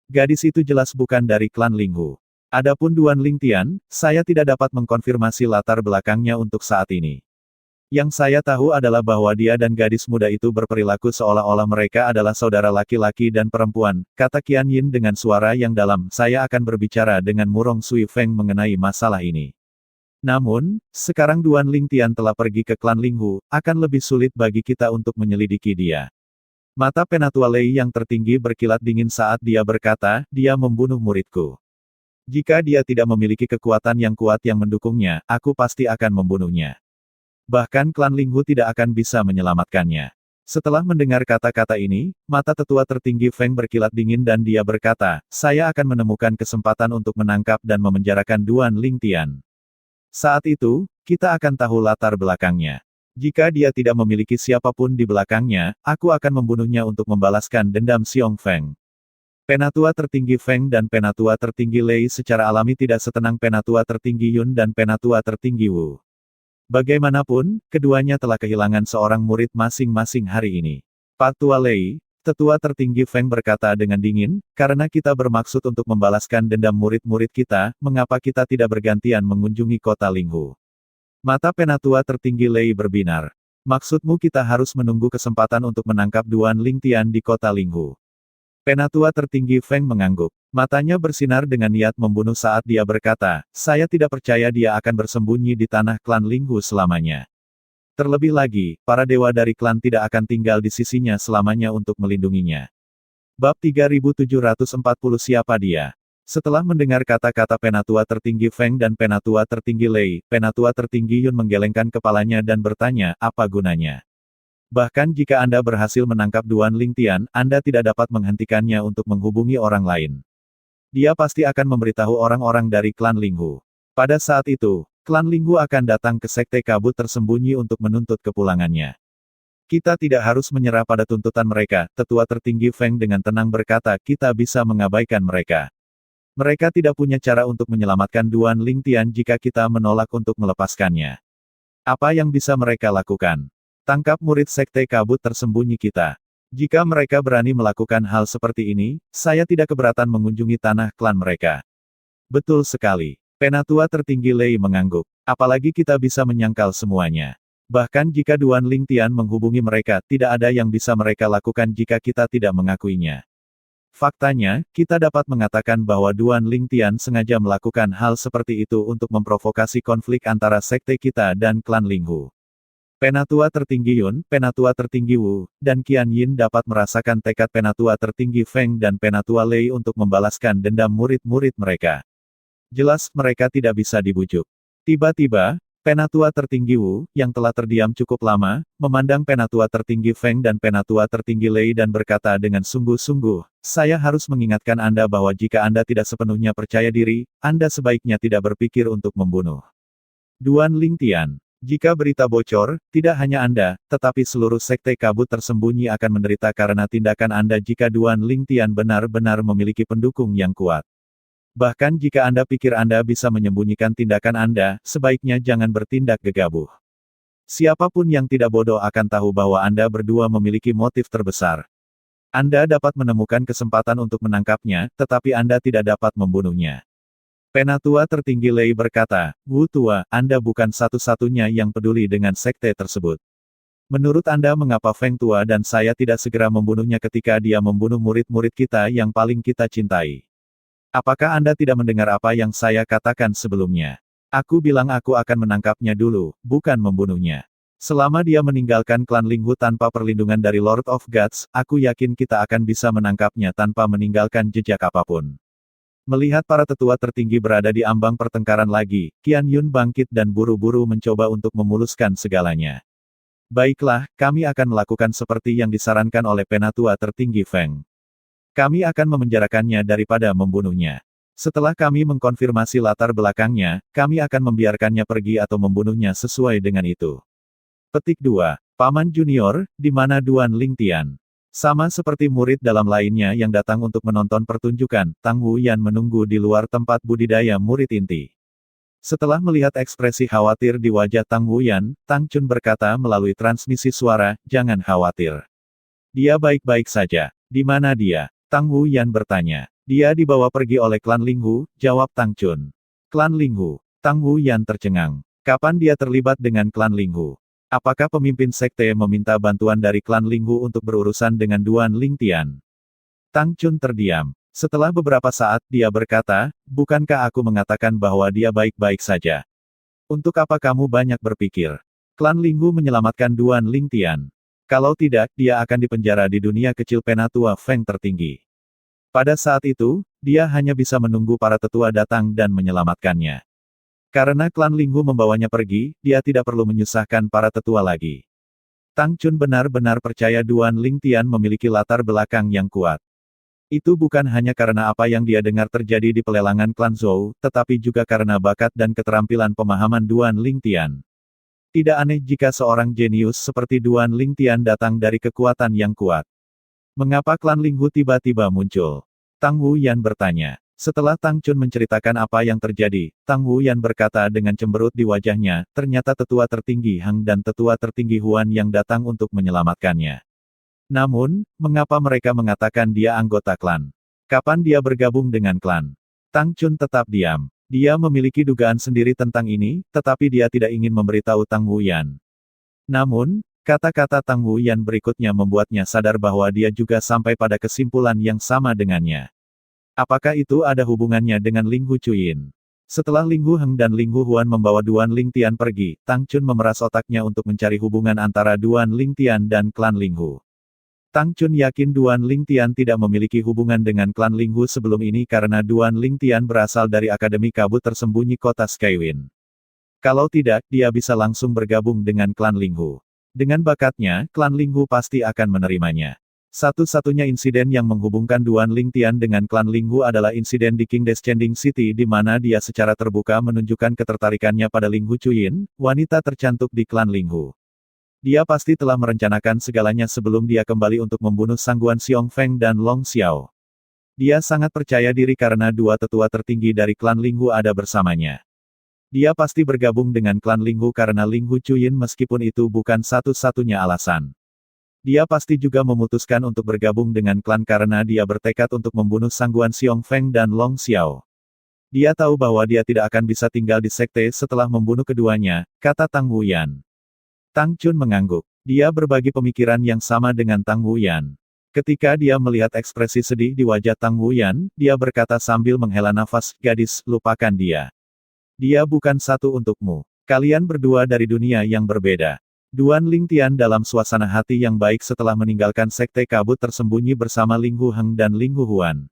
Gadis itu jelas bukan dari klan Linghu. Adapun Duan Lingtian, saya tidak dapat mengkonfirmasi latar belakangnya untuk saat ini. Yang saya tahu adalah bahwa dia dan gadis muda itu berperilaku seolah-olah mereka adalah saudara laki-laki dan perempuan, kata Qian Yin dengan suara yang dalam. Saya akan berbicara dengan Murong Sui Feng mengenai masalah ini. Namun, sekarang Duan Lingtian telah pergi ke klan Linghu, akan lebih sulit bagi kita untuk menyelidiki dia. Mata Penatua Lei yang tertinggi berkilat dingin saat dia berkata, dia membunuh muridku. Jika dia tidak memiliki kekuatan yang kuat yang mendukungnya, aku pasti akan membunuhnya. Bahkan klan Linghu tidak akan bisa menyelamatkannya. Setelah mendengar kata-kata ini, mata tetua tertinggi Feng berkilat dingin dan dia berkata, saya akan menemukan kesempatan untuk menangkap dan memenjarakan Duan Lingtian. Saat itu, kita akan tahu latar belakangnya. Jika dia tidak memiliki siapapun di belakangnya, aku akan membunuhnya untuk membalaskan dendam Xiong Feng. Penatua tertinggi Feng dan Penatua tertinggi Lei secara alami tidak setenang Penatua tertinggi Yun dan Penatua tertinggi Wu. Bagaimanapun, keduanya telah kehilangan seorang murid masing-masing hari ini. Patua Lei, tetua tertinggi Feng berkata dengan dingin, karena kita bermaksud untuk membalaskan dendam murid-murid kita, mengapa kita tidak bergantian mengunjungi kota Linghu? Mata Penatua tertinggi Lei berbinar. Maksudmu kita harus menunggu kesempatan untuk menangkap Duan Lingtian di kota Linghu? Penatua tertinggi Feng mengangguk. Matanya bersinar dengan niat membunuh saat dia berkata, saya tidak percaya dia akan bersembunyi di tanah klan Linghu selamanya. Terlebih lagi, para dewa dari klan tidak akan tinggal di sisinya selamanya untuk melindunginya. Bab 3740 Siapa dia? Setelah mendengar kata-kata Penatua tertinggi Feng dan Penatua tertinggi Lei, Penatua tertinggi Yun menggelengkan kepalanya dan bertanya, apa gunanya? Bahkan jika Anda berhasil menangkap Duan Lingtian, Anda tidak dapat menghentikannya untuk menghubungi orang lain. Dia pasti akan memberitahu orang-orang dari klan Linghu. Pada saat itu, klan Linghu akan datang ke Sekte Kabut Tersembunyi untuk menuntut kepulangannya. Kita tidak harus menyerah pada tuntutan mereka, tetua tertinggi Feng dengan tenang berkata, kita bisa mengabaikan mereka. Mereka tidak punya cara untuk menyelamatkan Duan Lingtian jika kita menolak untuk melepaskannya. Apa yang bisa mereka lakukan? Tangkap murid Sekte Kabut Tersembunyi kita. Jika mereka berani melakukan hal seperti ini, saya tidak keberatan mengunjungi tanah klan mereka. Betul sekali. Penatua tertinggi Lei mengangguk. Apalagi kita bisa menyangkal semuanya. Bahkan jika Duan Lingtian menghubungi mereka, tidak ada yang bisa mereka lakukan jika kita tidak mengakuinya. Faktanya, kita dapat mengatakan bahwa Duan Lingtian sengaja melakukan hal seperti itu untuk memprovokasi konflik antara sekte kita dan klan Linghu. Penatua tertinggi Yun, Penatua tertinggi Wu, dan Qian Yin dapat merasakan tekad Penatua tertinggi Feng dan Penatua Lei untuk membalaskan dendam murid-murid mereka. Jelas mereka tidak bisa dibujuk. Tiba-tiba, Penatua tertinggi Wu, yang telah terdiam cukup lama, memandang Penatua tertinggi Feng dan Penatua tertinggi Lei dan berkata dengan sungguh-sungguh, "Saya harus mengingatkan Anda bahwa jika Anda tidak sepenuhnya percaya diri, Anda sebaiknya tidak berpikir untuk membunuh Duan Lingtian. Jika berita bocor, tidak hanya Anda, tetapi seluruh sekte kabut tersembunyi akan menderita karena tindakan Anda jika Duan Lingtian benar-benar memiliki pendukung yang kuat. Bahkan jika Anda pikir Anda bisa menyembunyikan tindakan Anda, sebaiknya jangan bertindak gegabah. Siapapun yang tidak bodoh akan tahu bahwa Anda berdua memiliki motif terbesar. Anda dapat menemukan kesempatan untuk menangkapnya, tetapi Anda tidak dapat membunuhnya." Penatua tertinggi Lei berkata, "Wu Tua, Anda bukan satu-satunya yang peduli dengan sekte tersebut. Menurut Anda mengapa Feng Tua dan saya tidak segera membunuhnya ketika dia membunuh murid-murid kita yang paling kita cintai? Apakah Anda tidak mendengar apa yang saya katakan sebelumnya? Aku bilang aku akan menangkapnya dulu, bukan membunuhnya. Selama dia meninggalkan klan Linghu tanpa perlindungan dari Lord of Gods, aku yakin kita akan bisa menangkapnya tanpa meninggalkan jejak apapun." Melihat para tetua tertinggi berada di ambang pertengkaran lagi, Qian Yun bangkit dan buru-buru mencoba untuk memuluskan segalanya. "Baiklah, kami akan melakukan seperti yang disarankan oleh Penatua tertinggi Feng. Kami akan memenjarakannya daripada membunuhnya. Setelah kami mengkonfirmasi latar belakangnya, kami akan membiarkannya pergi atau membunuhnya sesuai dengan itu." Petik 2. Paman Junior, di mana Duan Lingtian? Sama seperti murid dalam lainnya yang datang untuk menonton pertunjukan, Tang Wuyan menunggu di luar tempat budidaya murid inti. Setelah melihat ekspresi khawatir di wajah Tang Wuyan, Tang Chun berkata melalui transmisi suara, "Jangan khawatir. Dia baik-baik saja." "Di mana dia?" Tang Wuyan bertanya. "Dia dibawa pergi oleh klan Linghu," jawab Tang Chun. "Klan Linghu?" Tang Wuyan tercengang. "Kapan dia terlibat dengan klan Linghu? Apakah pemimpin sekte meminta bantuan dari klan Linghu untuk berurusan dengan Duan Lingtian?" Tang Chun terdiam. Setelah beberapa saat, dia berkata, "Bukankah aku mengatakan bahwa dia baik-baik saja? Untuk apa kamu banyak berpikir? Klan Linghu menyelamatkan Duan Lingtian. Kalau tidak, dia akan dipenjara di dunia kecil Penatua Feng tertinggi. Pada saat itu, dia hanya bisa menunggu para tetua datang dan menyelamatkannya. Karena klan Linghu membawanya pergi, dia tidak perlu menyusahkan para tetua lagi." Tang Chun benar-benar percaya Duan Lingtian memiliki latar belakang yang kuat. Itu bukan hanya karena apa yang dia dengar terjadi di pelelangan klan Zhou, tetapi juga karena bakat dan keterampilan pemahaman Duan Lingtian. Tidak aneh jika seorang jenius seperti Duan Lingtian datang dari kekuatan yang kuat. "Mengapa klan Linghu tiba-tiba muncul?" Tang Wuyan bertanya. Setelah Tang Chun menceritakan apa yang terjadi, Tang Wuyan berkata dengan cemberut di wajahnya, "Ternyata tetua tertinggi Hang dan tetua tertinggi Huan yang datang untuk menyelamatkannya. Namun, mengapa mereka mengatakan dia anggota klan? Kapan dia bergabung dengan klan?" Tang Chun tetap diam. Dia memiliki dugaan sendiri tentang ini, tetapi dia tidak ingin memberitahu Tang Wuyan. Namun, kata-kata Tang Wuyan berikutnya membuatnya sadar bahwa dia juga sampai pada kesimpulan yang sama dengannya. Apakah itu ada hubungannya dengan Linghu Chuyin? Setelah Linghu Heng dan Linghu Huan membawa Duan Lingtian pergi, Tang Chun memeras otaknya untuk mencari hubungan antara Duan Lingtian dan klan Linghu. Tang Chun yakin Duan Lingtian tidak memiliki hubungan dengan klan Linghu sebelum ini karena Duan Lingtian berasal dari Akademi Kabut Tersembunyi Kota Skywin. Kalau tidak, dia bisa langsung bergabung dengan klan Linghu. Dengan bakatnya, klan Linghu pasti akan menerimanya. Satu-satunya insiden yang menghubungkan Duan Lingtian dengan klan Linghu adalah insiden di King Descending City di mana dia secara terbuka menunjukkan ketertarikannya pada Linghu Chuyin, wanita tercantik di klan Linghu. Dia pasti telah merencanakan segalanya sebelum dia kembali untuk membunuh Sangguan Xiong Feng dan Long Xiao. Dia sangat percaya diri karena dua tetua tertinggi dari klan Linghu ada bersamanya. Dia pasti bergabung dengan klan Linghu karena Linghu Chuyin meskipun itu bukan satu-satunya alasan. Dia pasti juga memutuskan untuk bergabung dengan klan karena dia bertekad untuk membunuh Sangguan Xiong Feng dan Long Xiao. Dia tahu bahwa dia tidak akan bisa tinggal di sekte setelah membunuh keduanya, kata Tang Wuyan. Tang Chun mengangguk. Dia berbagi pemikiran yang sama dengan Tang Wuyan. Ketika dia melihat ekspresi sedih di wajah Tang Wuyan, dia berkata sambil menghela nafas, "Gadis, lupakan dia. Dia bukan satu untukmu. Kalian berdua dari dunia yang berbeda." Duan Lingtian dalam suasana hati yang baik setelah meninggalkan sekte kabut tersembunyi bersama Ling Hu Heng dan Ling Hu Huan.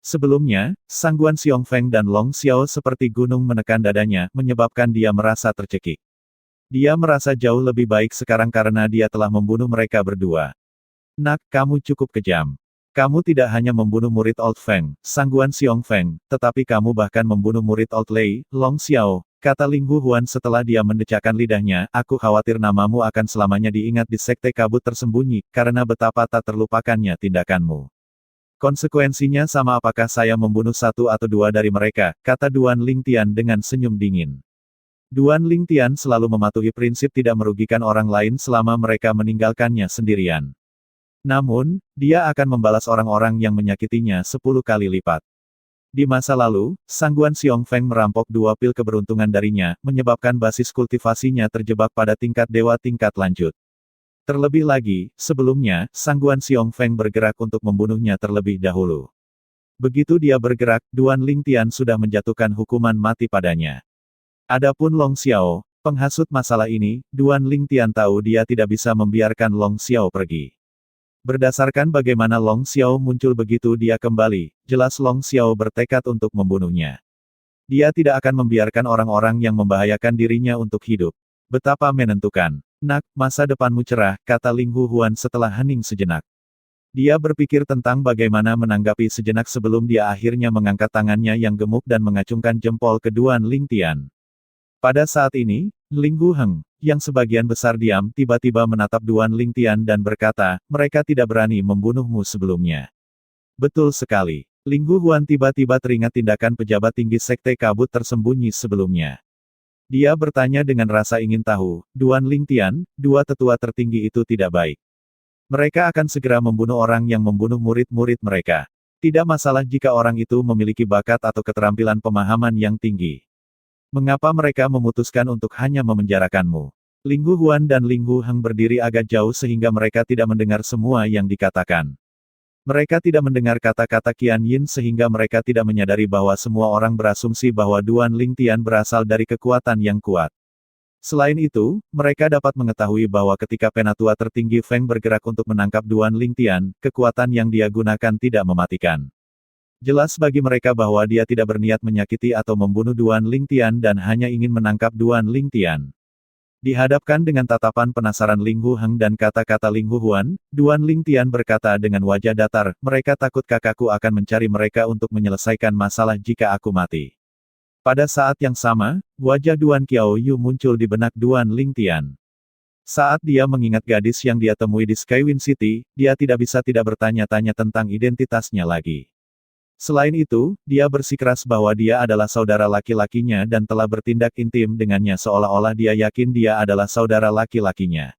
Sebelumnya, Sangguan Xiongfeng dan Long Xiao seperti gunung menekan dadanya, menyebabkan dia merasa tercekik. Dia merasa jauh lebih baik sekarang karena dia telah membunuh mereka berdua. Nak, kamu cukup kejam. Kamu tidak hanya membunuh murid Old Feng, Sangguan Xiongfeng, tetapi kamu bahkan membunuh murid Old Lei, Long Xiao, kata Ling Hu Huan setelah dia mendecakkan lidahnya, aku khawatir namamu akan selamanya diingat di sekte kabut tersembunyi, karena betapa tak terlupakannya tindakanmu. Konsekuensinya sama apakah saya membunuh satu atau dua dari mereka, kata Duan Lingtian dengan senyum dingin. Duan Lingtian selalu mematuhi prinsip tidak merugikan orang lain selama mereka meninggalkannya sendirian. Namun, dia akan membalas orang-orang yang menyakitinya 10 kali lipat. Di masa lalu, Sangguan Xiongfeng merampok 2 pil keberuntungan darinya, menyebabkan basis kultivasinya terjebak pada tingkat dewa tingkat lanjut. Terlebih lagi, sebelumnya, Sangguan Xiongfeng bergerak untuk membunuhnya terlebih dahulu. Begitu dia bergerak, Duan Lingtian sudah menjatuhkan hukuman mati padanya. Adapun Long Xiao, penghasut masalah ini, Duan Lingtian tahu dia tidak bisa membiarkan Long Xiao pergi. Berdasarkan bagaimana Long Xiao muncul begitu dia kembali, jelas Long Xiao bertekad untuk membunuhnya. Dia tidak akan membiarkan orang-orang yang membahayakan dirinya untuk hidup. Betapa menentukan. Nak, masa depanmu cerah, kata Ling Hu Huan setelah hening sejenak. Dia berpikir tentang bagaimana menanggapi sejenak sebelum dia akhirnya mengangkat tangannya yang gemuk dan mengacungkan jempol ke Duan Lingtian. Pada saat ini, Ling Hu Heng, yang sebagian besar diam, tiba-tiba menatap Duan Lingtian dan berkata, mereka tidak berani membunuhmu sebelumnya. Betul sekali. Ling Hu Huan tiba-tiba teringat tindakan pejabat tinggi sekte kabut tersembunyi sebelumnya. Dia bertanya dengan rasa ingin tahu, Duan Lingtian, dua tetua tertinggi itu tidak baik. Mereka akan segera membunuh orang yang membunuh murid-murid mereka. Tidak masalah jika orang itu memiliki bakat atau keterampilan pemahaman yang tinggi. Mengapa mereka memutuskan untuk hanya memenjarakanmu? Ling Hu Huan dan Ling Hu Heng berdiri agak jauh sehingga mereka tidak mendengar semua yang dikatakan. Mereka tidak mendengar kata-kata Qian Yin sehingga mereka tidak menyadari bahwa semua orang berasumsi bahwa Duan Lingtian berasal dari kekuatan yang kuat. Selain itu, mereka dapat mengetahui bahwa ketika penatua tertinggi Feng bergerak untuk menangkap Duan Lingtian, kekuatan yang dia gunakan tidak mematikan. Jelas bagi mereka bahwa dia tidak berniat menyakiti atau membunuh Duan Lingtian dan hanya ingin menangkap Duan Lingtian. Dihadapkan dengan tatapan penasaran Ling Hu Heng dan kata-kata Ling Hu Huan, Duan Lingtian berkata dengan wajah datar, mereka takut kakakku akan mencari mereka untuk menyelesaikan masalah jika aku mati. Pada saat yang sama, wajah Duan Qiao Yu muncul di benak Duan Lingtian. Saat dia mengingat gadis yang dia temui di Skywind City, dia tidak bisa tidak bertanya-tanya tentang identitasnya lagi. Selain itu, dia bersikeras bahwa dia adalah saudara laki-lakinya dan telah bertindak intim dengannya seolah-olah dia yakin dia adalah saudara laki-lakinya.